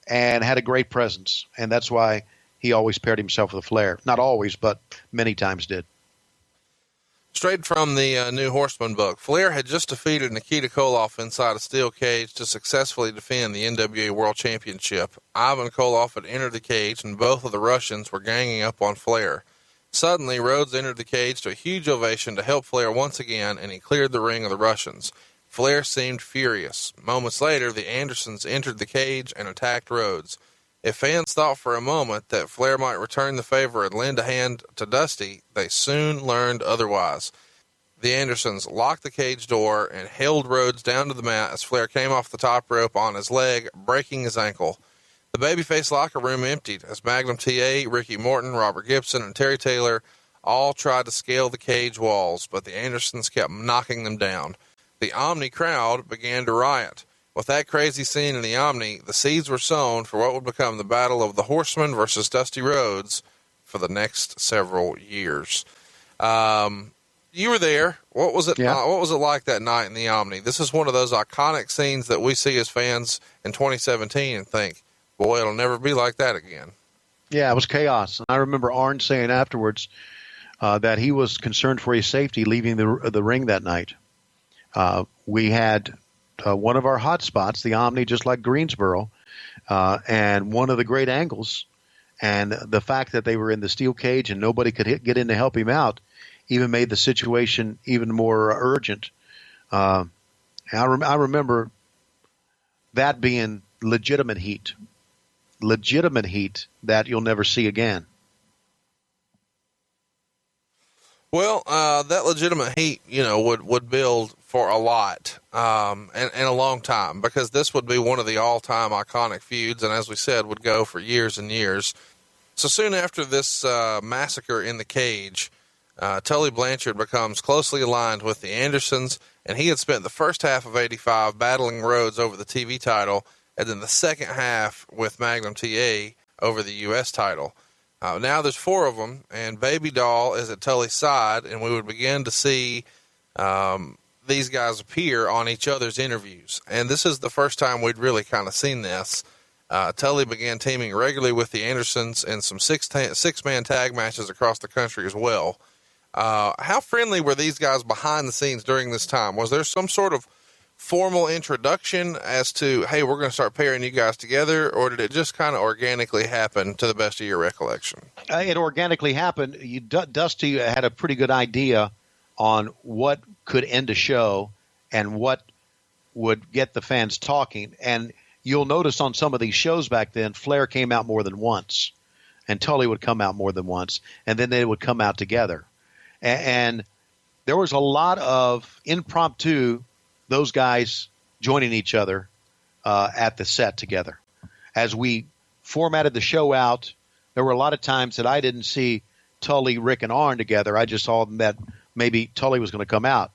and had a great presence. And that's why he always paired himself with Flair. Not always, but many times did. Straight from the New Horseman book, Flair had just defeated Nikita Koloff inside a steel cage to successfully defend the NWA World Championship. Ivan Koloff had entered the cage, and both of the Russians were ganging up on Flair. Suddenly, Rhodes entered the cage to a huge ovation to help Flair once again, and he cleared the ring of the Russians. Flair seemed furious. Moments later, the Andersons entered the cage and attacked Rhodes. If fans thought for a moment that Flair might return the favor and lend a hand to Dusty, they soon learned otherwise. The Andersons locked the cage door and held Rhodes down to the mat as Flair came off the top rope on his leg, breaking his ankle. The babyface locker room emptied as Magnum TA, Ricky Morton, Robert Gibson, and Terry Taylor all tried to scale the cage walls, but the Andersons kept knocking them down. The Omni crowd began to riot. With that crazy scene in the Omni, the seeds were sown for what would become the battle of the Horsemen versus Dusty Rhodes for the next several years. You were there. What was it? Yeah. What was it like that night in the Omni? This is one of those iconic scenes that we see as fans in 2017 and think, boy, it'll never be like that again. Yeah, it was chaos. I remember Arn saying afterwards that he was concerned for his safety leaving the ring that night. We had one of our hot spots, the Omni, just like Greensboro, and one of the great angles. And the fact that they were in the steel cage and nobody could get in to help him out even made the situation even more urgent. I remember that being legitimate heat that you'll never see again. Well, that legitimate heat, would build for a lot, and a long time, because this would be one of the all-time iconic feuds, and as we said, would go for years and years. So soon after this massacre in the cage, Tully Blanchard becomes closely aligned with the Andersons, and he had spent the first half of '85 battling Rhodes over the TV title, and then the second half with Magnum TA over the U.S. title. Now there's four of them, and Baby Doll is at Tully's side, and we would begin to see these guys appear on each other's interviews. And this is the first time we'd really kind of seen this. Tully began teaming regularly with the Andersons in some six-man tag matches across the country as well. How friendly were these guys behind the scenes during this time? Was there some sort of formal introduction as to, hey, we're going to start pairing you guys together, or did it just kind of organically happen to the best of your recollection? It organically happened. Dusty had a pretty good idea on what could end a show and what would get the fans talking. And you'll notice on some of these shows back then, Flair came out more than once, and Tully would come out more than once, and then they would come out together. And there was a lot of impromptu, those guys joining each other at the set together. As we formatted the show out, there were a lot of times that I didn't see Tully, Rick, and Arn together. I just saw that maybe Tully was going to come out.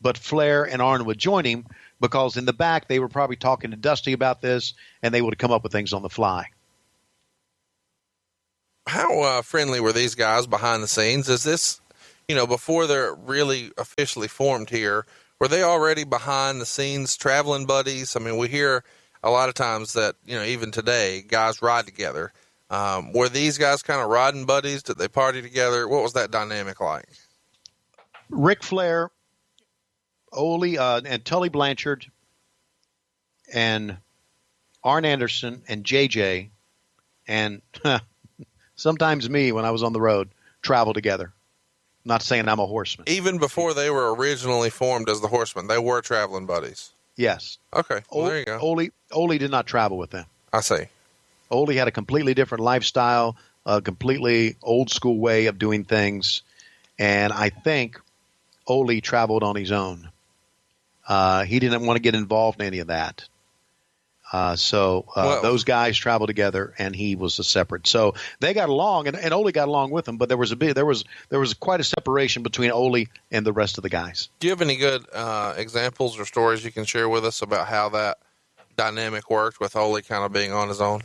But Flair and Arn would join him because in the back they were probably talking to Dusty about this, and they would come up with things on the fly. How friendly were these guys behind the scenes? Is this, before they're really officially formed here, were they already behind the scenes traveling buddies? I mean, we hear a lot of times that, even today, guys ride together. Were these guys kind of riding buddies? Did they party together? What was that dynamic like? Ric Flair, Ole, and Tully Blanchard, and Arn Anderson, and JJ, and sometimes me when I was on the road, travel together. Not saying I'm a horseman. Even before they were originally formed as the Horsemen, they were traveling buddies. Yes. Okay, well, there you go. Ole did not travel with them. I see. Ole had a completely different lifestyle, a completely old school way of doing things, and I think Ole traveled on his own. He didn't want to get involved in any of that. So those guys traveled together, and he was a separate. So they got along, and Ole got along with them. But there was quite a separation between Ole and the rest of the guys. Do you have any good examples or stories you can share with us about how that dynamic worked with Ole kind of being on his own?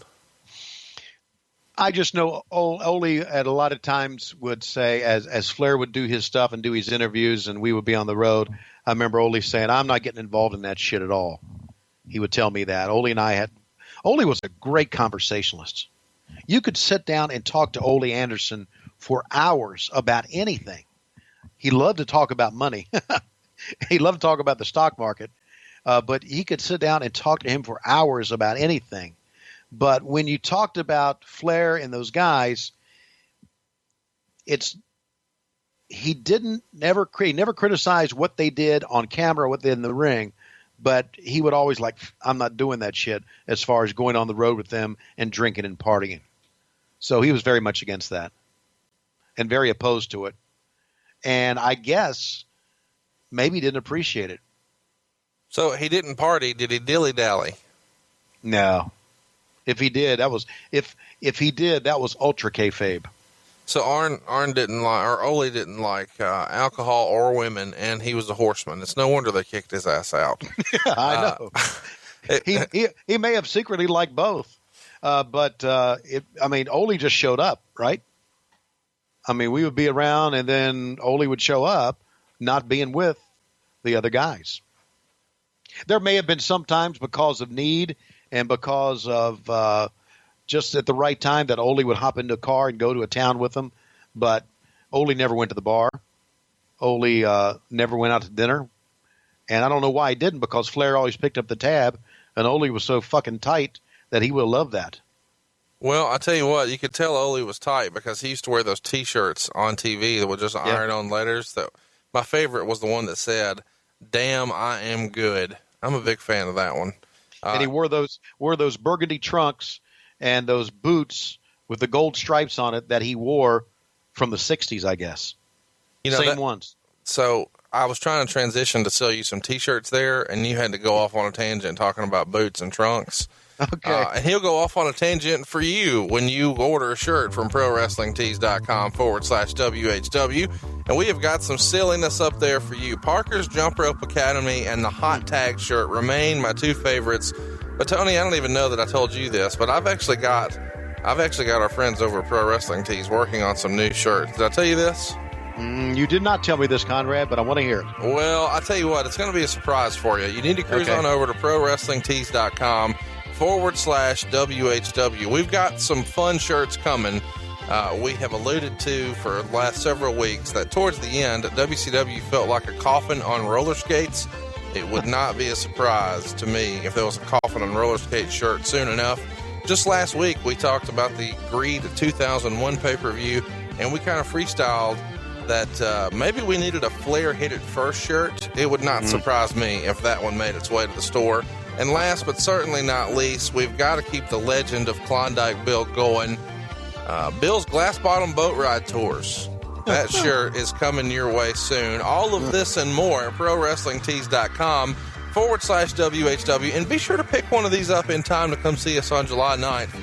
I just know Ole at a lot of times would say, as Flair would do his stuff and do his interviews, and we would be on the road. I remember Ole saying, "I'm not getting involved in that shit at all." He would tell me that. Ole was a great conversationalist. You could sit down and talk to Ole Anderson for hours about anything. He loved to talk about money. He loved to talk about the stock market. But he could sit down and talk to him for hours about anything. But when you talked about Flair and those guys, he never criticized what they did on camera, what they did in the ring. But he would always I'm not doing that shit as far as going on the road with them and drinking and partying. So he was very much against that and very opposed to it. And I guess maybe he didn't appreciate it. So he didn't party. Did he dilly-dally? No. If he did, that was ultra kayfabe. So Arn didn't like, or Ole didn't like alcohol or women, and he was a horseman. It's no wonder they kicked his ass out. I know. He may have secretly liked both, but Ole just showed up, right? I mean, we would be around, and then Ole would show up, not being with the other guys. There may have been sometimes because of need and because of just at the right time that Ole would hop into a car and go to a town with them. But Ole never went to the bar. Ole never went out to dinner. And I don't know why he didn't, because Flair always picked up the tab, and Ole was so fucking tight that he would have loved that. Well, I tell you what, you could tell Ole was tight because he used to wear those T-shirts on TV that were just iron-on letters. That my favorite was the one that said, "Damn, I am good." I'm a big fan of that one. And he wore those burgundy trunks and those boots with the gold stripes on it that he wore from the 60s, I guess. Same ones. So I was trying to transition to sell you some T-shirts there, and you had to go off on a tangent talking about boots and trunks. Okay. And he'll go off on a tangent for you when you order a shirt from ProWrestlingTees.com/WHW. And we have got some silliness up there for you. Parker's Jump Rope Academy and the Hot Tag shirt remain my two favorites. But Tony, I don't even know that I told you this, but I've actually got our friends over at Pro Wrestling Tees working on some new shirts. Did I tell you this? You did not tell me this, Conrad, but I want to hear it. Well, I tell you what, it's going to be a surprise for you. You need to cruise on over to ProWrestlingTees.com/WHW. We've got some fun shirts coming. We have alluded to for the last several weeks that towards the end, WCW felt like a coffin on roller skates. It would not be a surprise to me if there was a coffin on roller skate shirt soon enough. Just last week, we talked about the Greed 2001 pay-per-view, and we kind of freestyled that maybe we needed a Flair Hit It First shirt. It would not surprise me if that one made its way to the store. And last but certainly not least, we've got to keep the legend of Klondike Bill going. Bill's Glass Bottom Boat Ride Tours. That shirt is coming your way soon. All of this and more at ProWrestlingTees.com/WHW. And be sure to pick one of these up in time to come see us on July 9th.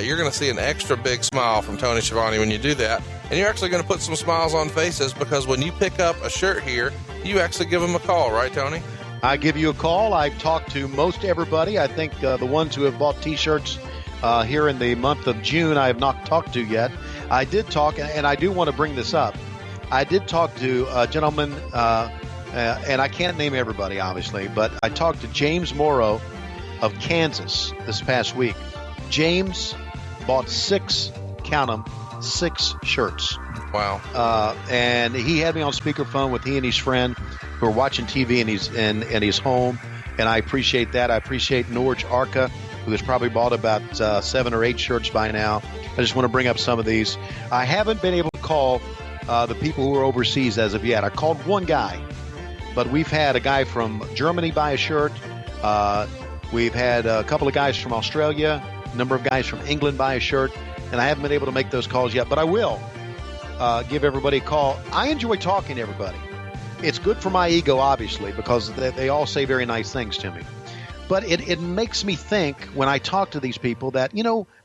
You're going to see an extra big smile from Tony Schiavone when you do that. And you're actually going to put some smiles on faces because when you pick up a shirt here, you actually give them a call, right, Tony? I give you a call. I've talked to most everybody. I think the ones who have bought T-shirts here in the month of June, I have not talked to yet. I did talk, and I do want to bring this up. I did talk to a gentleman, and I can't name everybody, obviously, but I talked to James Morrow of Kansas this past week. James bought 6, count them, 6 shirts. Wow. And he had me on speakerphone with he and his friend who are watching TV in his home. And I appreciate that. I appreciate Norge Arca, who has probably bought about 7 or 8 shirts by now. I just want to bring up some of these. I haven't been able to call the people who are overseas as of yet. I called one guy, but we've had a guy from Germany buy a shirt. We've had a couple of guys from Australia, a number of guys from England buy a shirt, and I haven't been able to make those calls yet, but I will give everybody a call. I enjoy talking to everybody. It's good for my ego, obviously, because they all say very nice things to me. But it makes me think when I talk to these people that,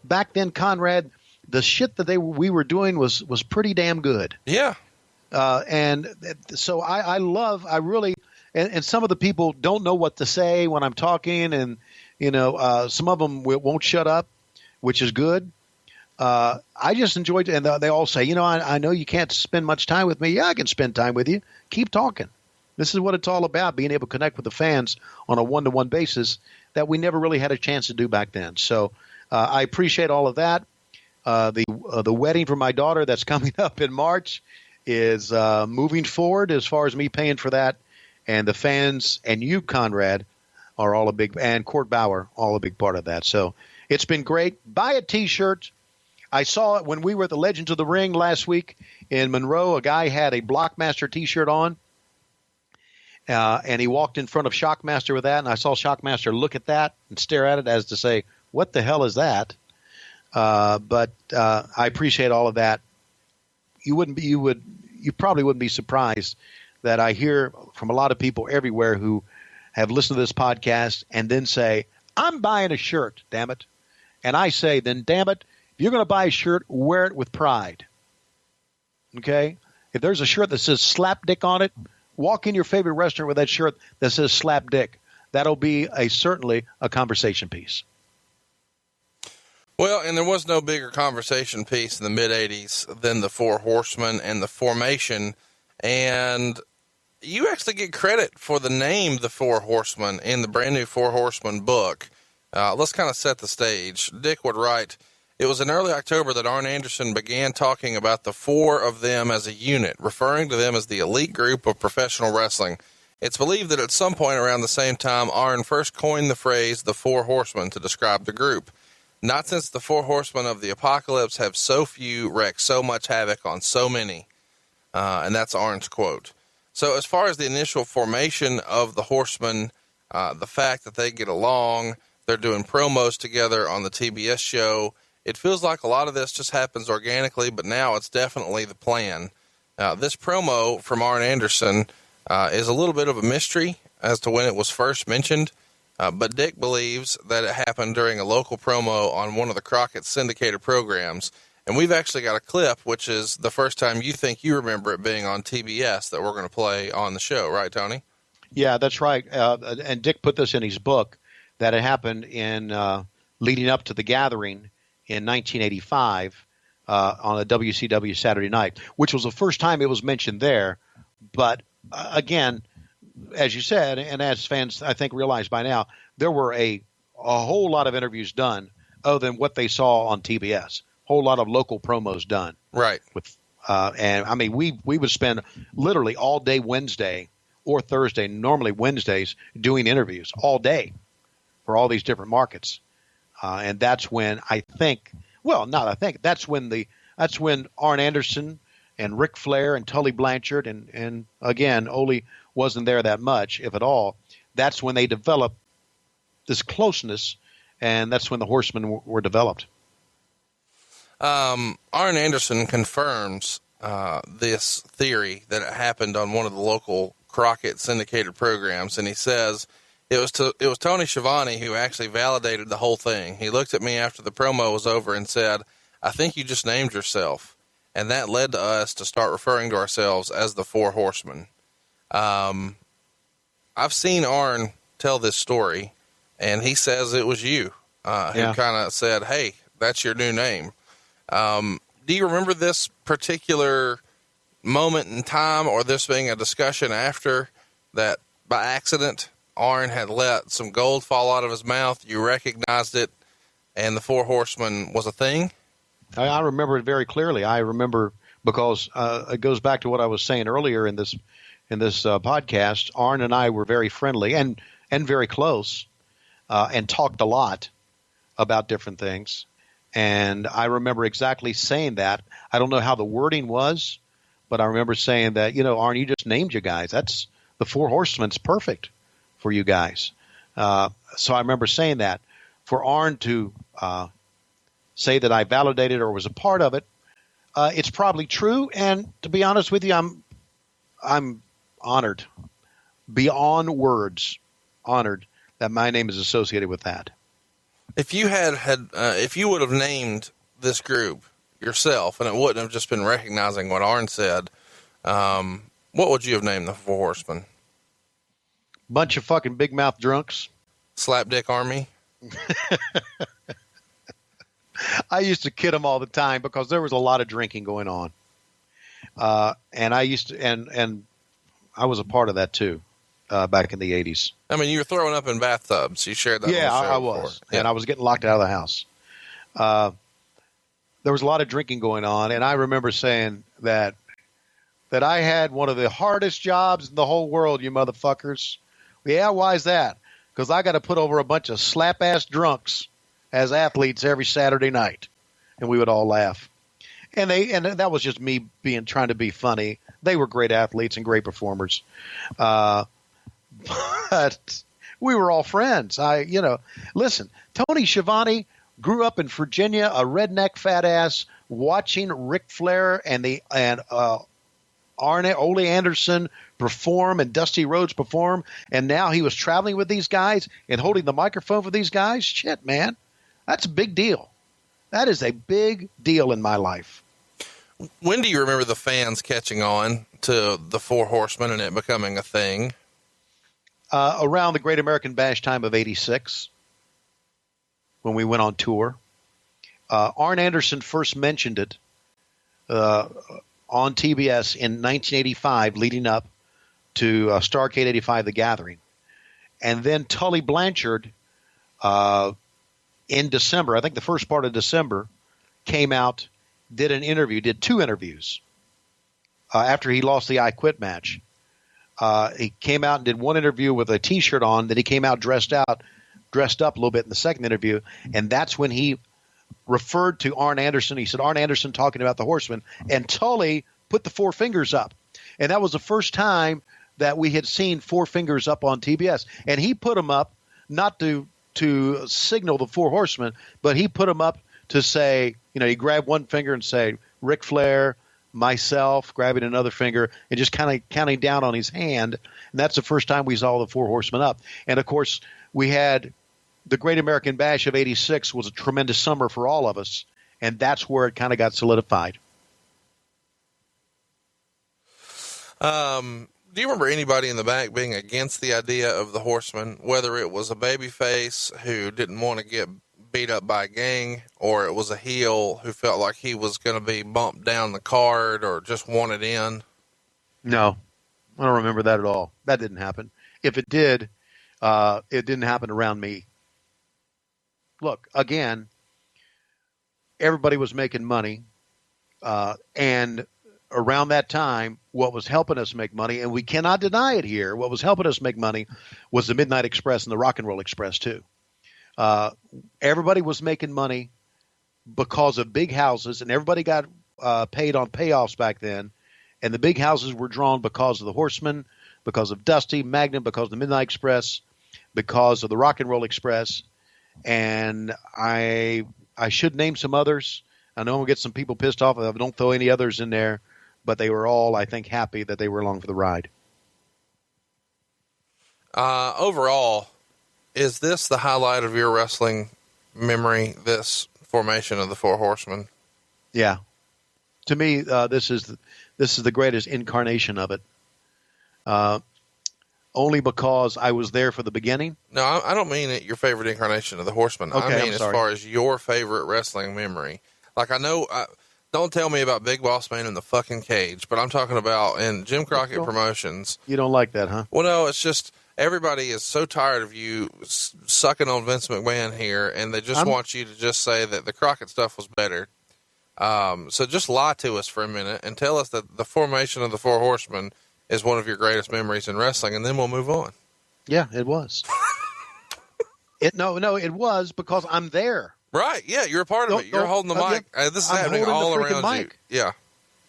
back then, Conrad, the shit that we were doing was pretty damn good. Yeah. And so I really, and some of the people don't know what to say when I'm talking, and, some of them won't shut up, which is good. I just enjoyed it. And they all say, I know you can't spend much time with me. Yeah, I can spend time with you. Keep talking. This is what it's all about, being able to connect with the fans on a one-to-one basis that we never really had a chance to do back then. So I appreciate all of that. The wedding for my daughter that's coming up in March is moving forward as far as me paying for that. And the fans and you, Conrad, are all and Court Bauer, all a big part of that. So it's been great. Buy a T-shirt. I saw it when we were at the Legends of the Ring last week in Monroe. A guy had a Blockmaster T-shirt on. And he walked in front of Shockmaster with that, and I saw Shockmaster look at that and stare at it as to say, what the hell is that? But I appreciate all of that. You probably wouldn't be surprised that I hear from a lot of people everywhere who have listened to this podcast and then say, I'm buying a shirt, damn it. And I say, then damn it, if you're going to buy a shirt, wear it with pride. Okay? If there's a shirt that says slap dick on it, walk in your favorite restaurant with that shirt that says slap dick. That'll be certainly a conversation piece. Well, and there was no bigger conversation piece in the mid-'80s than the Four Horsemen and the formation. And you actually get credit for the name The Four Horsemen in the brand new Four Horsemen book. Let's kind of set the stage. Dick would write, it was in early October that Arn Anderson began talking about the 4 of them as a unit, referring to them as the elite group of professional wrestling. It's believed that at some point around the same time, Arn first coined the phrase the Four Horsemen to describe the group. Not since the Four Horsemen of the Apocalypse have so few wreaked so much havoc on so many. And that's Arn's quote. So as far as the initial formation of the Horsemen, the fact that they get along, they're doing promos together on the TBS show, it feels like a lot of this just happens organically, but now it's definitely the plan. This promo from Arn Anderson is a little bit of a mystery as to when it was first mentioned, but Dick believes that it happened during a local promo on one of the Crockett syndicated programs, and we've actually got a clip, which is the first time you think you remember it being on TBS that we're going to play on the show, right, Tony? Yeah, that's right. And Dick put this in his book that it happened in leading up to the Gathering in 1985 on a WCW Saturday night, which was the first time it was mentioned there. But again, as you said, and as fans I think realize by now, there were a whole lot of interviews done other than what they saw on TBS. Whole lot of local promos done. Right. And I mean, we would spend literally all day Wednesday or Thursday, normally Wednesdays, doing interviews all day for all these different markets. And that's when that's when Arn Anderson and Ric Flair and Tully Blanchard and again, Ole wasn't there that much, if at all. That's when they developed this closeness, and that's when the Horsemen were developed. Arn Anderson confirms this theory that it happened on one of the local Crockett syndicated programs, and he says it was Tony Schiavone who actually validated the whole thing. He looked at me after the promo was over and said, I think you just named yourself. And that led to us to start referring to ourselves as the Four Horsemen. I've seen Arn tell this story, and he says it was you who kind of said, hey, that's your new name. Do you remember this particular moment in time, or this being a discussion after that by accident Arn had let some gold fall out of his mouth? You recognized it, and the Four Horsemen was a thing? I remember it very clearly. I remember because it goes back to what I was saying earlier in this podcast. Arn and I were very friendly and very close, and talked a lot about different things. And I remember exactly saying that. I don't know how the wording was, but I remember saying that, Arn, you just named you guys. That's the Four Horsemen's perfect for you guys. So I remember saying that. For Arn to say that I validated or was a part of it, it's probably true. And to be honest with you, I'm honored, beyond words, honored that my name is associated with that. If you if you would have named this group yourself, and it wouldn't have just been recognizing what Arn said, what would you have named the Four Horsemen? Bunch of fucking big mouth drunks. Slapdick Army. I used to kid them all the time because there was a lot of drinking going on, and I used to, and I was a part of that too, back in the 80s. I mean, you were throwing up in bathtubs. You shared that. Yeah, on the show I was, before. and I was getting locked out of the house. There was a lot of drinking going on, and I remember saying that I had one of the hardest jobs in the whole world, you motherfuckers. Yeah, why is that? Because I got to put over a bunch of slap-ass drunks as athletes every Saturday night, and we would all laugh. And that was just me trying to be funny. They were great athletes and great performers, but we were all friends. Listen, Tony Schiavone grew up in Virginia, a redneck fat ass, watching Ric Flair and Ole Anderson perform and Dusty Rhodes perform, and now he was traveling with these guys and holding the microphone for these guys. Shit, man, that's a big deal. That is a big deal in my life. When do you remember the fans catching on to the Four Horsemen and it becoming a thing? Around the Great American Bash time of '86, when we went on tour. Arn Anderson first mentioned it on TBS in 1985, leading up to Starrcade 85, The Gathering. And then Tully Blanchard, in December, I think the first part of December, came out, did two interviews after he lost the I Quit match. He came out and did one interview with a T-shirt on, then he came out dressed up a little bit in the second interview, and that's when he referred to Arn Anderson. He said, Arn Anderson talking about the Horsemen, and Tully put the four fingers up. And that was the first time that we had seen four fingers up on TBS. And he put them up not to signal the Four Horsemen, but he put them up to say, he grabbed one finger and say, Ric Flair, myself, grabbing another finger, and just kind of counting down on his hand. And that's the first time we saw the Four Horsemen up. And, of course, we had the Great American Bash of '86 was a tremendous summer for all of us, and that's where it kind of got solidified. Do you remember anybody in the back being against the idea of the Horsemen, whether it was a babyface who didn't want to get beat up by a gang, or it was a heel who felt like he was going to be bumped down the card or just wanted in? No, I don't remember that at all. That didn't happen. If it did, it didn't happen around me. Look, again, everybody was making money, and around that time, what was helping us make money, and we cannot deny it here, what was helping us make money was the Midnight Express and the Rock and Roll Express, too. Everybody was making money because of big houses, and everybody got paid on payoffs back then, and the big houses were drawn because of the Horsemen, because of Dusty, Magnum, because of the Midnight Express, because of the Rock and Roll Express, and I should name some others. I know I'm going to get some people pissed off if I don't throw any others in there, but they were all, I think, happy that they were along for the ride. Overall, is this the highlight of your wrestling memory, this formation of the Four Horsemen? Yeah. To me, this is the greatest incarnation of it. Only because I was there for the beginning. No, I don't mean it, your favorite incarnation of the Horsemen. Okay, I mean as far as your favorite wrestling memory. Like, I know, don't tell me about Big Boss Man in the fucking cage, but I'm talking about in Jim Crockett Promotions. You don't like that, huh? Well, no, it's just, everybody is so tired of you sucking on Vince McMahon here, and they just want you to just say that the Crockett stuff was better. So just lie to us for a minute and tell us that the formation of the Four Horsemen is one of your greatest memories in wrestling, and then we'll move on. Yeah, it was. It was because I'm there. Right. Yeah, you're a part of it. You're holding the mic. This is happening all around you. Yeah.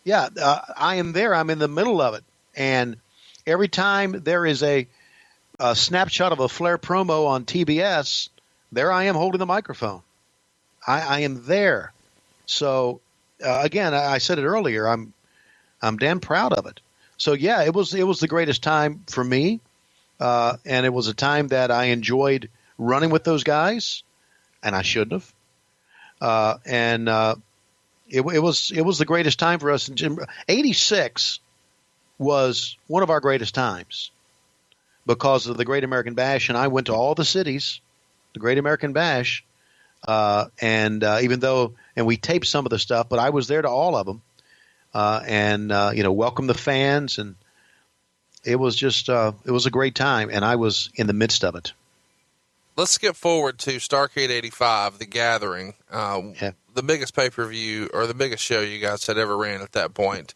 Yeah, I am there. I'm in the middle of it. And every time there is a snapshot of a Flair promo on TBS, there I am holding the microphone. I am there. So, again, I said it earlier, I'm damn proud of it. So, yeah, it was the greatest time for me. And it was a time that I enjoyed running with those guys, and I shouldn't have. It was the greatest time for us. 86 was one of our greatest times because of the Great American Bash, and I went to all the cities, the Great American Bash, and we taped some of the stuff, but I was there to all of them, welcome the fans, and it was just it was a great time, and I was in the midst of it. Let's skip forward to Starrcade 85, The Gathering, the biggest pay-per-view or the biggest show you guys had ever ran at that point.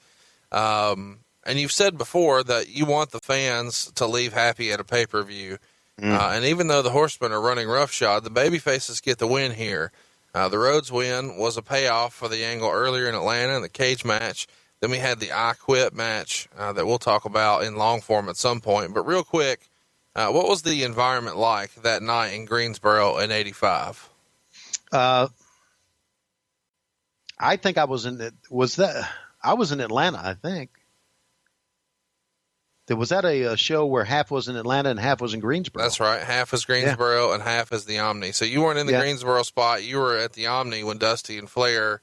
And you've said before that you want the fans to leave happy at a pay-per-view. And even though the Horsemen are running roughshod, the babyfaces get the win here. The Rhodes win was a payoff for the angle earlier in Atlanta in the cage match. Then we had the I Quit match that we'll talk about in long form at some point. But real quick, what was the environment like that night in Greensboro in 85? I think I was in Atlanta, I think. Was that a show where half was in Atlanta and half was in Greensboro? That's right. Half is Greensboro and half is the Omni. So you weren't in the Greensboro spot. You were at the Omni when Dusty and Flair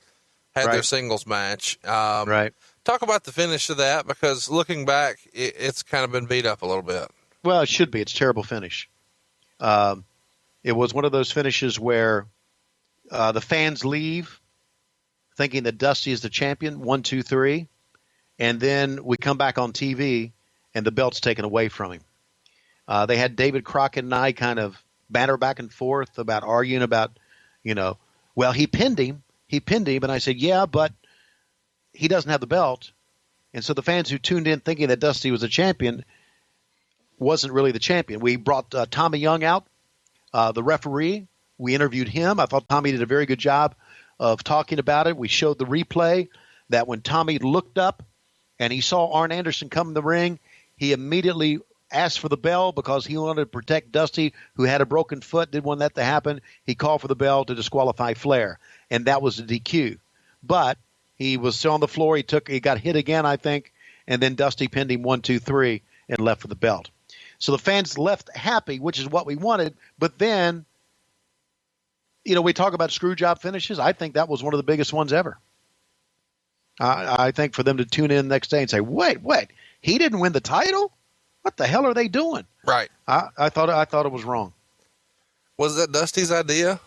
had their singles match. Right. Talk about the finish of that, because looking back, it's kind of been beat up a little bit. Well, it should be. It's a terrible finish. It was one of those finishes where the fans leave thinking that Dusty is the champion, 1, 2, 3, and then we come back on TV and the belt's taken away from him. They had David Crockett and I kind of banter back and forth about arguing about, well, he pinned him. And I said, yeah, but he doesn't have the belt. And so the fans who tuned in thinking that Dusty was a champion wasn't really the champion. We brought Tommy Young out, the referee. We interviewed him. I thought Tommy did a very good job of talking about it. We showed the replay that when Tommy looked up and he saw Arn Anderson come in the ring, he immediately asked for the bell because he wanted to protect Dusty, who had a broken foot, didn't want that to happen. He called for the bell to disqualify Flair, and that was a DQ. But he was still on the floor. He got hit again, I think, and then Dusty pinned him 1, 2, 3 and left for the belt. So the fans left happy, which is what we wanted. But then, we talk about screw job finishes. I think that was one of the biggest ones ever. I think for them to tune in the next day and say, wait, he didn't win the title? What the hell are they doing? Right. I thought it was wrong. Was that Dusty's idea?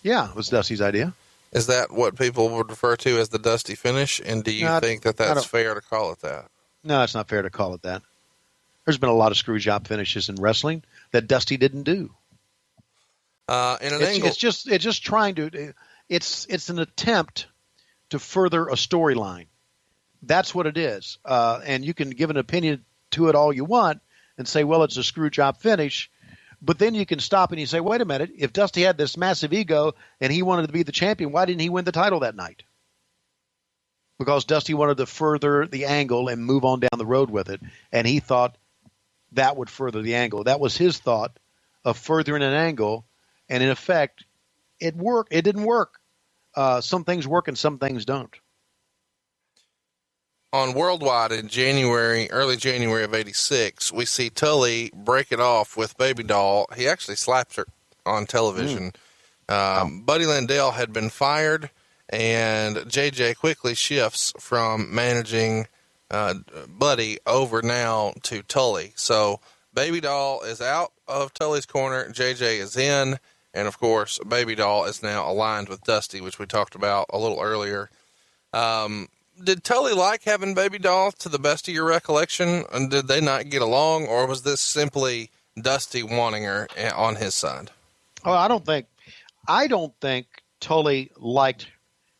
Yeah, it was Dusty's idea. Is that what people would refer to as the Dusty finish? And do you think that that's fair to call it that? No, it's not fair to call it that. There's been a lot of screw job finishes in wrestling that Dusty didn't do. It's just trying to. It's an attempt to further a storyline. That's what it is. And you can give an opinion to it all you want and say, well, it's a screw job finish. But then you can stop and you say, wait a minute. If Dusty had this massive ego and he wanted to be the champion, why didn't he win the title that night? Because Dusty wanted to further the angle and move on down the road with it. And he thought that would further the angle. That was his thought of furthering an angle. And in effect, it worked. It didn't work. Some things work and some things don't. On Worldwide in early January of 86, we see Tully break it off with Baby Doll. He actually slaps her on television. Buddy Landell had been fired, and JJ quickly shifts from managing Buddy over now to Tully. So Baby Doll is out of Tully's corner, JJ is in, and of course, Baby Doll is now aligned with Dusty, which we talked about a little earlier. Did Tully like having Baby Doll to the best of your recollection, and did they not get along, or was this simply Dusty wanting her on his side. Oh, I don't think Tully liked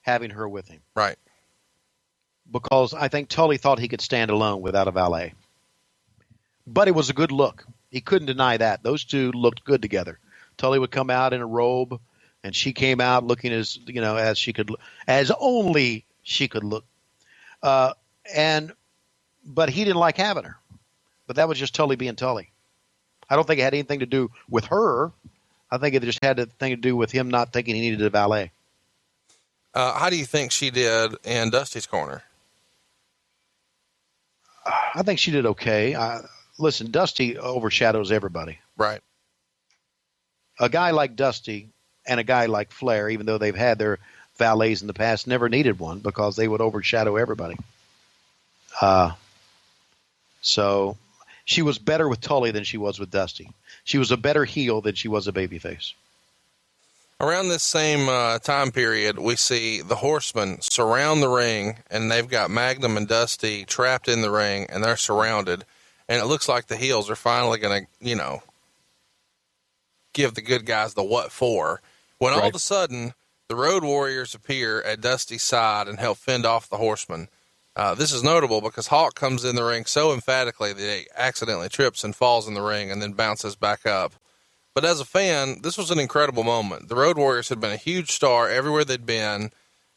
having her with him. Right. Because I think Tully thought he could stand alone without a valet. But it was a good look. He couldn't deny that. Those two looked good together. Tully would come out in a robe, and she came out looking as she could, as only she could look. But he didn't like having her. But that was just Tully being Tully. I don't think it had anything to do with her. I think it just had a thing to do with him not thinking he needed a valet. How do you think she did in Dusty's corner? I think she did okay. Listen, Dusty overshadows everybody. Right. A guy like Dusty and a guy like Flair, even though they've had their valets in the past, never needed one because they would overshadow everybody. So she was better with Tully than she was with Dusty. She was a better heel than she was a babyface. Around this same time period, we see the Horsemen surround the ring, and they've got Magnum and Dusty trapped in the ring, and they're surrounded. And it looks like the heels are finally going to, give the good guys the what for. When all of a sudden, the Road Warriors appear at Dusty's side and help fend off the Horsemen. This is notable because Hawk comes in the ring so emphatically that he accidentally trips and falls in the ring and then bounces back up. But as a fan, this was an incredible moment. The Road Warriors had been a huge star everywhere they'd been,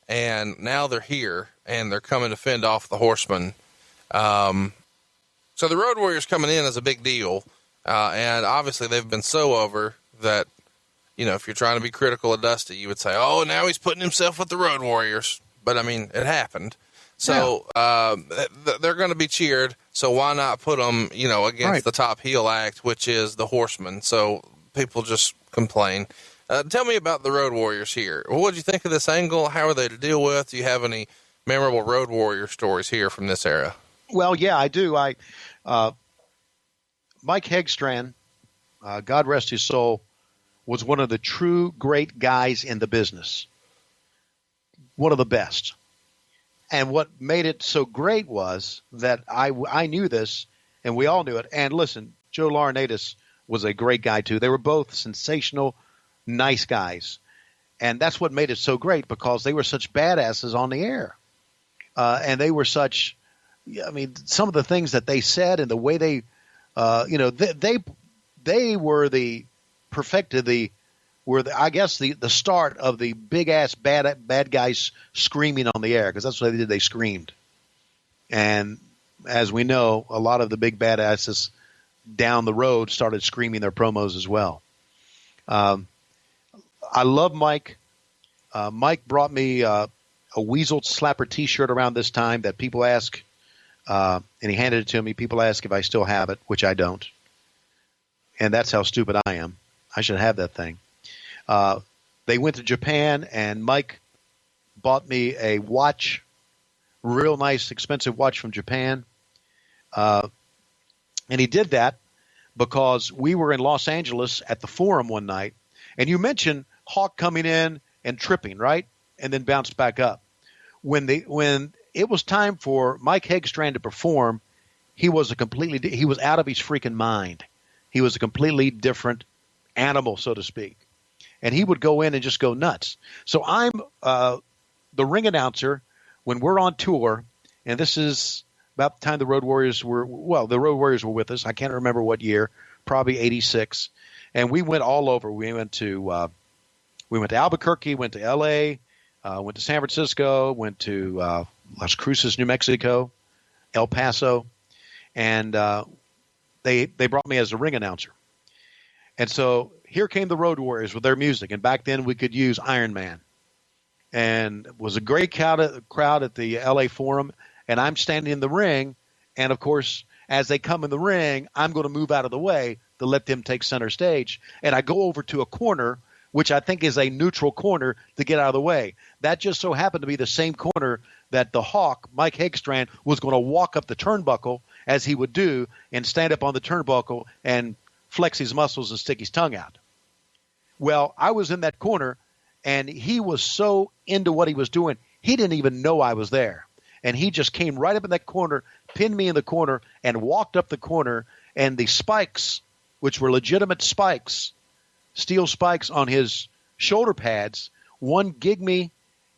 and now they're here, and they're coming to fend off the Horsemen. So the Road Warriors coming in is a big deal, and obviously they've been so over that, if you're trying to be critical of Dusty, you would say, oh, now he's putting himself with the Road Warriors. But, it happened. So they're going to be cheered, so why not put them, against the top heel act, which is the Horsemen. So people just complain. Tell me about the Road Warriors here. What did you think of this angle? How are they to deal with? Do you have any memorable Road Warrior stories here from this era? Well, yeah, I do. Mike Hegstrand, God rest his soul, was one of the true great guys in the business. One of the best. And what made it so great was that I knew this, and we all knew it. And listen, Joe Laurinaitis was a great guy, too. They were both sensational, nice guys. And that's what made it so great, because they were such badasses on the air. And they were such, some of the things that they said and the way they, they were the the start of the big ass bad guys screaming on the air, because that's what they did. They screamed. And as we know, a lot of the big badasses down the road started screaming their promos as well. I love Mike. Mike brought me a Weasel Slapper t-shirt around this time that people ask, and he handed it to me. People ask if I still have it, which I don't. And that's how stupid I am. I should have that thing. They went to Japan, and Mike bought me a watch, real nice, expensive watch from Japan. And he did that because we were in Los Angeles at the Forum one night. And you mentioned Hawk coming in and tripping, right? And then bounced back up. When it was time for Mike Hegstrand to perform, he was out of his freaking mind. He was a completely different animal, so to speak. And he would go in and just go nuts. So I'm the ring announcer when we're on tour, and this is about the time the Road Warriors were with us. I can't remember what year, probably 86. And we went all over. We went to Albuquerque, went to L.A., went to San Francisco, went to Las Cruces, New Mexico, El Paso, and they brought me as a ring announcer. And so here came the Road Warriors with their music, and back then we could use Iron Man. And it was a great crowd at the L.A. Forum, and I'm standing in the ring, and of course, as they come in the ring, I'm going to move out of the way to let them take center stage. And I go over to a corner, which I think is a neutral corner, to get out of the way. That just so happened to be the same corner that the Hawk, Mike Hegstrand, was going to walk up the turnbuckle, as he would do, and stand up on the turnbuckle and flex his muscles and stick his tongue out. Well, I was in that corner, and he was so into what he was doing, he didn't even know I was there. And he just came right up in that corner, pinned me in the corner, and walked up the corner, and the spikes which were legitimate spikes, steel spikes on his shoulder pads. One gigged me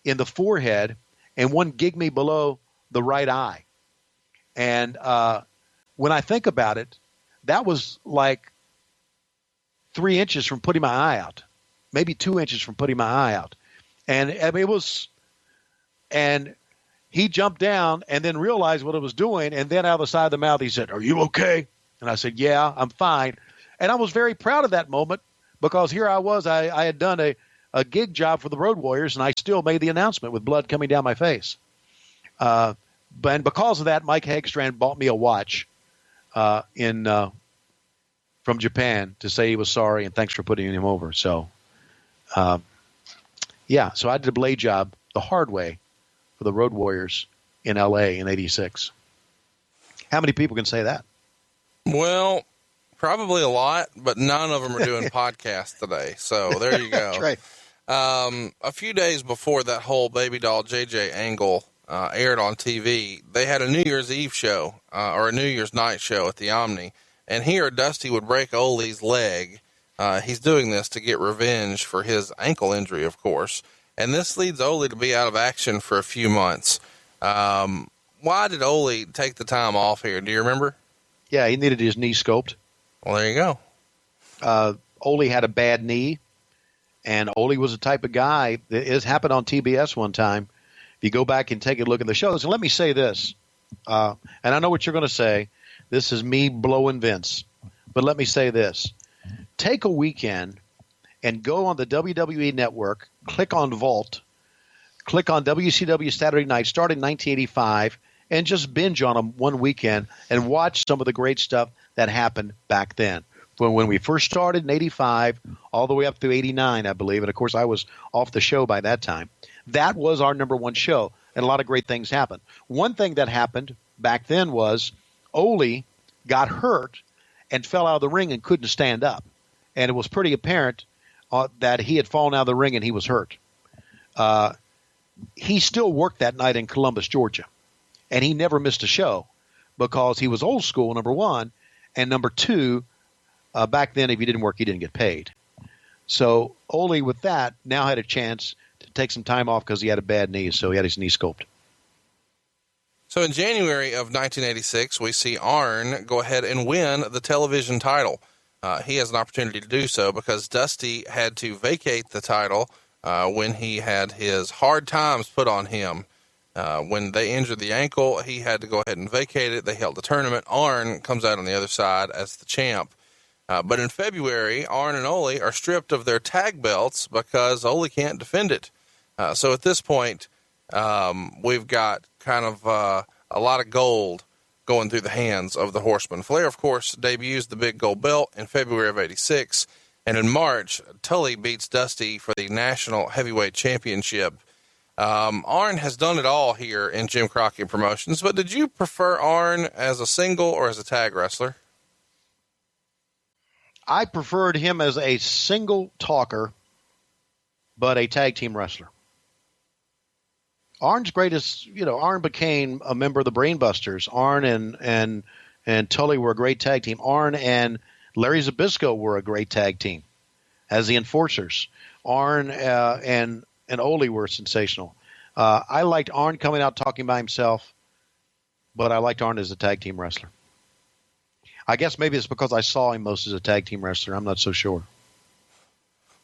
in the forehead and one gigged me below the right eye. And when I think about it, that was like 3 inches from putting my eye out, maybe 2 inches from putting my eye out. And I mean, and he jumped down and then realized what it was doing. And then out of the side of the mouth, he said, "Are you okay?" And I said, "Yeah, I'm fine." And I was very proud of that moment because here I was, I had done a gig job for the Road Warriors, and I still made the announcement with blood coming down my face. And because of that, Mike Hagstrand bought me a watch from Japan to say he was sorry and thanks for putting him over. So, so I did a blade job the hard way for the Road Warriors in L.A. in '86. How many people can say that? Well, probably a lot, but none of them are doing podcasts today. So there you go. That's right. A few days before that whole Baby Doll JJ angle aired on TV, they had a New Year's Eve show or a New Year's night show at the Omni. And here Dusty would break Ole's leg. He's doing this to get revenge for his ankle injury, of course. And this leads Ole to be out of action for a few months. Why did Ole take the time off here? Do you remember? Yeah, he needed his knee scoped. Well, there you go. Ole had a bad knee, and Ole was the type of guy that has happened on TBS one time. If you go back and take a look at the shows, and let me say this, and I know what you're going to say. This is me blowing Vince, but let me say this. Take a weekend and go on the WWE Network, click on Vault, click on WCW Saturday Night, start in 1985, and just binge on them one weekend and watch some of the great stuff that happened back then. When we first started in 85, all the way up through 89, I believe, and of course I was off the show by that time. That was our number one show, and a lot of great things happened. One thing that happened back then was Ole got hurt and fell out of the ring and couldn't stand up. And it was pretty apparent that he had fallen out of the ring and he was hurt. He still worked that night in Columbus, Georgia. And he never missed a show because he was old school, number one. And number two, back then, if he didn't work, he didn't get paid. So Ole, with that, now had a chance to take some time off because he had a bad knee. So he had his knee scoped. So in January of 1986, we see Arn go ahead and win the television title. He has an opportunity to do so because Dusty had to vacate the title when he had his hard times put on him. When they injured the ankle, he had to go ahead and vacate it. They held the tournament. Arn comes out on the other side as the champ. But in February, Arn and Ole are stripped of their tag belts because Ole can't defend it. So at this point, we've got kind of a lot of gold going through the hands of the Horsemen. Flair, of course, debuts the big gold belt in February of '86, and in March, Tully beats Dusty for the National Heavyweight Championship. Arn has done it all here in Jim Crockett Promotions, but did you prefer Arn as a single or as a tag wrestler? I preferred him as a single talker, but a tag team wrestler. Arn's greatest, Arn became a member of the Brainbusters. Arn and Tully were a great tag team. Arn and Larry Zbyszko were a great tag team as the Enforcers. Arn and Ole were sensational. I liked Arn coming out talking by himself, but I liked Arn as a tag team wrestler. I guess maybe it's because I saw him most as a tag team wrestler. I'm not so sure.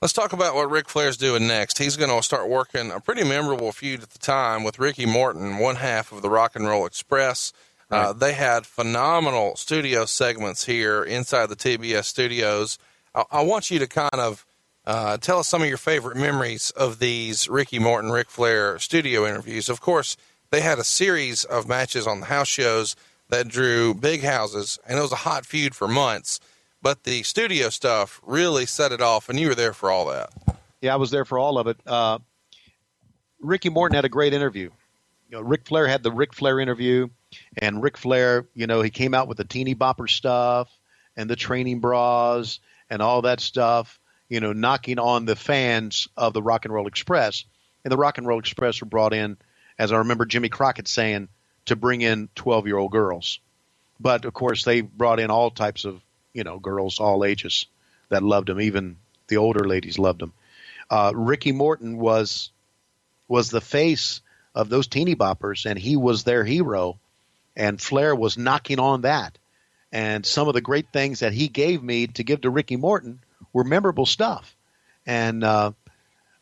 Let's talk about what Ric Flair's doing next. He's going to start working a pretty memorable feud at the time with Ricky Morton, one half of the Rock and Roll Express. Right. They had phenomenal studio segments here inside the TBS studios. I want you to kind of tell us some of your favorite memories of these Ricky Morton, Ric Flair studio interviews. Of course, they had a series of matches on the house shows that drew big houses, and it was a hot feud for months. But the studio stuff really set it off, and you were there for all that. Yeah, I was there for all of it. Ricky Morton had a great interview. Ric Flair had the Ric Flair interview, and Ric Flair, he came out with the teeny bopper stuff and the training bras and all that stuff, knocking on the fans of the Rock and Roll Express. And the Rock and Roll Express were brought in, as I remember Jimmy Crockett saying, to bring in 12-year-old girls. But, of course, they brought in all types of girls all ages that loved him. Even the older ladies loved him. Ricky Morton was the face of those teeny boppers, and he was their hero. And Flair was knocking on that. And some of the great things that he gave me to give to Ricky Morton were memorable stuff. And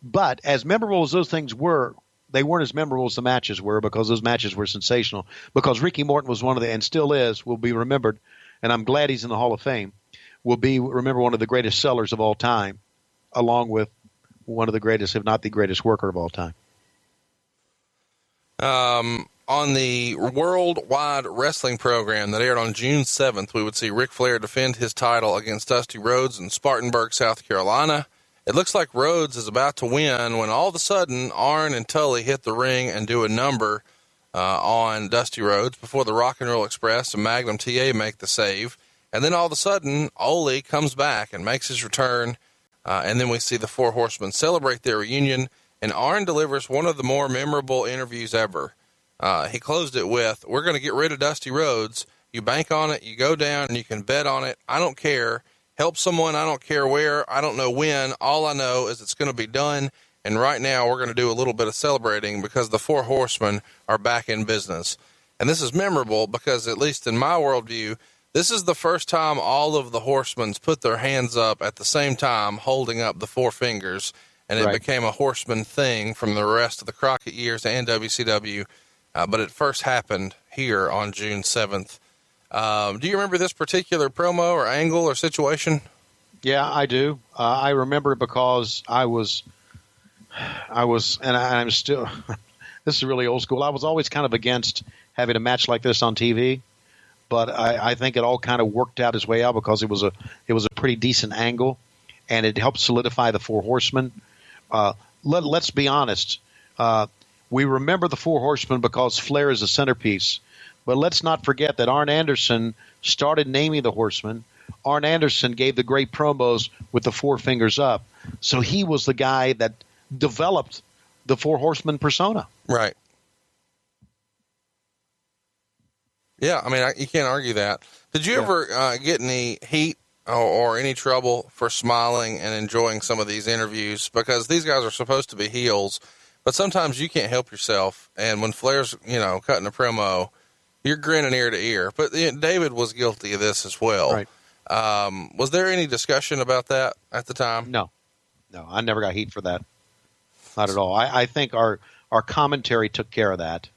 but as memorable as those things were, they weren't as memorable as the matches were, because those matches were sensational. Because Ricky Morton was one of the, and still is, will be remembered, and I'm glad he's in the Hall of Fame, will be remembered one of the greatest sellers of all time, along with one of the greatest, if not the greatest worker of all time. On the Worldwide Wrestling program that aired on June 7th, we would see Ric Flair defend his title against Dusty Rhodes in Spartanburg, South Carolina. It looks like Rhodes is about to win when all of a sudden Arn and Tully hit the ring and do a number on Dusty Rhodes before the Rock and Roll Express and Magnum TA make the save. And then all of a sudden, Ole comes back and makes his return. And then we see the Four Horsemen celebrate their reunion. And Arn delivers one of the more memorable interviews ever. He closed it with, "We're going to get rid of Dusty Rhodes. You bank on it, you go down, and you can bet on it. I don't care. Help someone, I don't care where, I don't know when. All I know is it's going to be done. And right now we're going to do a little bit of celebrating because the Four Horsemen are back in business." And this is memorable because, at least in my worldview, this is the first time all of the Horsemen put their hands up at the same time, holding up the four fingers. And it became a Horseman thing from the rest of the Crockett years and WCW. But it first happened here on June 7th. Do you remember this particular promo or angle or situation? Yeah, I do. I remember it because I was, and I'm still, this is really old school. I was always kind of against having a match like this on TV, but I think it all kind of worked out its way out because it was a pretty decent angle, and it helped solidify the Four Horsemen. Let's be honest. We remember the Four Horsemen because Flair is a centerpiece. But let's not forget that Arn Anderson started naming the Horsemen. Arn Anderson gave the great promos with the four fingers up. So he was the guy that developed the Four Horsemen persona. Right. Yeah, I mean, you can't argue that. Did you ever get any heat or any trouble for smiling and enjoying some of these interviews? Because these guys are supposed to be heels, but sometimes you can't help yourself. And when Flair's, cutting a promo, you're grinning ear to ear. But David was guilty of this as well. Right. Was there any discussion about that at the time? No, I never got heat for that. Not at all. I think our commentary took care of that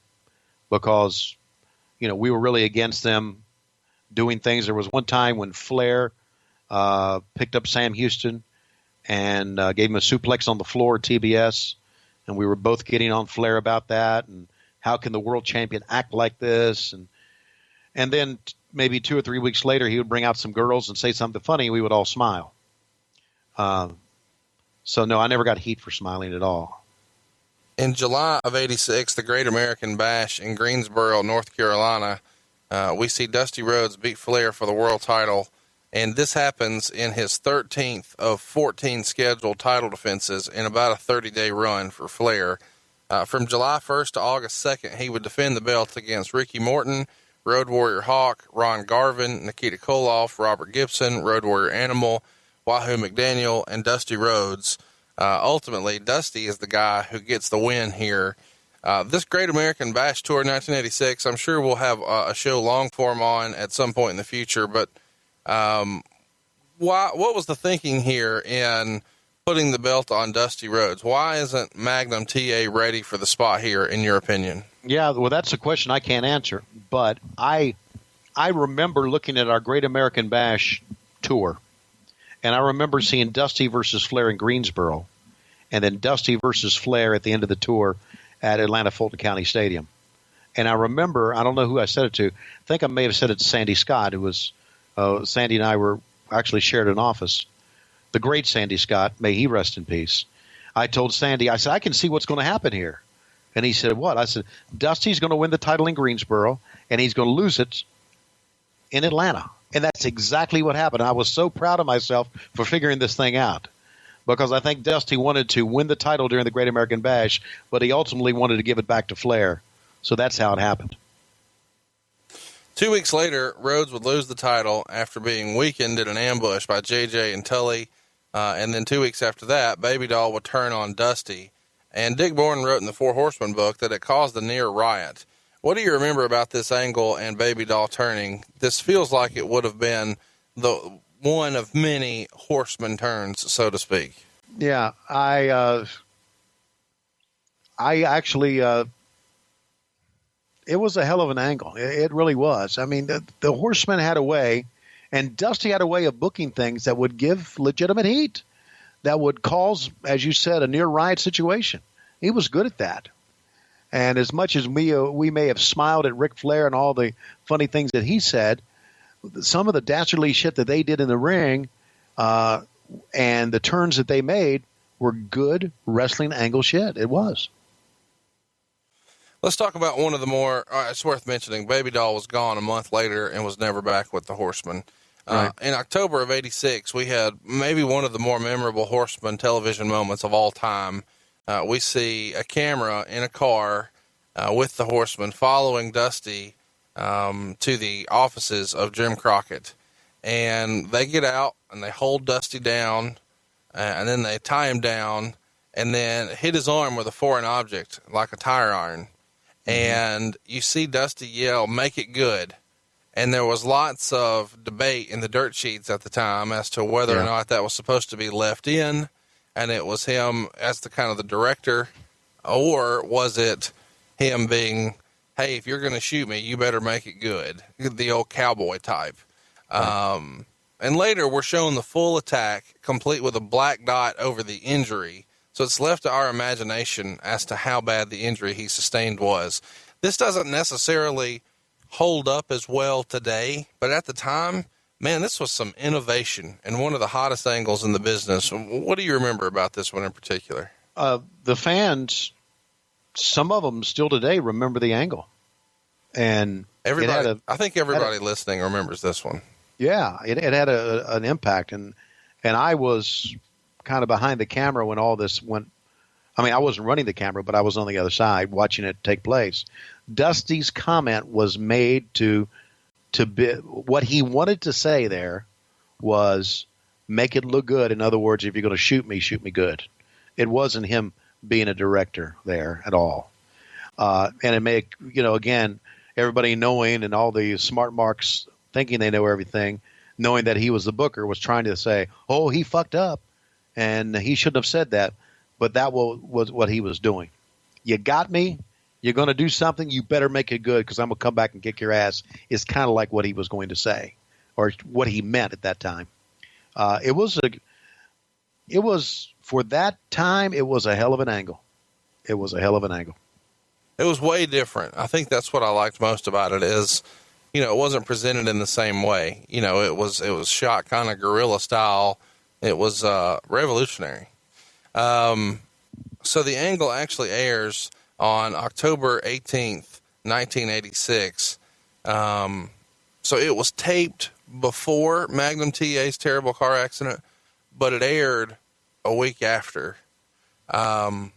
because, we were really against them doing things. There was one time when Flair picked up Sam Houston and gave him a suplex on the floor at TBS, and we were both getting on Flair about that, and how can the world champion act like this? And then maybe 2 or 3 weeks later, he would bring out some girls and say something funny, and we would all smile. So, no, I never got heat for smiling at all. In July of '86, the Great American Bash in Greensboro, North Carolina, we see Dusty Rhodes beat Flair for the world title, and this happens in his 13th of 14 scheduled title defenses in about a 30-day run for Flair. From July 1st to August 2nd, he would defend the belt against Ricky Morton, Road Warrior Hawk, Ron Garvin, Nikita Koloff, Robert Gibson, Road Warrior Animal, Wahoo McDaniel, and Dusty Rhodes. Ultimately, Dusty is the guy who gets the win here. This Great American Bash Tour 1986, I'm sure we'll have a show long form on at some point in the future, but what was the thinking here in putting the belt on Dusty Rhodes? Why isn't Magnum TA ready for the spot here, in your opinion? Yeah, well, that's a question I can't answer, but I remember looking at our Great American Bash tour, and I remember seeing Dusty versus Flair in Greensboro, and then Dusty versus Flair at the end of the tour at Atlanta Fulton County Stadium. And I remember, I don't know who I said it to, I think I may have said it to Sandy Scott, who was, Sandy and I were actually shared an office. The great Sandy Scott, may he rest in peace. I told Sandy, I said, I can see what's going to happen here. And he said, what? I said, Dusty's going to win the title in Greensboro, and he's going to lose it in Atlanta. And that's exactly what happened. I was so proud of myself for figuring this thing out, because I think Dusty wanted to win the title during the Great American Bash, but he ultimately wanted to give it back to Flair. So that's how it happened. 2 weeks later, Rhodes would lose the title after being weakened in an ambush by JJ and Tully. And then 2 weeks after that, Baby Doll would turn on Dusty. And Dick Bourne wrote in the Four Horsemen book that it caused a near riot. What do you remember about this angle and Baby Doll turning? This feels like it would have been the one of many horseman turns, so to speak. Yeah, I actually, it was a hell of an angle. It really was. I mean, the Horsemen had a way, and Dusty had a way of booking things that would give legitimate heat, that would cause, as you said, a near riot situation. He was good at that. And as much as we may have smiled at Ric Flair and all the funny things that he said, some of the dastardly shit that they did in the ring and the turns that they made were good wrestling angle shit. It was. Let's talk about one of the more, it's worth mentioning, Baby Doll was gone a month later and was never back with the Horsemen. Right. In October of '86, we had maybe one of the more memorable Horseman television moments of all time. We see a camera in a car with the Horsemen following Dusty to the offices of Jim Crockett. And they get out and they hold Dusty down and then they tie him down and then hit his arm with a foreign object like a tire iron. And you see Dusty yell, "Make it good." And there was lots of debate in the dirt sheets at the time as to whether or not that was supposed to be left in, and it was him as the kind of the director, or was it him being, "Hey, if you're going to shoot me, you better make it good," the old cowboy type. And later we're shown the full attack, complete with a black dot over the injury. So it's left to our imagination as to how bad the injury he sustained was. This doesn't necessarily hold up as well today, but at the time, man, this was some innovation and one of the hottest angles in the business. What do you remember about this one in particular? The fans, some of them still today remember the angle. And everybody, I think everybody listening remembers this one. Yeah, it had an impact. And I was kind of behind the camera when all this went. I mean, I wasn't running the camera, but I was on the other side watching it take place. Dusty's comment was made to be, what he wanted to say there was make it look good. In other words, if you're going to shoot me good. It wasn't him being a director there at all. And it made, again, everybody knowing and all the smart marks thinking they know everything, knowing that he was the booker, was trying to say, oh, he fucked up and he shouldn't have said that. But that was what he was doing. You got me. You're going to do something. You better make it good because I'm going to come back and kick your ass. Is kind of like what he was going to say, or what he meant at that time. It was for that time. It was a hell of an angle. It was a hell of an angle. It was way different. I think that's what I liked most about it is, it wasn't presented in the same way. It was shot kind of guerrilla style. It was revolutionary. So the angle actually airs on October 18th, 1986. So it was taped before Magnum TA's terrible car accident, but it aired a week after. What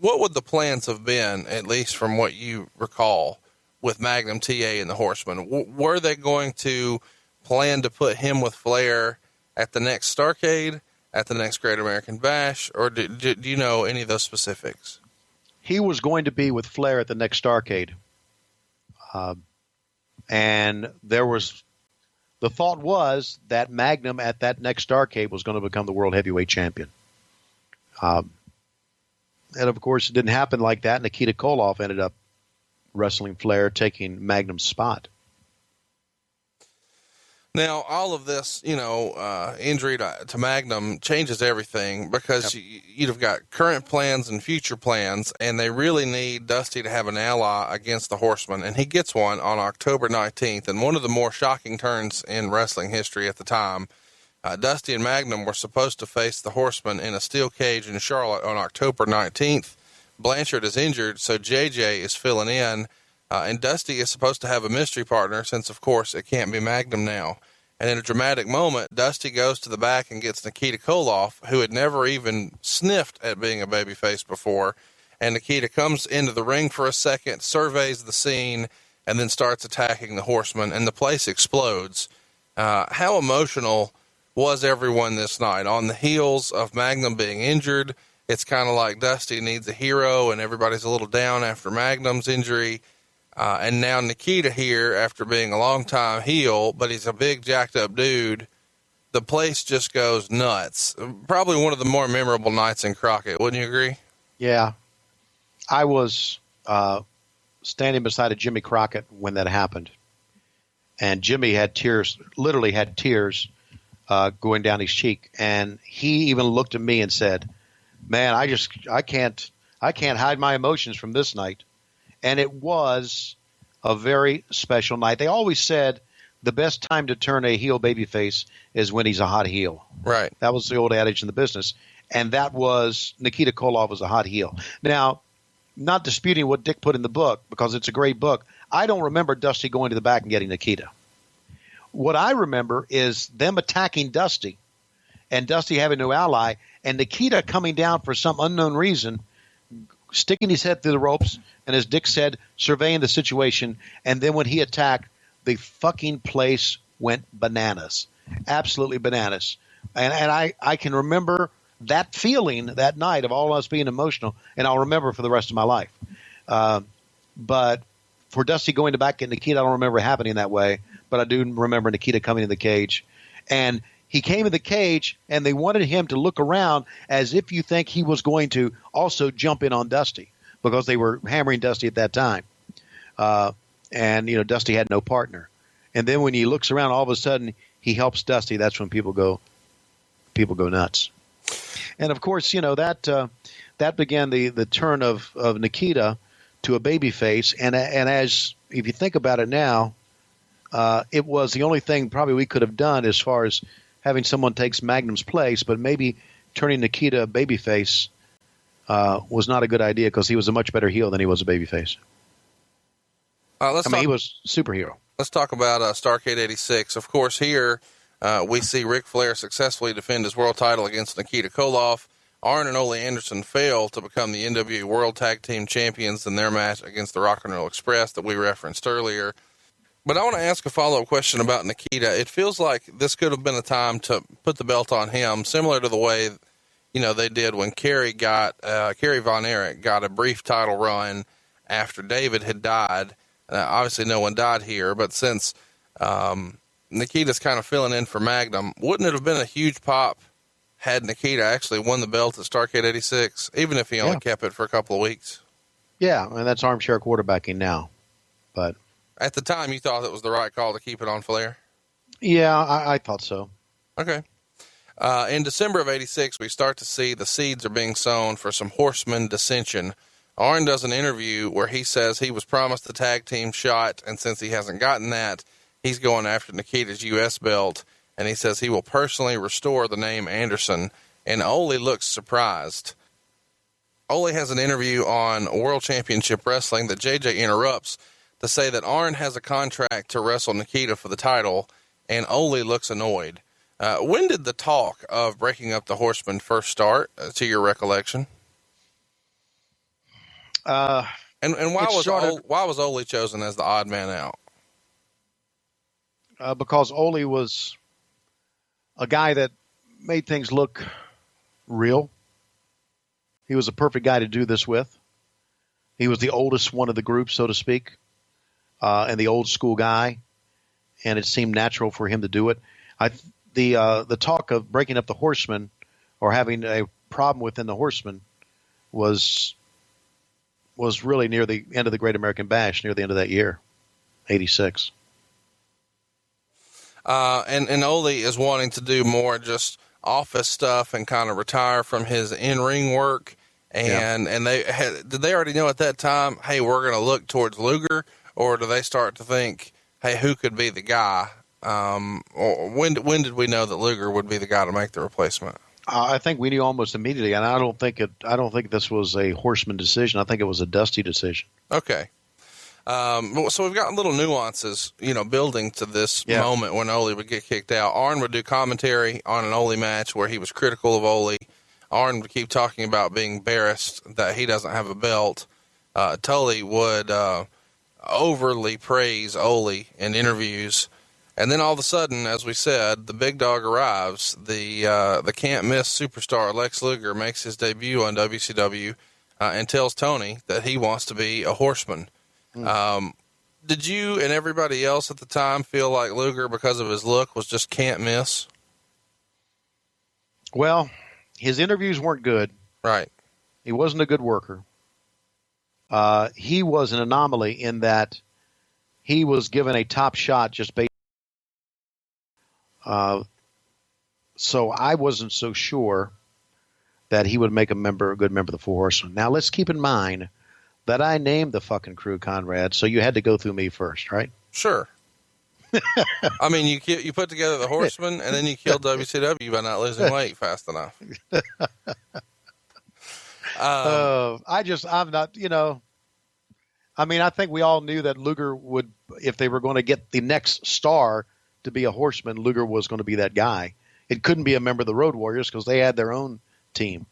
would the plans have been, at least from what you recall, with Magnum TA and the Horsemen? Were they going to plan to put him with Flair at the next Starrcade, at the next Great American Bash, or do you know any of those specifics? He was going to be with Flair at the next Starrcade. And the thought was that Magnum at that next Starrcade was going to become the World Heavyweight Champion. And of course, it didn't happen like that. Nikita Koloff ended up wrestling Flair, taking Magnum's spot. Now, all of this, injury to Magnum changes everything because you'd have got current plans and future plans, and they really need Dusty to have an ally against the Horsemen, and he gets one on October 19th. And one of the more shocking turns in wrestling history at the time, Dusty and Magnum were supposed to face the Horsemen in a steel cage in Charlotte on October 19th. Blanchard is injured, so JJ is filling in. And Dusty is supposed to have a mystery partner since, of course, it can't be Magnum now. And in a dramatic moment, Dusty goes to the back and gets Nikita Koloff, who had never even sniffed at being a babyface before. And Nikita comes into the ring for a second, surveys the scene, and then starts attacking the Horsemen, and the place explodes. How emotional was everyone this night? On the heels of Magnum being injured, it's kind of like Dusty needs a hero, and everybody's a little down after Magnum's injury. And now Nikita here, after being a long time heel, but he's a big jacked up dude. The place just goes nuts. Probably one of the more memorable nights in Crockett. Wouldn't you agree? Yeah. I was standing beside a Jimmy Crockett when that happened. And Jimmy had tears, literally had tears going down his cheek. And he even looked at me and said, man, I can't hide my emotions from this night. And it was a very special night. They always said the best time to turn a heel babyface is when he's a hot heel. Right. That was the old adage in the business. And that was Nikita Koloff was a hot heel. Now, not disputing what Dick put in the book, because it's a great book, I don't remember Dusty going to the back and getting Nikita. What I remember is them attacking Dusty and Dusty having no ally, and Nikita coming down for some unknown reason, sticking his head through the ropes, and as Dick said, surveying the situation. And then when he attacked, the fucking place went bananas. Absolutely bananas. And I can remember that feeling that night of all of us being emotional, and I'll remember for the rest of my life. But for Dusty going to back at Nikita, I don't remember it happening that way, but I do remember Nikita coming in the cage. And he came in the cage, and they wanted him to look around as if you think he was going to also jump in on Dusty, because they were hammering Dusty at that time. And, Dusty had no partner. And then when he looks around, all of a sudden, he helps Dusty. That's when people go nuts. And, of course, that began the turn of Nikita to a babyface. And as if you think about it now, it was the only thing probably we could have done as far as having someone takes Magnum's place, but maybe turning Nikita babyface was not a good idea, because he was a much better heel than he was a babyface. He was superhero. Let's talk about Starrcade 86. Of course, here we see Ric Flair successfully defend his world title against Nikita Koloff. Arn and Ole Anderson fail to become the NWA World Tag Team Champions in their match against the Rock and Roll Express that we referenced earlier. But I want to ask a follow-up question about Nikita. It feels like this could have been a time to put the belt on him, similar to the way, they did when Kerry Von Erich got a brief title run after David had died. Obviously no one died here, but since Nikita's kind of filling in for Magnum, wouldn't it have been a huge pop had Nikita actually won the belt at Starrcade 86, even if he only kept it for a couple of weeks? Yeah, and that's armchair quarterbacking now. But at the time, you thought it was the right call to keep it on Flair? Yeah, I thought so. Okay. In December of 86, we start to see the seeds are being sown for some Horseman dissension. Arn does an interview where he says he was promised the tag team shot, and since he hasn't gotten that, he's going after Nikita's U.S. belt, and he says he will personally restore the name Anderson, and Ole looks surprised. Ole has an interview on World Championship Wrestling that JJ interrupts to say that Arn has a contract to wrestle Nikita for the title, and Ole looks annoyed. When did the talk of breaking up the Horsemen first start, to your recollection? And why was Ole chosen as the odd man out? Because Ole was a guy that made things look real. He was a perfect guy to do this with. He was the oldest one of the group, so to speak, and the old school guy, and it seemed natural for him to do it. The talk of breaking up the Horsemen or having a problem within the Horsemen was really near the end of the Great American Bash, near the end of that year, 86. And Ole is wanting to do more just office stuff and kind of retire from his in-ring work. And did they already know at that time, hey, we're going to look towards Luger, or do they start to think, hey, who could be the guy? Or when did we know that Luger would be the guy to make the replacement? I think we knew almost immediately, and I don't think this was a Horseman decision. I think it was a Dusty decision. Okay. So we've got little nuances, building to this moment when Ole would get kicked out. Arn would do commentary on an Ole match where he was critical of Ole. Arn would keep talking about being embarrassed that he doesn't have a belt. Tully would overly praise Ole in interviews. And then all of a sudden, as we said, the big dog arrives. The can't miss superstar Lex Luger makes his debut on WCW and tells Tony that he wants to be a Horseman. Did you and everybody else at the time feel like Luger, because of his look, was just can't miss? Well, his interviews weren't good. Right. He wasn't a good worker. He was an anomaly in that he was given a top shot just based. So I wasn't so sure that he would make a good member of the Four Horsemen. Now, let's keep in mind that I named the fucking crew Conrad, so you had to go through me first, right? Sure. I mean, you put together the Horsemen, and then you killed WCW by not losing weight fast enough. I'm not, I mean, I think we all knew that Luger would, if they were going to get the next star to be a Horseman, Luger was going to be that guy. It couldn't be a member of the Road Warriors because they had their own team.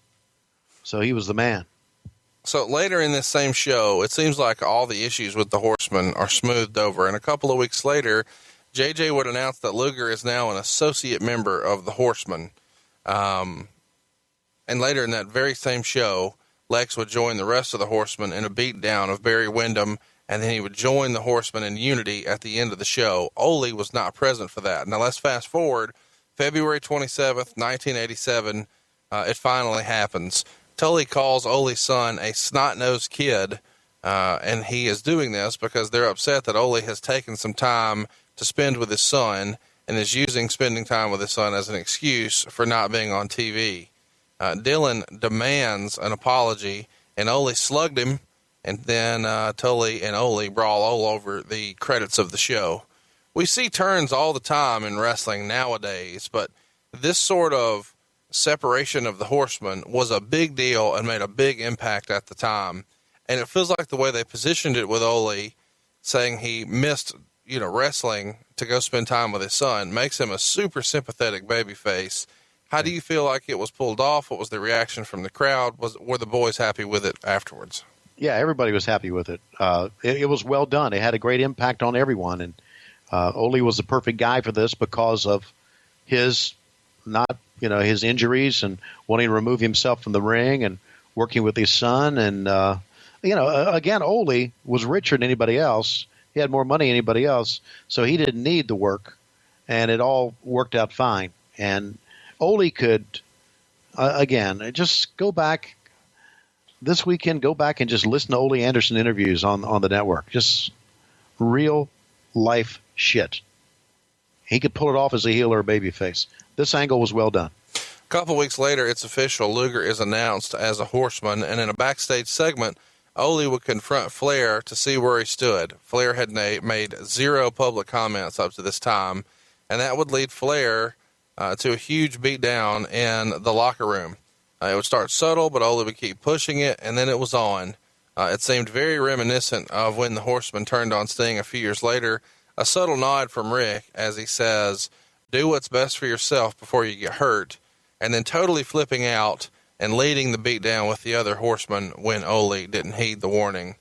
So he was the man. So later in this same show, it seems like all the issues with the Horsemen are smoothed over. And a couple of weeks later, JJ would announce that Luger is now an associate member of the Horsemen. And later in that very same show, Lex would join the rest of the Horsemen in a beatdown of Barry Windham, and then he would join the Horsemen in Unity at the end of the show. Ole was not present for that. Now let's fast forward. February 27th, 1987, it finally happens. Tully calls Ole's son a snot-nosed kid, and he is doing this because they're upset that Ole has taken some time to spend with his son and is using spending time with his son as an excuse for not being on TV. Dylan demands an apology, and Ole slugged him, and then Tully and Ole brawl all over the credits of the show. We see turns all the time in wrestling nowadays, but this sort of separation of the Horsemen was a big deal and made a big impact at the time. And it feels like the way they positioned it with Ole, saying he missed, wrestling to go spend time with his son, makes him a super sympathetic babyface. How do you feel like it was pulled off? What was the reaction from the crowd? Were the boys happy with it afterwards? Yeah, everybody was happy with it. It was well done. It had a great impact on everyone. And Ole was the perfect guy for this because of his his injuries and wanting to remove himself from the ring and working with his son. And, again, Ole was richer than anybody else. He had more money than anybody else. So he didn't need the work. And it all worked out fine. And Ole could, again, just go back this weekend, go back and just listen to Ole Anderson interviews on the network. Just real life shit. He could pull it off as a heel or a babyface. This angle was well done. A couple weeks later, it's official. Luger is announced as a Horseman, and in a backstage segment, Ole would confront Flair to see where he stood. Flair had made zero public comments up to this time, and that would lead Flair to a huge beatdown in the locker room. It would start subtle, but Ole would keep pushing it, and then it was on. It seemed very reminiscent of when the Horseman turned on Sting a few years later. A subtle nod from Rick as he says, "Do what's best for yourself before you get hurt," and then totally flipping out and leading the beatdown with the other Horsemen when Ole didn't heed the warning.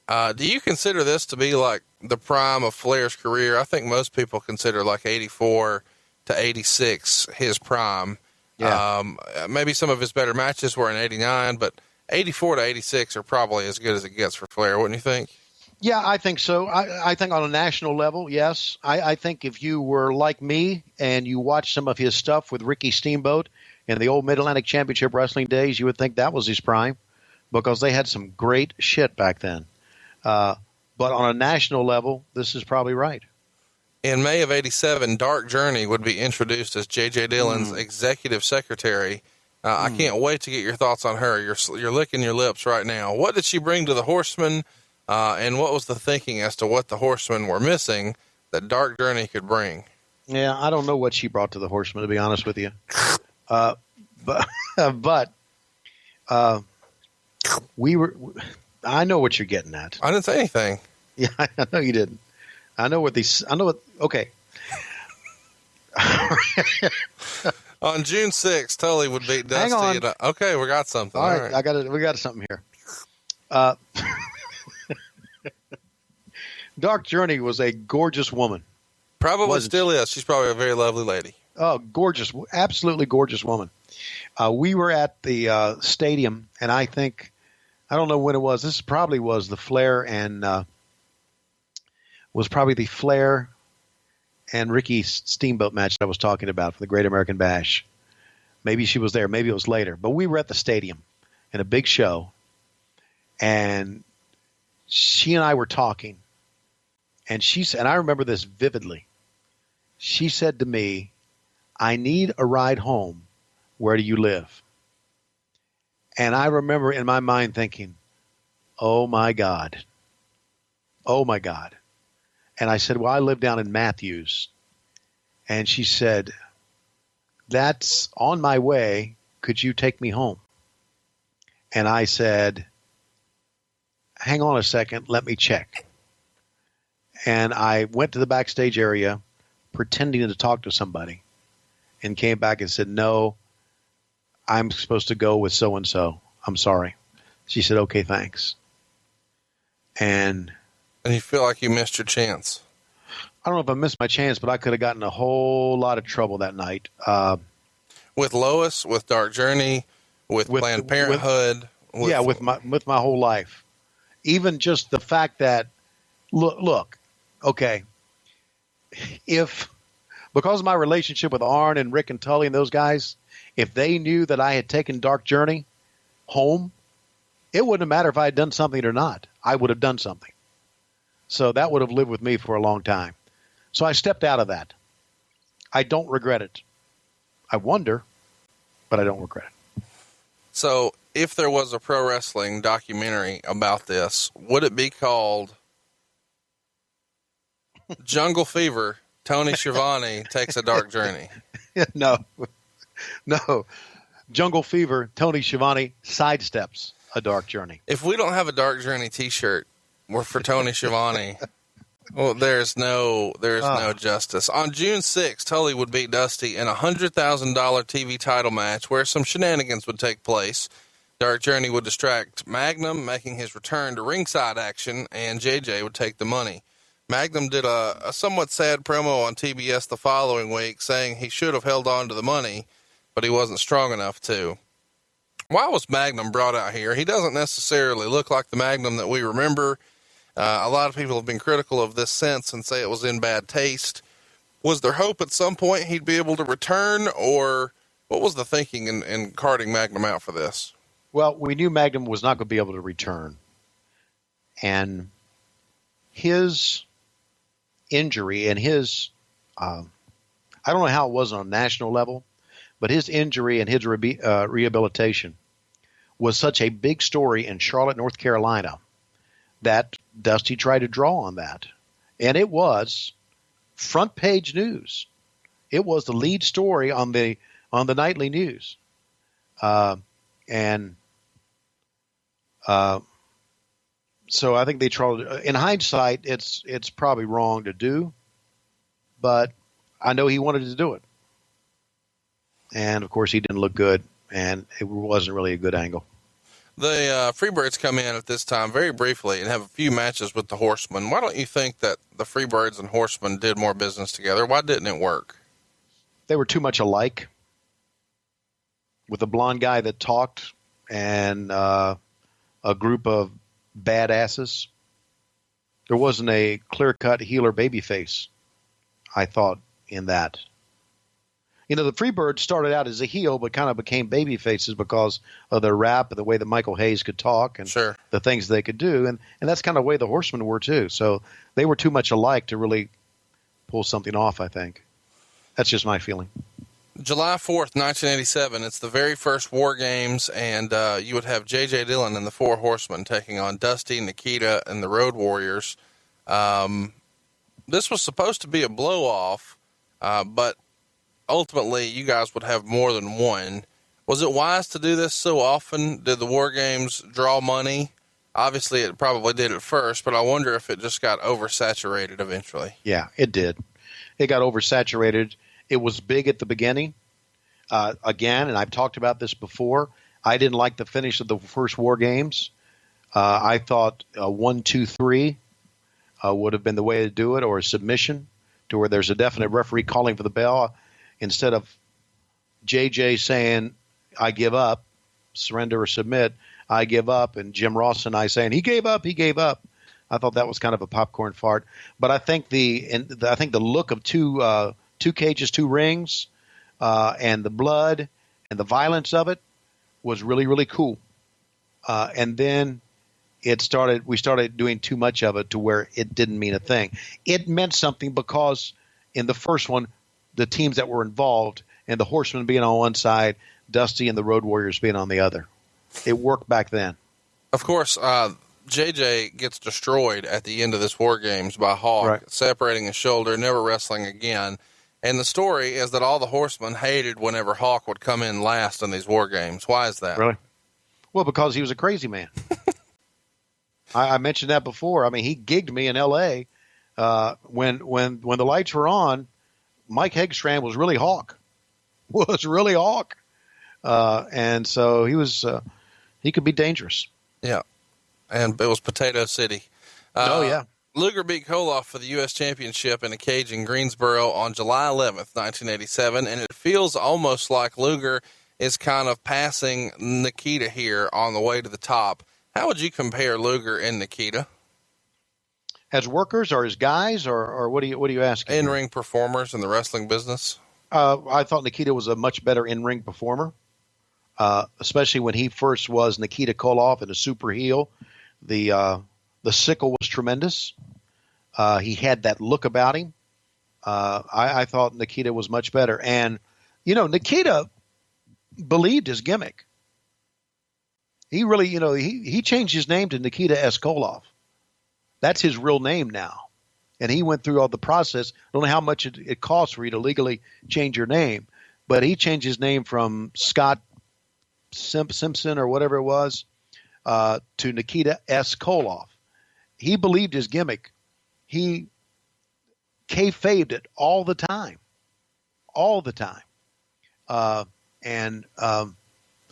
Do you consider this to be like the prime of Flair's career? I think most people consider like 84 to 86 his prime. Yeah. Maybe some of his better matches were in 89, but 84 to 86 are probably as good as it gets for Flair, wouldn't you think? Yeah, I think so. I think on a national level, yes. I think if you were like me and you watched some of his stuff with Ricky Steamboat in the old Mid-Atlantic Championship Wrestling days, you would think that was his prime because they had some great shit back then. But on a national level, this is probably right. In May of 87, Dark Journey would be introduced as J.J. Dillon's executive secretary. I can't wait to get your thoughts on her. You're licking your lips right now. What did she bring to the Horsemen? And what was the thinking as to what the Horsemen were missing that Dark Journey could bring? Yeah, I don't know what she brought to the Horsemen, to be honest with you. But I know what you're getting at. I didn't say anything. Yeah, I know you didn't. Okay. On June 6th, Tully would beat Dusty. Hang on. Okay, we got something. All right. We got something here. Dark Journey was a gorgeous woman. Probably still is. She's probably a very lovely lady. Oh, gorgeous. Absolutely gorgeous woman. We were at the stadium, and I don't know when it was. This probably was the Flair and Ricky Steamboat match I was talking about for the Great American Bash. Maybe she was there. Maybe it was later. But we were at the stadium in a big show, and she and I were talking. And I remember this vividly. She said to me, "I need a ride home. Where do you live?" And I remember in my mind thinking, oh my God. Oh my God. And I said, well, I live down in Matthews. And she said, that's on my way. Could you take me home? And I said, hang on a second. Let me check. And I went to the backstage area pretending to talk to somebody and came back and said, no, I'm supposed to go with so-and-so. I'm sorry. She said, okay, thanks. And you feel like you missed your chance. I don't know if I missed my chance, but I could have gotten a whole lot of trouble that night. With Lois, with Dark Journey, with Planned Parenthood. With my whole life. Even just the fact that, look, okay, because of my relationship with Arn and Rick and Tully and those guys, if they knew that I had taken Dark Journey home, it wouldn't matter if I had done something or not. I would have done something. So that would have lived with me for a long time. So I stepped out of that. I don't regret it. I wonder, but I don't regret it. So if there was a pro wrestling documentary about this, would it be called Jungle Fever, Tony Schiavone Takes a Dark Journey? No. Jungle Fever, Tony Schiavone sidesteps a dark journey. If we don't have a Dark Journey t-shirt, we're for Tony Schiavone. Well, there's no justice. On June 6th, Tully would beat Dusty in a $100,000 TV title match where some shenanigans would take place. Dark Journey would distract Magnum, making his return to ringside action, and JJ would take the money. Magnum did a somewhat sad promo on TBS the following week saying he should have held on to the money, but he wasn't strong enough to. Why was Magnum brought out here? He doesn't necessarily look like the Magnum that we remember. A lot of people have been critical of this since and say it was in bad taste. Was there hope at some point he'd be able to return, or what was the thinking in carting Magnum out for this? Well, we knew Magnum was not going to be able to return. And his injury and his, I don't know how it was on a national level, but his injury and his rehabilitation was such a big story in Charlotte, North Carolina, that Dusty tried to draw on that. And it was front page news. It was the lead story on the nightly news. So I think they tried. In hindsight, it's probably wrong to do, but I know he wanted to do it. And of course, he didn't look good, and it wasn't really a good angle. The Freebirds come in at this time very briefly and have a few matches with the Horsemen. Why don't you think that the Freebirds and Horsemen did more business together? Why didn't it work? They were too much alike. With a blonde guy that talked and a group of badasses. There wasn't a clear-cut heel or babyface, I thought, in that. You know, the Freebirds started out as a heel, but kind of became baby faces because of their rap and the way that Michael Hayes could talk and sure. The things they could do. And that's kind of the way the Horsemen were, too. So they were too much alike to really pull something off, I think. That's just my feeling. July 4th, 1987, it's the very first War Games, and you would have J.J. Dillon and the Four Horsemen taking on Dusty, Nikita, and the Road Warriors. This was supposed to be a blow-off, but ultimately, you guys would have more than one. Was it wise to do this so often? Did the War Games draw money? Obviously, it probably did at first, but I wonder if it just got oversaturated eventually. Yeah, it did. It got oversaturated. It was big at the beginning. Again, and I've talked about this before, I didn't like the finish of the first War Games. I thought 1, 2, 3 would have been the way to do it, or a submission to where there's a definite referee calling for the bell instead of JJ saying, I give up, surrender or submit, I give up, and Jim Ross and I saying, he gave up. I thought that was kind of a popcorn fart. But I think the look of two cages, two rings, and the blood and the violence of it was really, really cool. And then we started doing too much of it to where it didn't mean a thing. It meant something because in the first one, the teams that were involved and the Horsemen being on one side, Dusty and the Road Warriors being on the other. It worked back then. Of course, JJ gets destroyed at the end of this War Games by Hawk, right, separating his shoulder, never wrestling again. And the story is that all the Horsemen hated whenever Hawk would come in last in these War Games. Why is that? Really? Well, because he was a crazy man. I mentioned that before. I mean, he gigged me in L.A. When the lights were on. Mike Hegstrand was really Hawk. And so he could be dangerous. Yeah. And it was Potato City. Yeah. Luger beat Koloff for the U.S. Championship in a cage in Greensboro on July 11th, 1987. And it feels almost like Luger is kind of passing Nikita here on the way to the top. How would you compare Luger and Nikita? As workers or as guys, or what are you asking? In-ring performers in the wrestling business. I thought Nikita was a much better in-ring performer, especially when he first was Nikita Koloff in a super heel. The sickle was tremendous. He had that look about him. I thought Nikita was much better. And, Nikita believed his gimmick. He really, he changed his name to Nikita S. Koloff. That's his real name now. And he went through all the process. I don't know how much it costs for you to legally change your name, but he changed his name from Scott Simpson or whatever it was to Nikita S. Koloff. He believed his gimmick. He kayfabed it all the time.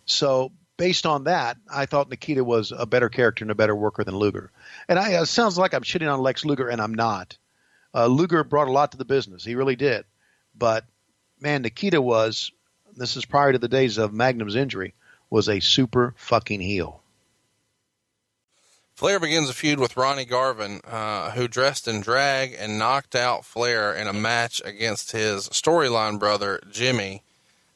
So based on that, I thought Nikita was a better character and a better worker than Luger. And it sounds like I'm shitting on Lex Luger, and I'm not. Luger brought a lot to the business. He really did. But, man, Nikita was, this is prior to the days of Magnum's injury, was a super fucking heel. Flair begins a feud with Ronnie Garvin, who dressed in drag and knocked out Flair in a match against his storyline brother, Jimmy.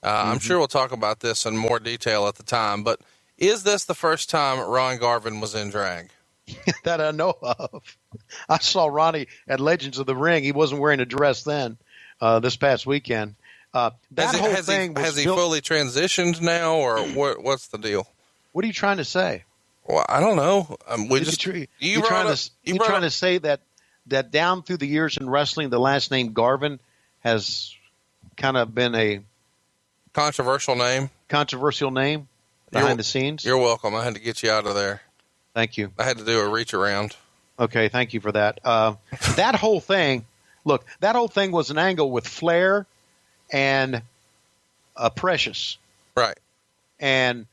I'm sure we'll talk about this in more detail at the time, but is this the first time Ron Garvin was in drag? That I know of. I saw Ronnie at Legends of the Ring. He wasn't wearing a dress then, this past weekend. Has he fully transitioned now, or what's the deal? What are you trying to say? Well, I don't know. You're trying to say that down through the years in wrestling, the last name Garvin has kind of been a controversial name behind the scenes. You're welcome. I had to get you out of there. Thank you. I had to do a reach around. Okay, thank you for that. That whole thing was an angle with Flair and Precious. Right. And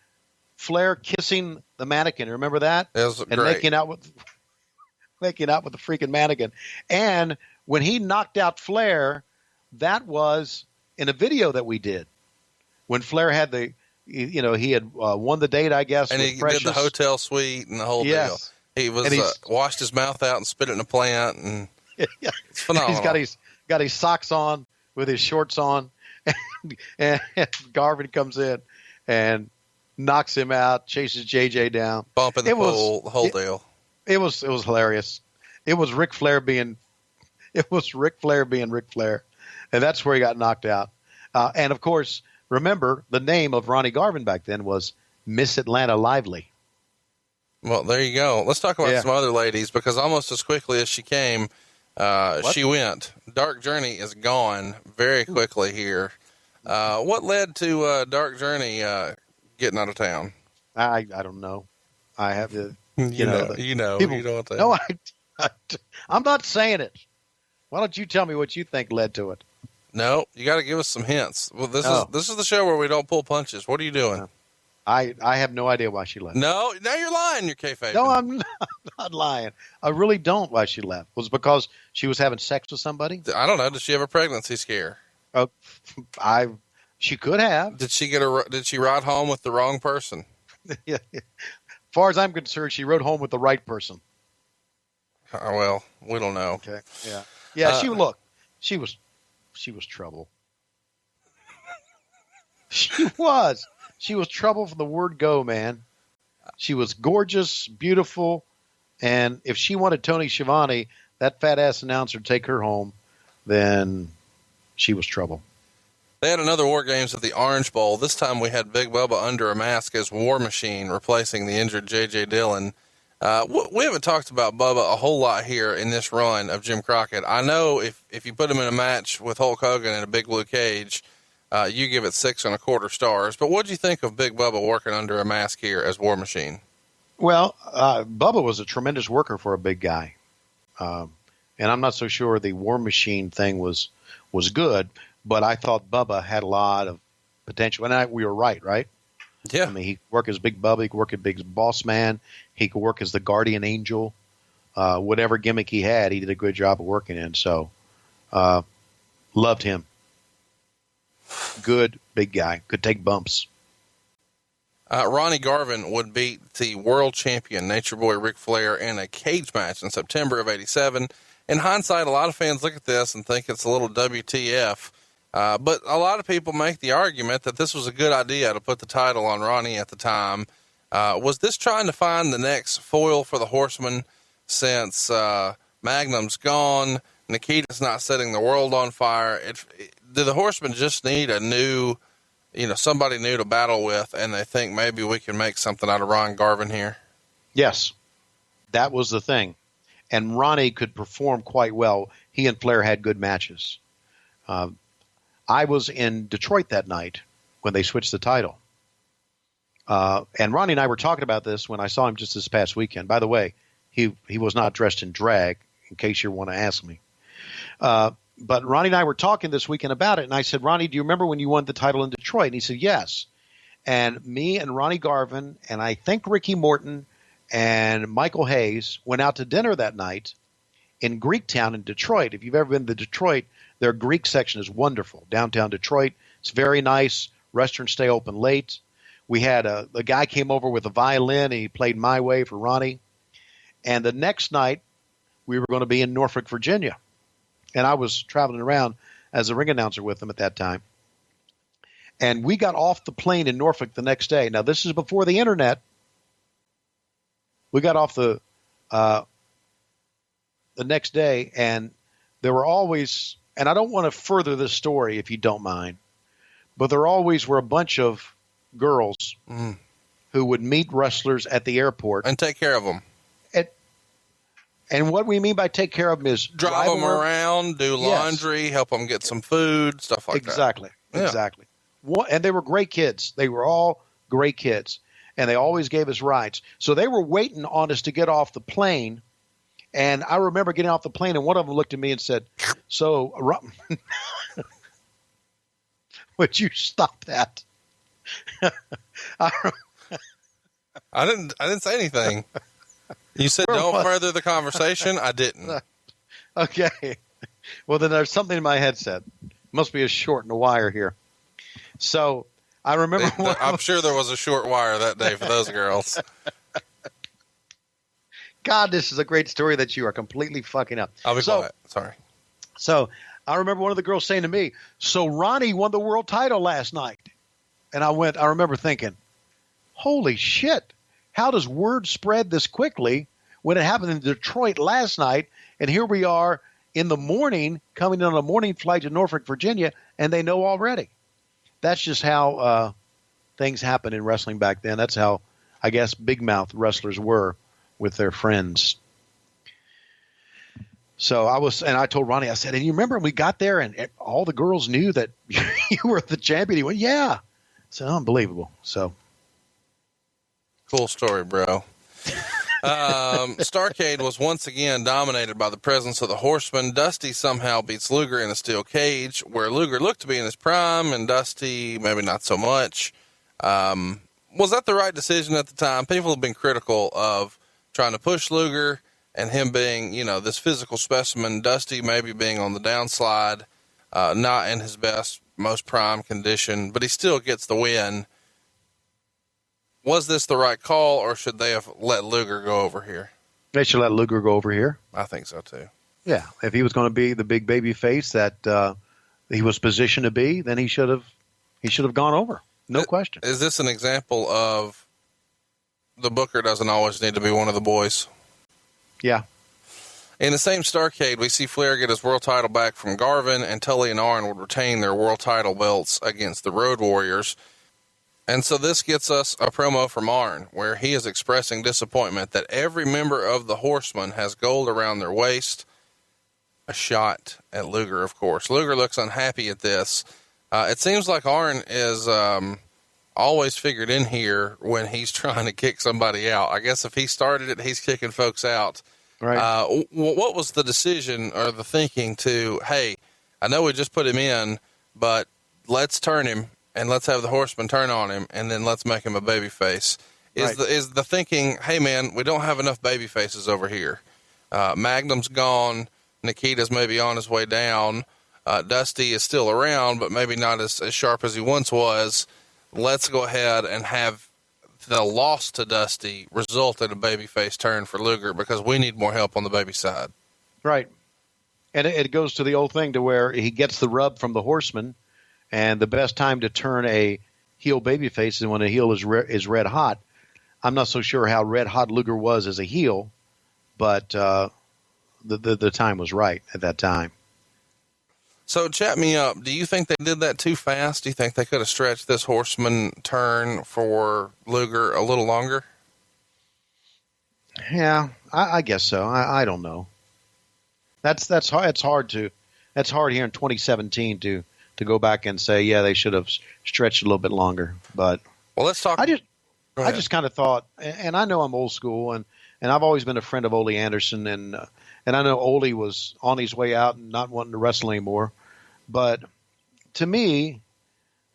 Flair kissing the mannequin. Remember that? It was and great. making out with the freaking mannequin. And when he knocked out Flair, that was in a video that we did. When Flair had he had won the date, I guess. And he Precious. did the hotel suite and the whole deal. He was washed his mouth out and spit it in a plant, and it's phenomenal. He's got his socks on with his shorts on, and Garvin comes in and knocks him out, chases JJ down, bumping the whole deal. It was hilarious. It was Ric Flair being Ric Flair, and that's where he got knocked out. And of course, remember the name of Ronnie Garvin back then was Miss Atlanta Lively. Well, there you go. Let's talk about some other ladies, because almost as quickly as she came, she went. Dark Journey is gone very quickly here. What led to Dark Journey getting out of town? I don't know. I have to. You know. You don't want to. No, I'm not saying it. Why don't you tell me what you think led to it? No, you got to give us some hints. Well, this is the show where we don't pull punches. What are you doing? I have no idea why she left. No, now you're lying. You're kayfabe. No, I'm not lying. I really don't why she left. Was it because she was having sex with somebody? I don't know. Did she have a pregnancy scare? She could have. Did she ride home with the wrong person? Yeah. As far as I'm concerned, she rode home with the right person. Well, we don't know. Okay. Yeah. Yeah. She was trouble. She was trouble from the word go, man. She was gorgeous, beautiful, and if she wanted Tony Schiavone, that fat ass announcer, to take her home, then she was trouble. They had another War Games at the Orange Bowl. This time we had Big Bubba under a mask as War Machine, replacing the injured J.J. Dillon. We haven't talked about Bubba a whole lot here in this run of Jim Crockett. I know if you put him in a match with Hulk Hogan in a big blue cage, you give it 6 1/4 stars. But what do you think of Big Bubba working under a mask here as War Machine? Well, Bubba was a tremendous worker for a big guy. And I'm not so sure the War Machine thing was good, but I thought Bubba had a lot of potential. And we were right? Yeah. I mean, he could work as Big Bubba. He could work as Big Boss Man. He could work as the Guardian Angel. Whatever gimmick he had, he did a good job of working in. So, loved him. Good, big guy. Could take bumps. Ronnie Garvin would beat the world champion Nature Boy Ric Flair in a cage match in September of '87. In hindsight, a lot of fans look at this and think it's a little WTF. But a lot of people make the argument that this was a good idea to put the title on Ronnie at the time. Was this trying to find the next foil for the Horsemen since Magnum's gone, Nikita's not setting the world on fire? Do the Horsemen just need a new, somebody new to battle with, and they think maybe we can make something out of Ron Garvin here? Yes, that was the thing. And Ronnie could perform quite well. He and Flair had good matches. I was in Detroit that night when they switched the title. And Ronnie and I were talking about this when I saw him just this past weekend. By the way, he was not dressed in drag, in case you want to ask me. But Ronnie and I were talking this weekend about it, and I said, Ronnie, do you remember when you won the title in Detroit? And he said, yes. And me and Ronnie Garvin, and I think Ricky Morton and Michael Hayes went out to dinner that night in Greektown in Detroit. If you've ever been to Detroit, their Greek section is wonderful. Downtown Detroit, it's very nice. Restaurants stay open late. We had a guy came over with a violin, and he played My Way for Ronnie. And the next night, we were going to be in Norfolk, Virginia. And I was traveling around as a ring announcer with them at that time. And we got off the plane in Norfolk the next day. Now, this is before the internet. We got off the next day, and there were always, and I don't want to further this story if you don't mind, but there always were a bunch of girls who would meet wrestlers at the airport. And take care of them. And what we mean by take care of them is drive them around, do laundry, help them get some food, stuff like that. Exactly. Yeah. And they were great kids. They were all great kids. And they always gave us rides. So they were waiting on us to get off the plane. And I remember getting off the plane, and one of them looked at me and said, so, would you stop that? I didn't say anything. You said don't further the conversation. I didn't. Okay. Well, then there's something in my headset. Must be a short in the wire here. So I remember. I'm sure there was a short wire that day for those girls. God, this is a great story that you are completely fucking up. I'll be quiet. Sorry. So I remember one of the girls saying to me, so Ronnie won the world title last night. And I remember thinking, holy shit. How does word spread this quickly when it happened in Detroit last night, and here we are in the morning, coming in on a morning flight to Norfolk, Virginia, and they know already? That's just how things happened in wrestling back then. That's how, I guess, big mouth wrestlers were with their friends. So I told Ronnie, I said, and you remember when we got there and all the girls knew that you were the champion? He went, yeah. So unbelievable. So. Cool story, bro. Starrcade was once again dominated by the presence of the Horsemen. Dusty somehow beats Luger in a steel cage, where Luger looked to be in his prime, and Dusty maybe not so much. Was that the right decision at the time? People have been critical of trying to push Luger and him being, this physical specimen, Dusty maybe being on the downslide, not in his best, most prime condition, but he still gets the win. Was this the right call, or should they have let Luger go over here? They should let Luger go over here. I think so too. Yeah. If he was going to be the big baby face that he was positioned to be, then he should have gone over. No question. Is this an example of the booker doesn't always need to be one of the boys? Yeah. In the same Starrcade, we see Flair get his world title back from Garvin, and Tully and Arn would retain their world title belts against the Road Warriors. And so this gets us a promo from Arn, where he is expressing disappointment that every member of the Horsemen has gold around their waist. A shot at Luger, of course. Luger looks unhappy at this. It seems like Arn is always figured in here when he's trying to kick somebody out. I guess if he started it, he's kicking folks out. Right. What was the decision or the thinking to, hey, I know we just put him in, but let's turn him and let's have the Horsemen turn on him, and then let's make him a baby face. Is the thinking, hey man, we don't have enough baby faces over here. Magnum's gone. Nikita's maybe on his way down. Dusty is still around, but maybe not as sharp as he once was. Let's go ahead and have the loss to Dusty result in a babyface turn for Luger, because we need more help on the baby side. Right. And it goes to the old thing to where he gets the rub from the Horsemen, and the best time to turn a heel babyface is when a heel is red hot. I'm not so sure how red hot Luger was as a heel, but the time was right at that time. So chat me up. Do you think they did that too fast? Do you think they could have stretched this Horseman turn for Luger a little longer? Yeah, I guess so. I don't know. That's hard. It's hard here in 2017 to go back and say, yeah, they should have stretched a little bit longer. But well, let's talk. I just kind of thought, and I know I'm old school, and I've always been a friend of Ole Anderson, and I know Ole was on his way out and not wanting to wrestle anymore. But to me,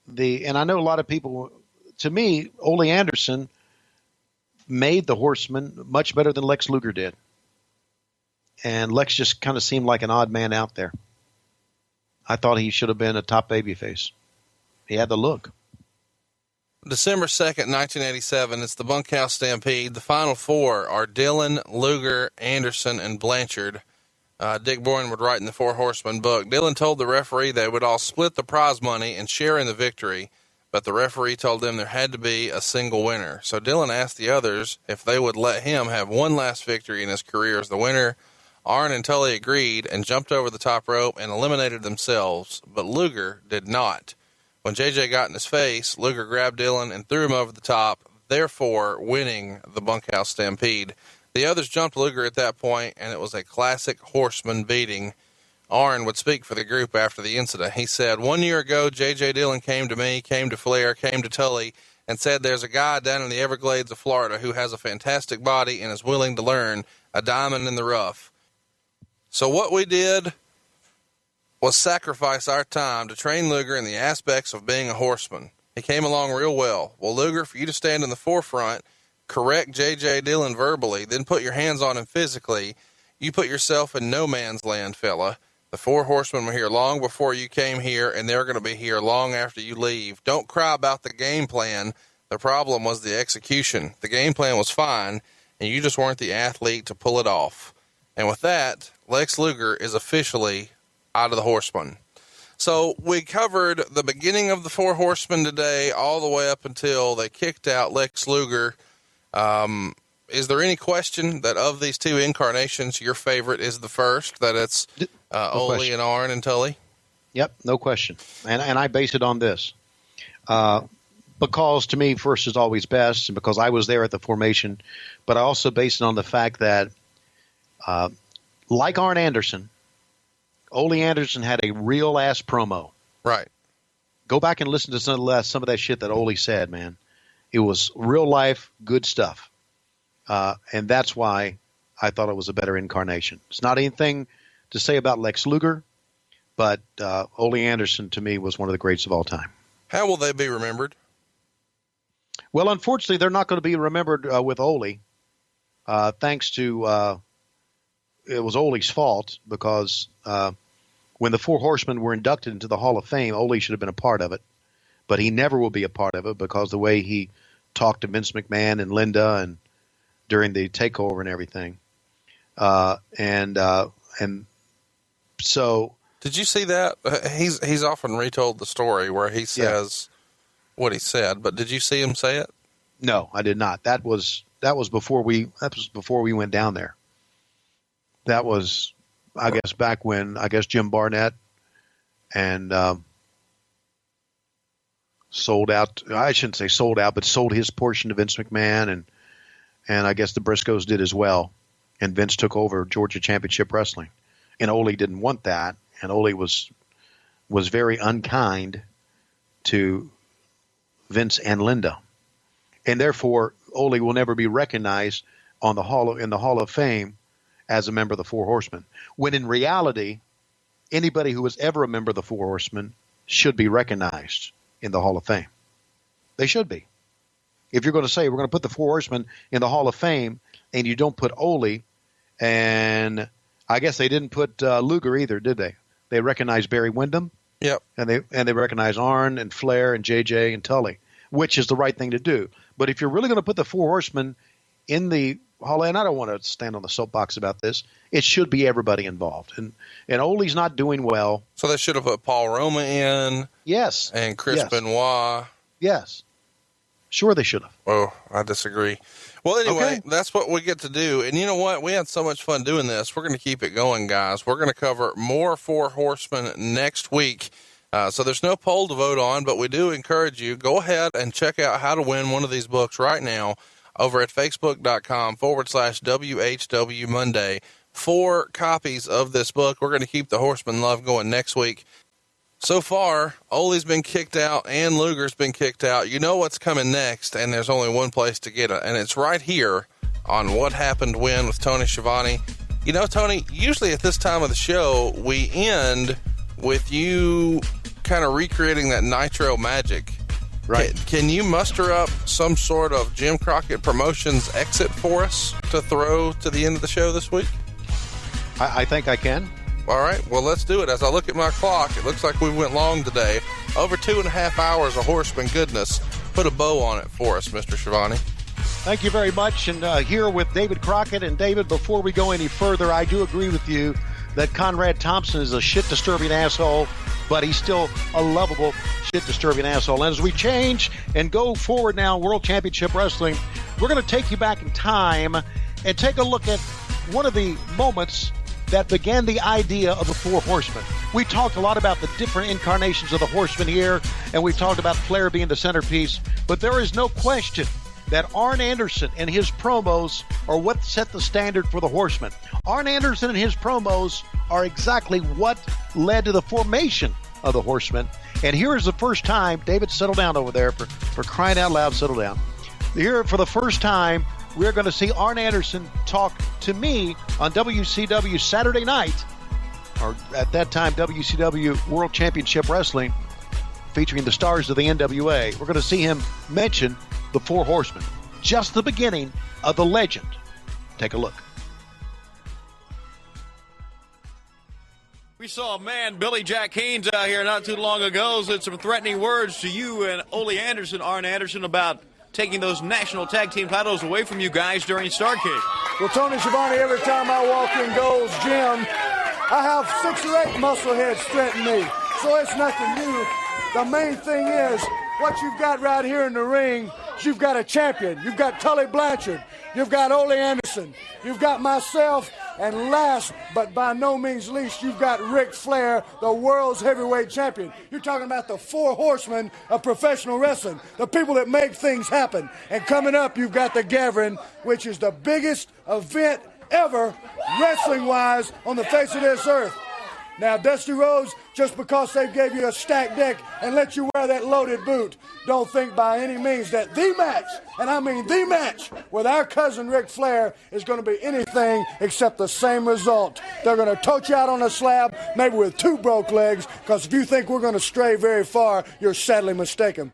and I know a lot of people, to me, Ole Anderson made the Horsemen much better than Lex Luger did. And Lex just kind of seemed like an odd man out there. I thought he should have been a top babyface. He had the look. December 2nd, 1987, it's the Bunkhouse Stampede. The final four are Dillon, Luger, Anderson, and Blanchard. Dick Bourne would write in the Four Horsemen book. Dillon told the referee they would all split the prize money and share in the victory, but the referee told them there had to be a single winner. So Dillon asked the others if they would let him have one last victory in his career as the winner. Arn and Tully agreed and jumped over the top rope and eliminated themselves, but Luger did not. When JJ got in his face, Luger grabbed Dillon and threw him over the top, therefore winning the Bunkhouse Stampede. The others jumped Luger at that point, and it was a classic Horseman beating. Arn would speak for the group after the incident. He said, 1 year ago, J.J. Dillon came to me, came to Flair, came to Tully, and said there's a guy down in the Everglades of Florida who has a fantastic body and is willing to learn, a diamond in the rough. So what we did was sacrifice our time to train Luger in the aspects of being a horseman. He came along real well. Well, Luger, for you to stand in the forefront, correct J.J. Dillon verbally, then put your hands on him physically, you put yourself in no man's land, fella. The Four Horsemen were here long before you came here, and they're going to be here long after you leave. Don't cry about the game plan. The problem was the execution. The game plan was fine, and you just weren't the athlete to pull it off. And with that, Lex Luger is officially out of the Horsemen. So we covered the beginning of the Four Horsemen today, all the way up until they kicked out Lex Luger. Is there any question that of these two incarnations, your favorite is the first, that it's Ole and Arn and Tully? Yep, no question. And I base it on this. Because to me, first is always best, and because I was there at the formation, but I also base it on the fact that, like Arn Anderson, Ole Anderson had a real-ass promo. Right. Go back and listen to some of that shit that Ole said, man. It was real-life, good stuff. And that's why I thought it was a better incarnation. It's not anything to say about Lex Luger, but Ole Anderson, to me, was one of the greats of all time. How will they be remembered? Well, unfortunately, they're not going to be remembered with Ole, thanks to it was Ole's fault because when the Four Horsemen were inducted into the Hall of Fame, Ole should have been a part of it, but he never will be a part of it because the way he talked to Vince McMahon and Linda and during the takeover and everything, and so. Did you see that? He's often retold the story where he says what he said, but did you see him say it? No, I did not. That was before we went down there. That was, I guess, back when Jim Barnett and sold out. I shouldn't say sold out, but sold his portion to Vince McMahon, and I guess the Briscoes did as well. And Vince took over Georgia Championship Wrestling, and Ole didn't want that. And Ole was very unkind to Vince and Linda, and therefore Ole will never be recognized in the Hall of Fame as a member of the Four Horsemen. When in reality, anybody who was ever a member of the Four Horsemen should be recognized in the Hall of Fame. They should be. If you're going to say we're going to put the Four Horsemen in the Hall of Fame, and you don't put Ole, and I guess they didn't put Luger either, did they? They recognized Barry Windham. Yep. And they recognize Arn and Flair and JJ and Tully, which is the right thing to do. But if you're really going to put the Four Horsemen in the Hall, and I don't want to stand on the soapbox about this, it should be everybody involved. And Ole's not doing well. So they should have put Paul Roma in. Yes. And Chris Benoit. Yes. Sure they should have. Oh, I disagree. Well, anyway, That's what we get to do. And you know what? We had so much fun doing this. We're going to keep it going, guys. We're going to cover more Four Horsemen next week. So there's no poll to vote on, but we do encourage you, go ahead and check out how to win one of these books right now over at facebook.com/WHW Monday. 4 copies of this book. We're going to keep the Horseman love going next week. So far, Ole's been kicked out and Luger's been kicked out. You know what's coming next, and there's only one place to get it, and it's right here on What Happened When with Tony Schiavone. You know, Tony, usually at this time of the show, we end with you kind of recreating that Nitro magic. Right. Can you muster up some sort of Jim Crockett Promotions exit for us to throw to the end of the show this week? I think I can. All right, well, let's do it. As I look at my clock, it looks like we went long today. Over 2.5 hours of Horseman goodness. Put a bow on it for us, Mr. Schiavone. Thank you very much. And here with David Crockett. And David, before we go any further, I do agree with you that Conrad Thompson is a shit-disturbing asshole, but he's still a lovable shit-disturbing asshole. And as we change and go forward now, World Championship Wrestling, we're going to take you back in time and take a look at one of the moments that began the idea of the Four Horsemen. We talked a lot about the different incarnations of the Horsemen here, and we talked about Flair being the centerpiece, but there is no question that Arn Anderson and his promos are what set the standard for the Horsemen. Arn Anderson and his promos are exactly what led to the formation of the Horsemen. And here is the first time, David, settle down over there, for crying out loud, settle down. Here, for the first time, we're going to see Arn Anderson talk to me on WCW Saturday night, or at that time, WCW World Championship Wrestling, featuring the stars of the NWA. We're going to see him mention the Four Horsemen. Just the beginning of the legend. Take a look. We saw a man, Billy Jack Haynes, out here not too long ago, said some threatening words to you and Ole Anderson, Arn Anderson, about taking those national tag team titles away from you guys during Starrcade. Well, Tony Schiavone, every time I walk in Gold's Gym, I have 6 or 8 muscleheads threaten me. So it's nothing new. The main thing is, what you've got right here in the ring is you've got a champion. You've got Tully Blanchard. You've got Ole Anderson. You've got myself. And last, but by no means least, you've got Ric Flair, the world's heavyweight champion. You're talking about the Four Horsemen of professional wrestling, the people that make things happen. And coming up, you've got the Gathering, which is the biggest event ever, wrestling-wise, on the face of this earth. Now, Dusty Rhodes, just because they gave you a stacked deck and let you wear that loaded boot, don't think by any means that the match, and I mean the match, with our cousin Ric Flair is going to be anything except the same result. They're going to tote you out on a slab, maybe with 2 broke legs, because if you think we're going to stray very far, you're sadly mistaken.